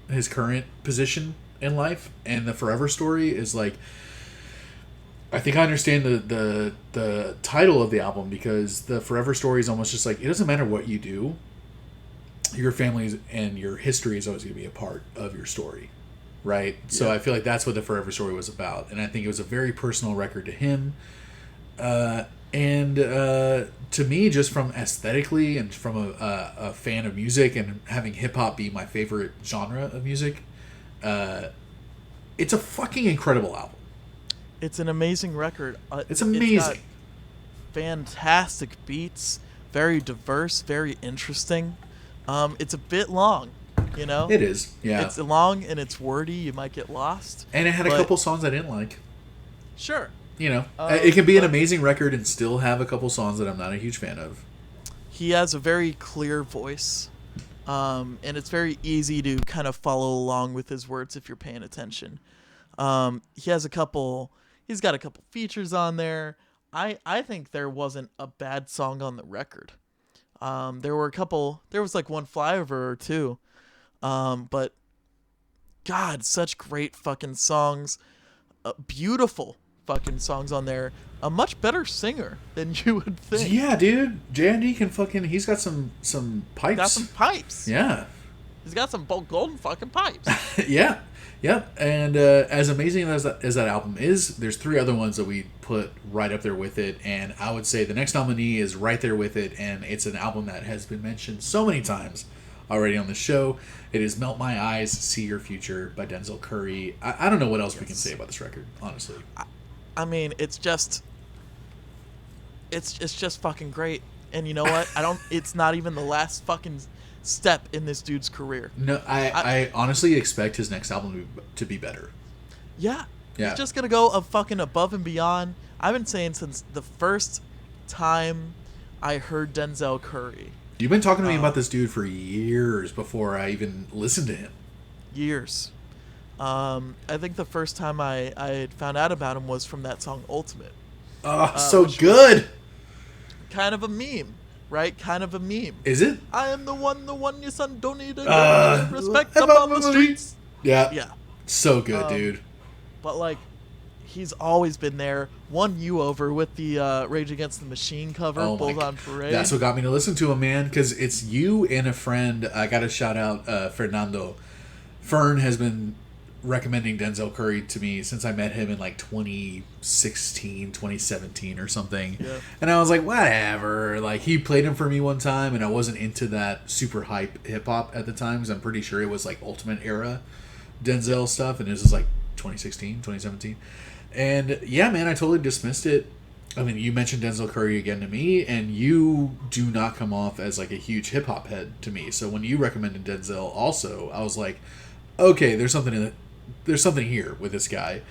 his current position in life, and the Forever Story is like, I think I understand the title of the album because the Forever Story is almost just like, it doesn't matter what you do, your family and your history is always going to be a part of your story. Right? Yeah. So I feel like that's what the Forever Story was about. And I think it was a very personal record to him. And to me, just from aesthetically and from a fan of music and having hip-hop be my favorite genre of music, it's a fucking incredible album. It's an amazing record. It's amazing. It's got fantastic beats, very diverse, very interesting. It's a bit long. You know? It is, yeah. It's long and it's wordy. You might get lost. And it had a couple songs I didn't like. Sure. You know, it can be an amazing record and still have a couple songs that I'm not a huge fan of. He has a very clear voice, and it's very easy to kind of follow along with his words if you're paying attention. He's got a couple features on there. I think there wasn't a bad song on the record. There was like one flyover or two. But God, such great fucking songs, beautiful fucking songs on there. A much better singer than you would think. Yeah, dude, JID can fucking. He's got some pipes. Got some pipes. Yeah, he's got some golden fucking pipes. Yeah, yep. And as amazing as that album is, there's 3 other ones that we put right up there with it, and I would say the next nominee is right there with it, and it's an album that has been mentioned so many times already on the show. It is Melt My Eyes, See Your Future by Denzel Curry. I don't know what else we can say about this record, honestly. I mean, it's just fucking great. And you know what? It's not even the last fucking step in this dude's career. No, I honestly expect his next album to be better. Yeah. He's just going to go fucking above and beyond. I've been saying since the first time I heard Denzel Curry. You've been talking to me about this dude for years before I even listened to him. Years. I think the first time I had found out about him was from that song Ultimate. Oh, so good! Kind of a meme. right? Kind of a meme. Is it? I am the one your son don't need to respect up on the streets. Yeah. Yeah. So good, dude. But like, he's always been there. Won you over with the Rage Against the Machine cover, Bulls on Parade. That's what got me to listen to him, man. Because it's you and a friend. I got to shout out Fernando. Fern has been recommending Denzel Curry to me since I met him in like 2016, 2017 or something. Yeah. And I was like, whatever. Like, he played him for me one time, and I wasn't into that super hype hip hop at the time, because I'm pretty sure it was like Ultimate Era Denzel stuff, and this is like 2016, 2017. And yeah, man, I totally dismissed it. I mean, you mentioned Denzel Curry again to me, and you do not come off as like a huge hip hop head to me. So when you recommended Denzel also, I was like, okay, there's something here with this guy.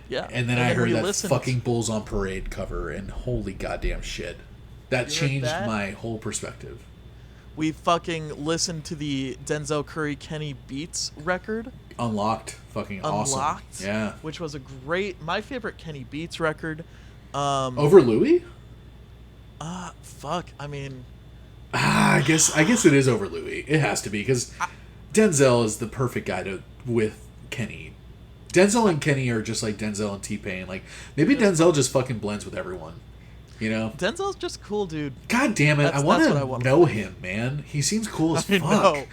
Yeah. And then I heard that fucking Bulls on Parade cover, and holy goddamn shit. That changed my whole perspective. We fucking listened to the Denzel Curry Kenny Beats record. Unlocked. Fucking awesome. Unlocked. Yeah. Which was my favorite Kenny Beats record. Over Louie? Fuck. I mean... I guess it is over Louie. It has to be, because Denzel is the perfect guy with Kenny. Denzel and Kenny are just like Denzel and T-Pain. Like, maybe Denzel just fucking blends with everyone. You know? Denzel's just cool, dude. God damn it. I want to know him, man. He seems cool as fuck. Know.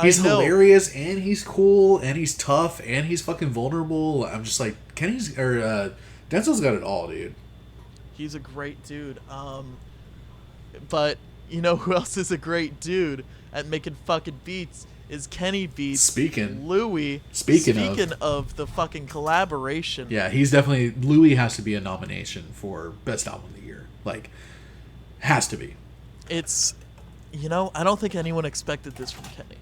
He's hilarious, and he's cool, and he's tough, and he's fucking vulnerable. I'm just like, Denzel's got it all, dude. He's a great dude. But you know who else is a great dude at making fucking beats is Kenny Beats. LOUIE. Speaking of the fucking collaboration. Yeah, he's definitely... LOUIE has to be a nomination for Best Album of the Year. Like, has to be. It's... You know, I don't think anyone expected this from Kenny.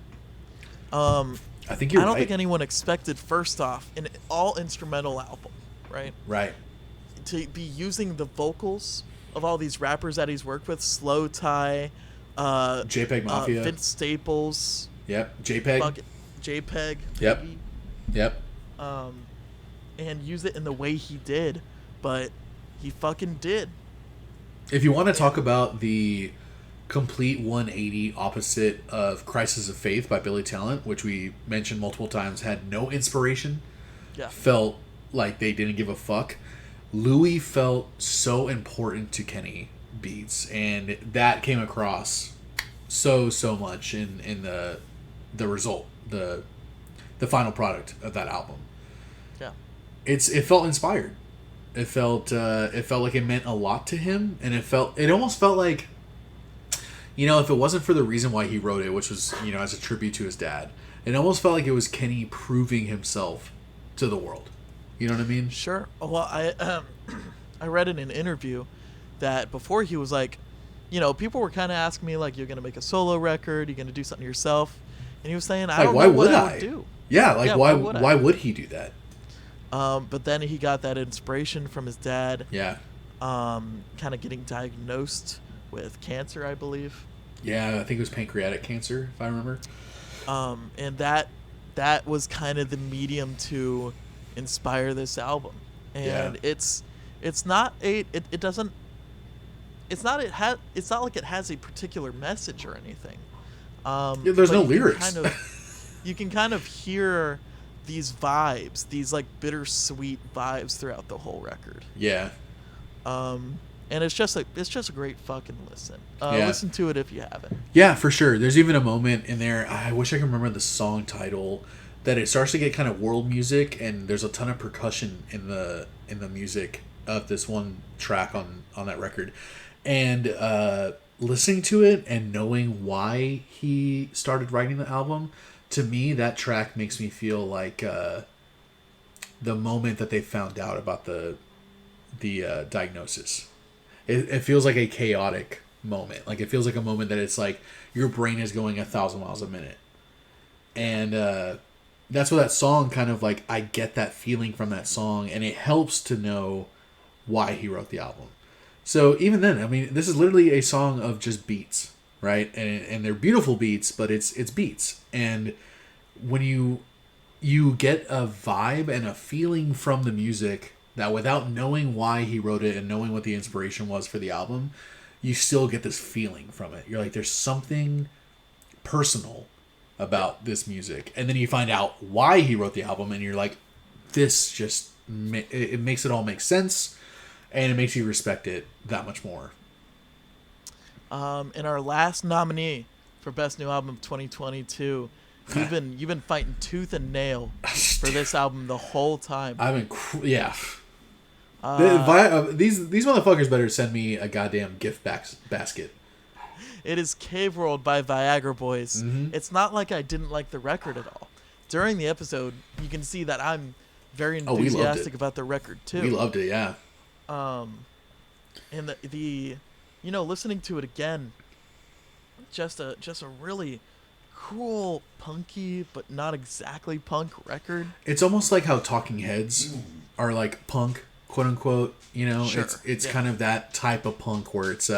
I think you're right. I don't think anyone expected, first off, an all-instrumental album, right? Right. To be using the vocals of all these rappers that he's worked with, Slow Tie, JPEG Mafia, Vince Staples. Yep. JPEG. JPEG. Yep. Baby. Yep. And use it in the way he did, but he fucking did. If you want to talk about the complete 180 opposite of Crisis of Faith by Billy Talent, which we mentioned multiple times, had no inspiration, felt like they didn't give a fuck. LOUIE felt so important to Kenny Beats, and that came across so much in the result, the final product of that album. Yeah, it felt inspired. It felt like it meant a lot to him, and it almost felt like, you know, if it wasn't for the reason why he wrote it, which was, you know, as a tribute to his dad, it almost felt like it was Kenny proving himself to the world. You know what I mean? Sure. Well, I read in an interview that before he was like, you know, people were kind of asking me, like, you're going to make a solo record, you're going to do something yourself. And he was saying, I don't know what I would do. Yeah, like, why would he do that? But then he got that inspiration from his dad. Yeah. Kind of getting diagnosed with cancer, I believe. Yeah, I think it was pancreatic cancer, if I remember. And that was kind of the medium to inspire this album. And it's not like it has a particular message or anything. There's no lyrics. You can kind of hear these vibes, these like bittersweet vibes throughout the whole record. Yeah. And it's just a great fucking listen. Listen to it if you haven't. Yeah, for sure. There's even a moment in there, I wish I could remember the song title, that it starts to get kind of world music, and there's a ton of percussion in the music of this one track on that record. And listening to it and knowing why he started writing the album, to me, that track makes me feel like the moment that they found out about the diagnosis. It feels like a chaotic moment. Like, it feels like a moment that it's like your brain is going 1,000 miles a minute. And that's what that song kind of like, I get that feeling from that song, and it helps to know why he wrote the album. So even then, I mean, this is literally a song of just beats, right? And they're beautiful beats, but it's beats. And when you get a vibe and a feeling from the music that, without knowing why he wrote it and knowing what the inspiration was for the album, you still get this feeling from it. You're like, there's something personal about this music. And then you find out why he wrote the album, and you're like, this just, it makes it all make sense, and it makes you respect it that much more. And our last nominee for Best New Album of 2022, you've been fighting tooth and nail for this album the whole time. Yeah. These motherfuckers better send me a goddamn gift basket. It is Cave World by Viagra Boys. Mm-hmm. It's not like I didn't like the record at all. During the episode, you can see that I'm very enthusiastic about the record too. We loved it, yeah. And the listening to it again, just a really cool, punky, but not exactly punk record. It's almost like how Talking Heads are like punk, quote unquote. Sure. It's kind of that type of punk where it's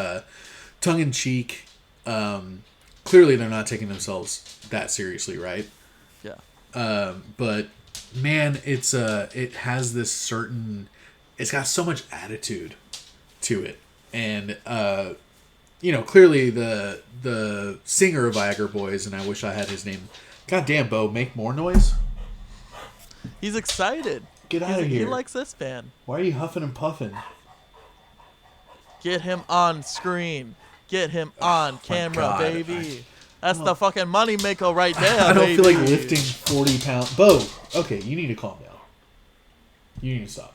tongue in cheek. Clearly, they're not taking themselves that seriously, right? Yeah. But man, it has this certain. It's got so much attitude to it, and clearly the singer of Viagra Boys, and I wish I had his name. Goddamn, Bo, make more noise. He's excited. Get out of here. He likes this band. Why are you huffing and puffing? Get him on screen. Get him on camera, baby. That's the fucking money maker right there. I don't baby. feel like lifting 40 pounds. Bo, okay, you need to calm down. You need to stop.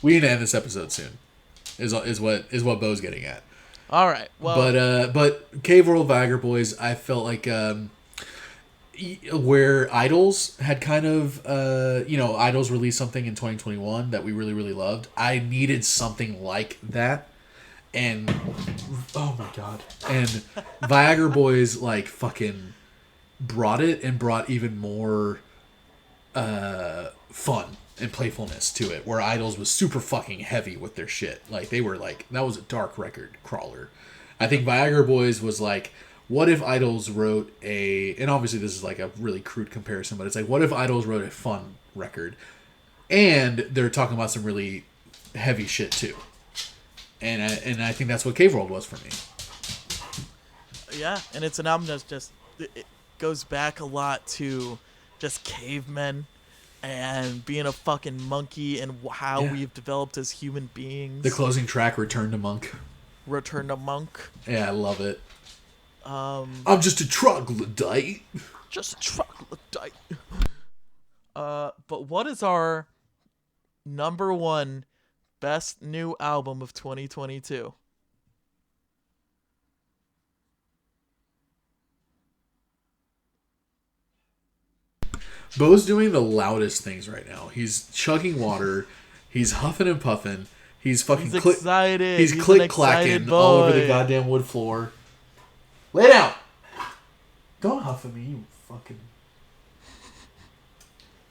We need to end this episode soon. Is what Bo's getting at. All right. Well, but Cave World Viagra Boys, I felt like where Idols had kind of Idols released something in 2021 that we really, really loved. I needed something like that. And oh my god. And Viagra Boys like fucking brought it, and brought even more fun and playfulness to it, where Idols was super fucking heavy with their shit. Like, they were like, that was a dark record crawler. I think Viagra Boys was like, what if Idols wrote and obviously this is like a really crude comparison, but it's like, what if Idols wrote a fun record, and they're talking about some really heavy shit too. And I think that's what Cave World was for me. Yeah, and it's an album that's just, it goes back a lot to just cavemen and being a fucking monkey, and how we've developed as human beings. The closing track, Return to Monk. Return to Monk. Yeah, I love it. I'm just a troglodyte. Just a troglodyte. But what is our number one best new album of 2022? Bo's doing the loudest things right now. He's chugging water. He's huffing and puffing. He's fucking excited. He's click-clacking all over the goddamn wood floor. Lay down! Don't huff at me, you fucking...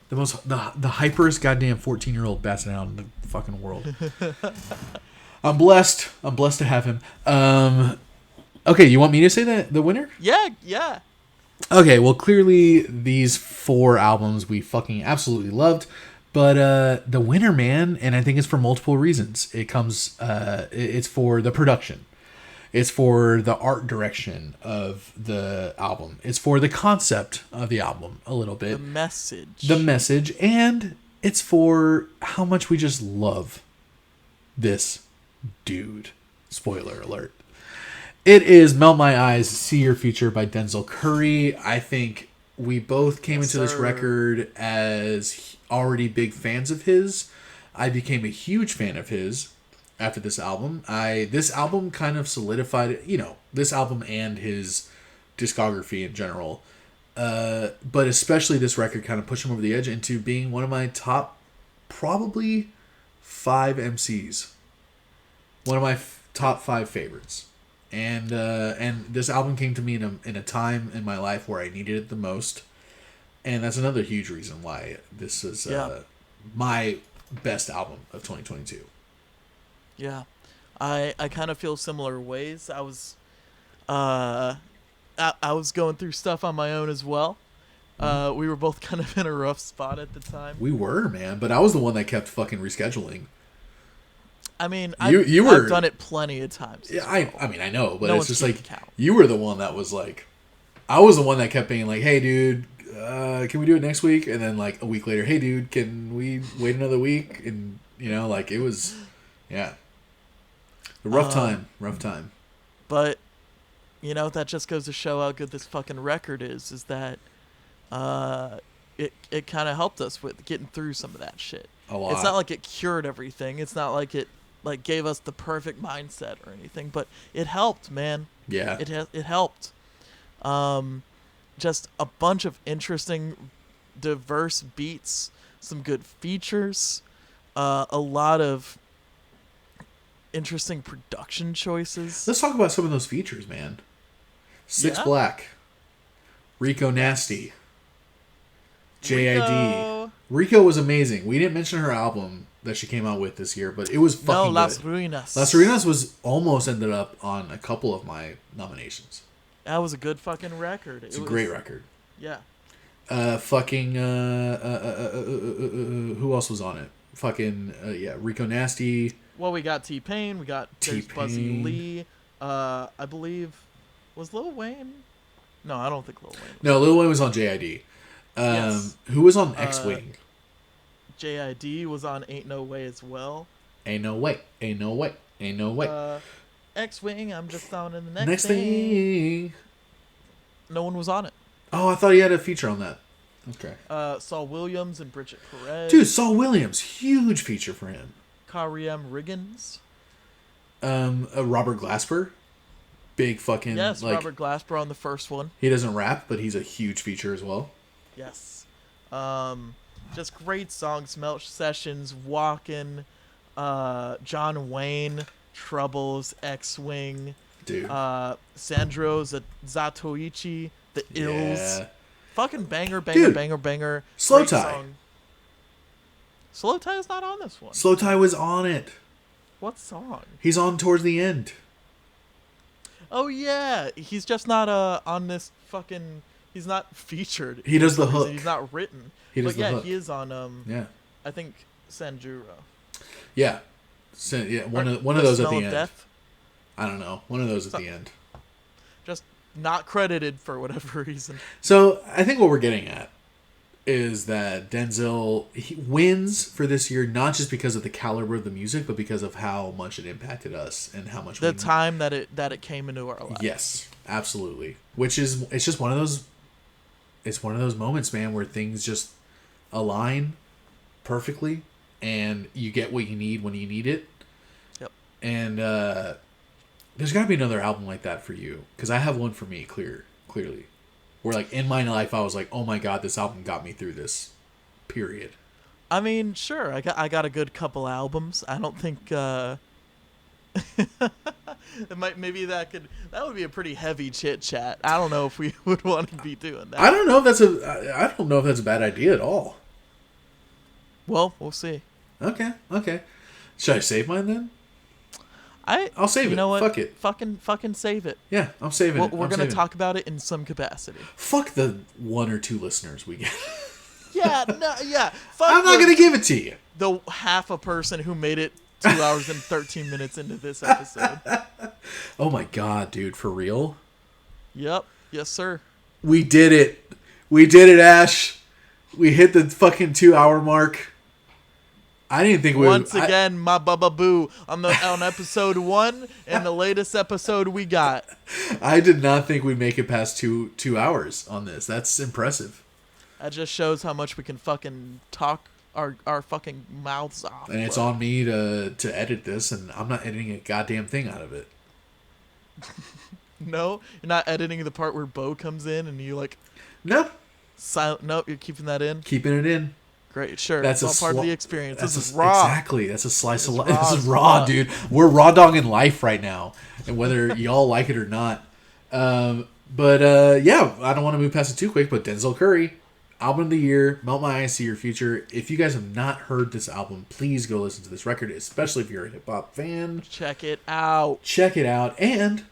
The hyperest goddamn 14-year-old basset hound in the fucking world. I'm blessed. I'm blessed to have him. Okay, you want me to say the winner? Yeah. Okay, well, clearly these 4 albums we fucking absolutely loved, but the winner, man, and I think it's for multiple reasons. It's for the production. It's for the art direction of the album. It's for the concept of the album a little bit. The message, and it's for how much we just love this dude. Spoiler alert. It is Melt My Eyes, See Your Future by Denzel Curry. I think we both came into this record as already big fans of his. I became a huge fan of his after this album. This album kind of solidified, this album and his discography in general. But especially this record kind of pushed him over the edge into being one of my top, probably 5 MCs. One of my top 5 favorites. And this album came to me in a time in my life where I needed it the most. And that's another huge reason why this is my best album of 2022. Yeah. I kind of feel similar ways. I was going through stuff on my own as well. We were both kind of in a rough spot at the time. We were, man. But I was the one that kept fucking rescheduling. I mean, you were, I've done it plenty of times. Yeah, I mean, I know, but No it's just one's like keeping count. you were the one that was like, I was the one that kept being like, "Hey, dude, can we do it next week?" And then like a week later, "Hey, dude, can we wait another week?" And like it was, yeah, a rough time. But that just goes to show how good this fucking record is. Is that it kind of helped us with getting through some of that shit. A lot. It's not like it cured everything. It's not like it like gave us the perfect mindset or anything, but it helped, man. Yeah. It helped. Just a bunch of interesting, diverse beats, some good features, a lot of interesting production choices. Let's talk about some of those features, man. Six Yeah? Black, Rico Nasty, JID. Rico was amazing. We didn't mention her album that she came out with this year, but it was fucking Las good. Ruinas. Las Ruinas was almost ended up on a couple of my nominations. That was a good fucking record. It's a great record. Yeah. Who else was on it? Rico Nasty. Well, we got T-Pain. We got there's Buzzy T-Pain. Lee. I believe was Lil Wayne. No, I don't think Lil Wayne. No, Lil Wayne was on JID. Yes. Who was on X-Wing? JID was on Ain't No Way as well. Ain't no way. X-Wing, I'm just on in the Next thing. No one was on it. Oh, I thought he had a feature on that. Okay. Saul Williams and Bridget Perez. Dude, Saul Williams, huge feature for him. Kariem Riggins. Robert Glasper, big fucking Robert Glasper on the first one. He doesn't rap, but he's a huge feature as well. Yes. Just great songs. Melch Sessions, Walkin', John Wayne, Troubles, X-Wing, dude. Sandro Zatoichi, The Ills. Yeah. Fucking banger. Dude, Slow Great Tie. song. Slow Tie is not on this one. Slow Tie was on it. What song? He's on towards the end. Oh yeah, he's just not on this fucking. He's not featured. He does the hook. He's not written. He does the hook. He is on. Yeah. I think Sanjuro. Yeah. One of those at the end. Death? I don't know. One of those at the end. Just not credited for whatever reason. So I think what we're getting at is that Denzel he wins for this year not just because of the caliber of the music, but because of how much it impacted us and how much time that it came into our lives. Yes, absolutely. It's just one of those. It's one of those moments, man, where things just align perfectly, and you get what you need when you need it. Yep. And there's got to be another album like that for you, because I have one for me, clearly. Where, like, in my life, I was like, oh my god, this album got me through this. Period. I mean, sure, I got a good couple albums. I don't think, maybe that would be a pretty heavy chit chat. I don't know if we would want to be doing that. I don't know if that's a bad idea at all. Well, we'll see. Okay. Should I save mine then? I'll save it. You know what? Fuck it. Fucking save it. Yeah, I'm saving it. We're going to talk about it in some capacity. Fuck the 1 or 2 listeners we get. Yeah, no, yeah. I'm not going to give it to you. The half a person who made it 2 hours and 13 minutes into this episode. Oh my god, dude, for real? Yep. Yes, sir. We did it, Ash. We hit the fucking 2-hour mark. I didn't think we would. Once again, my baba boo on episode 1 and the latest episode we got. I did not think we'd make it past 2 hours on this. That's impressive. That just shows how much we can fucking talk our fucking mouths off. And it's on me to edit this, and I'm not editing a goddamn thing out of it. No, you're not editing the part where Bo comes in and you like. Nope. Nope, you're keeping that in. Keeping it in. Great, sure. That's all part of the experience. This is raw. Exactly. That's a slice of life. This is raw, dude. We're raw dogging life right now, and whether y'all like it or not. But yeah, I don't want to move past it too quick. But Denzel Curry, album of the year, Melt My Eyes, See Your Future. If you guys have not heard this album, please go listen to this record, especially if you're a hip hop fan. Check it out. And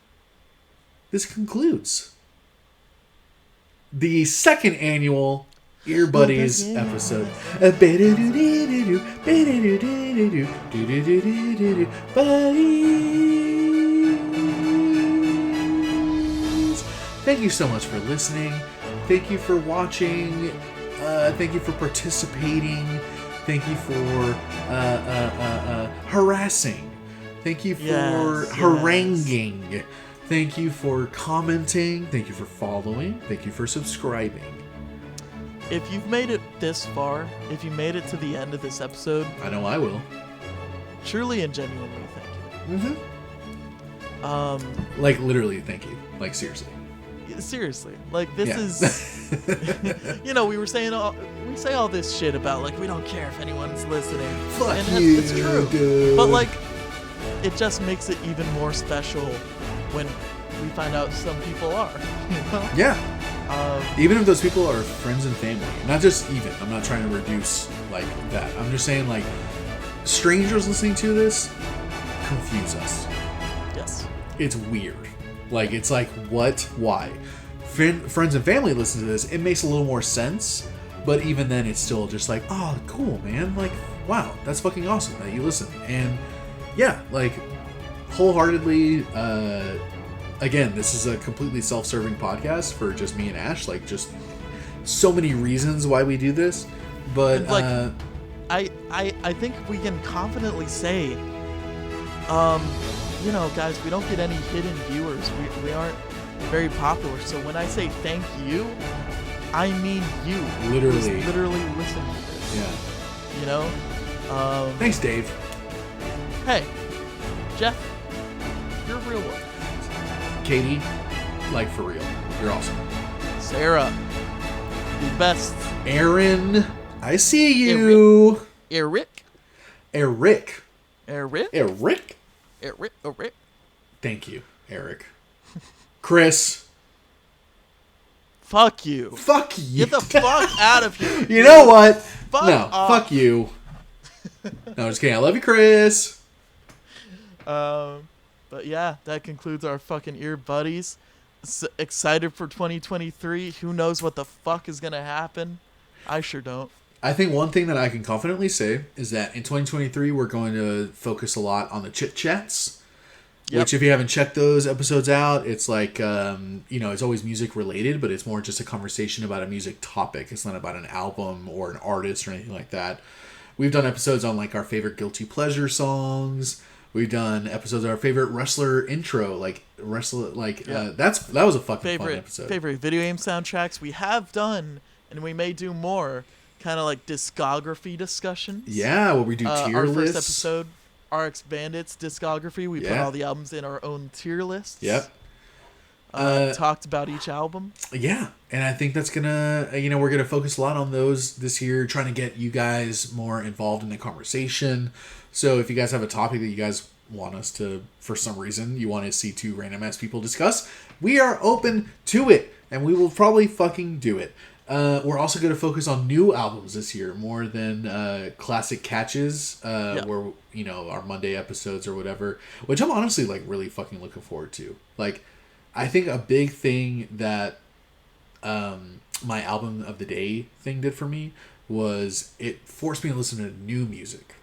this concludes the second annual Ear Buddies episode. Buddies. Thank you so much for listening. Thank you for watching. Thank you for participating. Thank you for harassing. Thank you for haranguing. Thank you for commenting. Thank you for following. Thank you for subscribing. If you've made it this far, if you made it to the end of this episode, I know I will. Truly and genuinely thank you. Like, literally, thank you. Like, seriously. Seriously. Like, this is... you know, we say all this shit about, like, we don't care if anyone's listening. Fuck and you, it's true. dude. But, like, it just makes it even more special when we find out some people are, you know? Yeah. Even if those people are friends and family. Not just even. I'm not trying to reduce, like, that. I'm just saying, like, strangers listening to this confuse us. Yes. It's weird. Like, it's like, what? Why? Friends and family listen to this. It makes a little more sense. But even then, it's still just like, oh, cool, man. Like, wow, that's fucking awesome that you listen. And, yeah, like, wholeheartedly, again, this is a completely self-serving podcast for just me and Ash. Like, just so many reasons why we do this. But, like, I think we can confidently say, you know, guys, we don't get any hidden viewers. We aren't very popular. So when I say thank you, I mean you. Literally. Literally listen to this. Yeah. You know? Thanks, Dave. Hey, Jeff, you're a real one. Katie, like, for real. You're awesome. Sarah, the best. Aaron, I see you. Eric. Thank you, Eric. Chris. Fuck you. Fuck you. Get the fuck out of here. You know what? Fuck off. Fuck you. No, I'm just kidding. I love you, Chris. But yeah, that concludes our fucking Ear Buddies. Excited for 2023. Who knows what the fuck is gonna happen? I sure don't. I think one thing that I can confidently say is that in 2023 we're going to focus a lot on the chit chats. Yep. Which, if you haven't checked those episodes out, it's like, it's always music related, but it's more just a conversation about a music topic. It's not about an album or an artist or anything like that. We've done episodes on, like, our favorite guilty pleasure songs. We've done episodes of our favorite wrestler intro, that was a fucking fun episode. Favorite video game soundtracks. We have done, and we may do more, kind of like discography discussions. Yeah, where we do tier lists. Our first episode, RX Bandit's discography. We put all the albums in our own tier lists. Yep. Talked about each album. Yeah, and I think that's gonna, we're gonna focus a lot on those this year, trying to get you guys more involved in the conversation. So if you guys have a topic that you guys want us to, for some reason, you want to see two random ass people discuss, we are open to it, and we will probably fucking do it. We're also going to focus on new albums this year more than classic catches, where, our Monday episodes or whatever, which I'm honestly, like, really fucking looking forward to. Like, I think a big thing that my album of the day thing did for me was it forced me to listen to new music.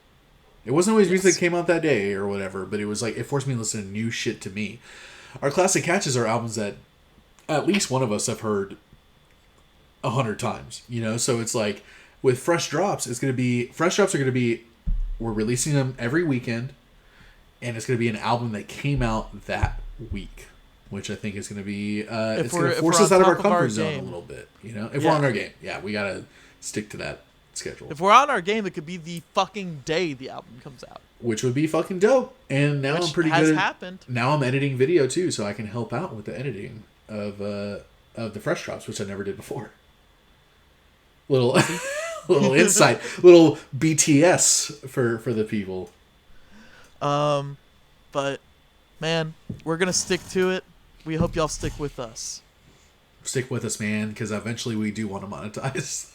It wasn't always music that came out that day or whatever, but it was like, it forced me to listen to new shit to me. Our classic catches are albums that at least one of us have heard 100 times, so it's like with fresh drops, we're releasing them every weekend, and it's going to be an album that came out that week, which I think is going to be it's going to force us out of our comfort zone a little bit, if we're on our game. Yeah, we got to stick to that schedule. If we're on our game, it could be the fucking day the album comes out, which would be fucking dope. And now I'm pretty good. Happened. Now I'm editing video too, so I can help out with the editing of the fresh drops, which I never did before. Little insight, little BTS for the people. But man, we're gonna stick to it. We hope y'all stick with us. Stick with us, man, because eventually we do want to monetize.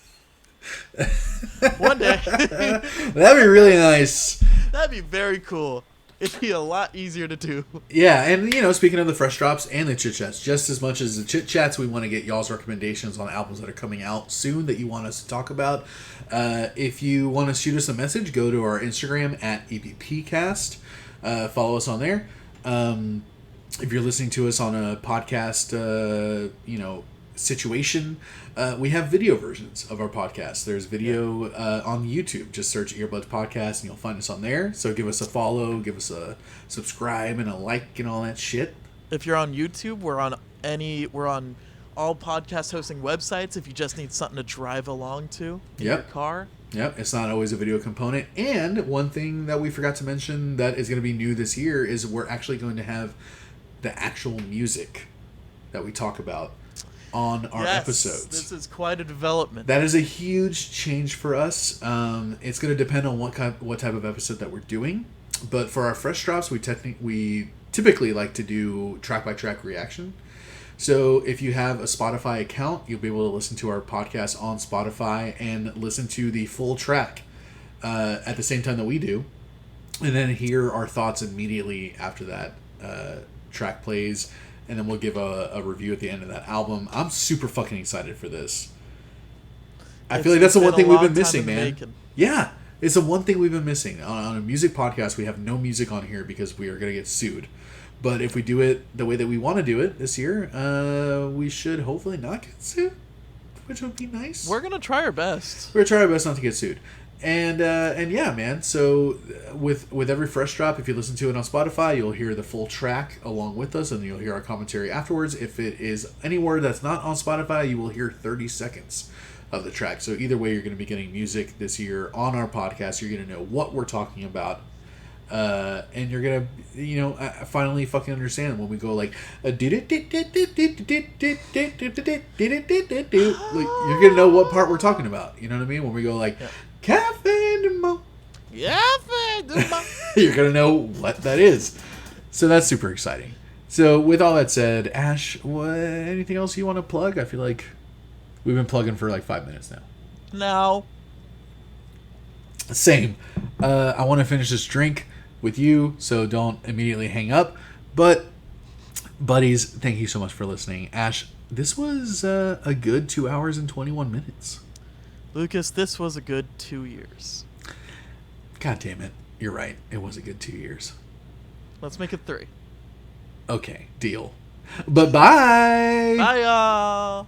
One day. That'd be really nice. That'd be very cool. It'd be a lot easier to do. Yeah, and speaking of the fresh drops and the chit chats, just as much as the chit chats, we want to get y'all's recommendations on albums that are coming out soon that you want us to talk about. If you want to shoot us a message, go to our Instagram at EBPcast. Follow us on there. If you're listening to us on a podcast, situation, we have video versions of our podcast. There's video on YouTube. Just search Earbuds Podcast and you'll find us on there. So give us a follow, give us a subscribe and a like and all that shit. If you're on YouTube, we're on all podcast hosting websites if you just need something to drive along to in your car. Yep, it's not always a video component. And one thing that we forgot to mention that is going to be new this year is we're actually going to have the actual music that we talk about on our episodes. This is quite a development. That is a huge change for us. It's going to depend on what type of episode that we're doing. But for our fresh drops, we typically like to do track-by-track reaction. So if you have a Spotify account, you'll be able to listen to our podcast on Spotify and listen to the full track at the same time that we do. And then hear our thoughts immediately after that track plays. And then we'll give a review at the end of that album. I'm super fucking excited for this. I feel like that's the one thing we've been missing, man. Yeah, it's the one thing we've been missing. On a music podcast, we have no music on here because we are going to get sued. But if we do it the way that we want to do it this year, we should hopefully not get sued, which would be nice. We're going to try our best. We're going to try our best not to get sued. And yeah, man, so with every fresh drop, if you listen to it on Spotify, you'll hear the full track along with us, and you'll hear our commentary afterwards. If it is anywhere that's not on Spotify, you will hear 30 seconds of the track. So either way, you're going to be getting music this year on our podcast. You're going to know what we're talking about. And you're going to, finally fucking understand when we go like, like you're going to know what part we're talking about. You know what I mean? When we go like, Cafe de Mo. Cafe de Mo. You're going to know what that is. So that's super exciting. So with all that said, Ash, anything else you want to plug? I feel like we've been plugging for like 5 minutes now. No. Same. I want to finish this drink with you, so don't immediately hang up. But, buddies, thank you so much for listening. Ash, this was a good 2 hours and 21 minutes. Lucas, this was a good 2 years. God damn it. You're right. It was a good 2 years. Let's make it 3. Okay, deal. But bye! Bye, y'all!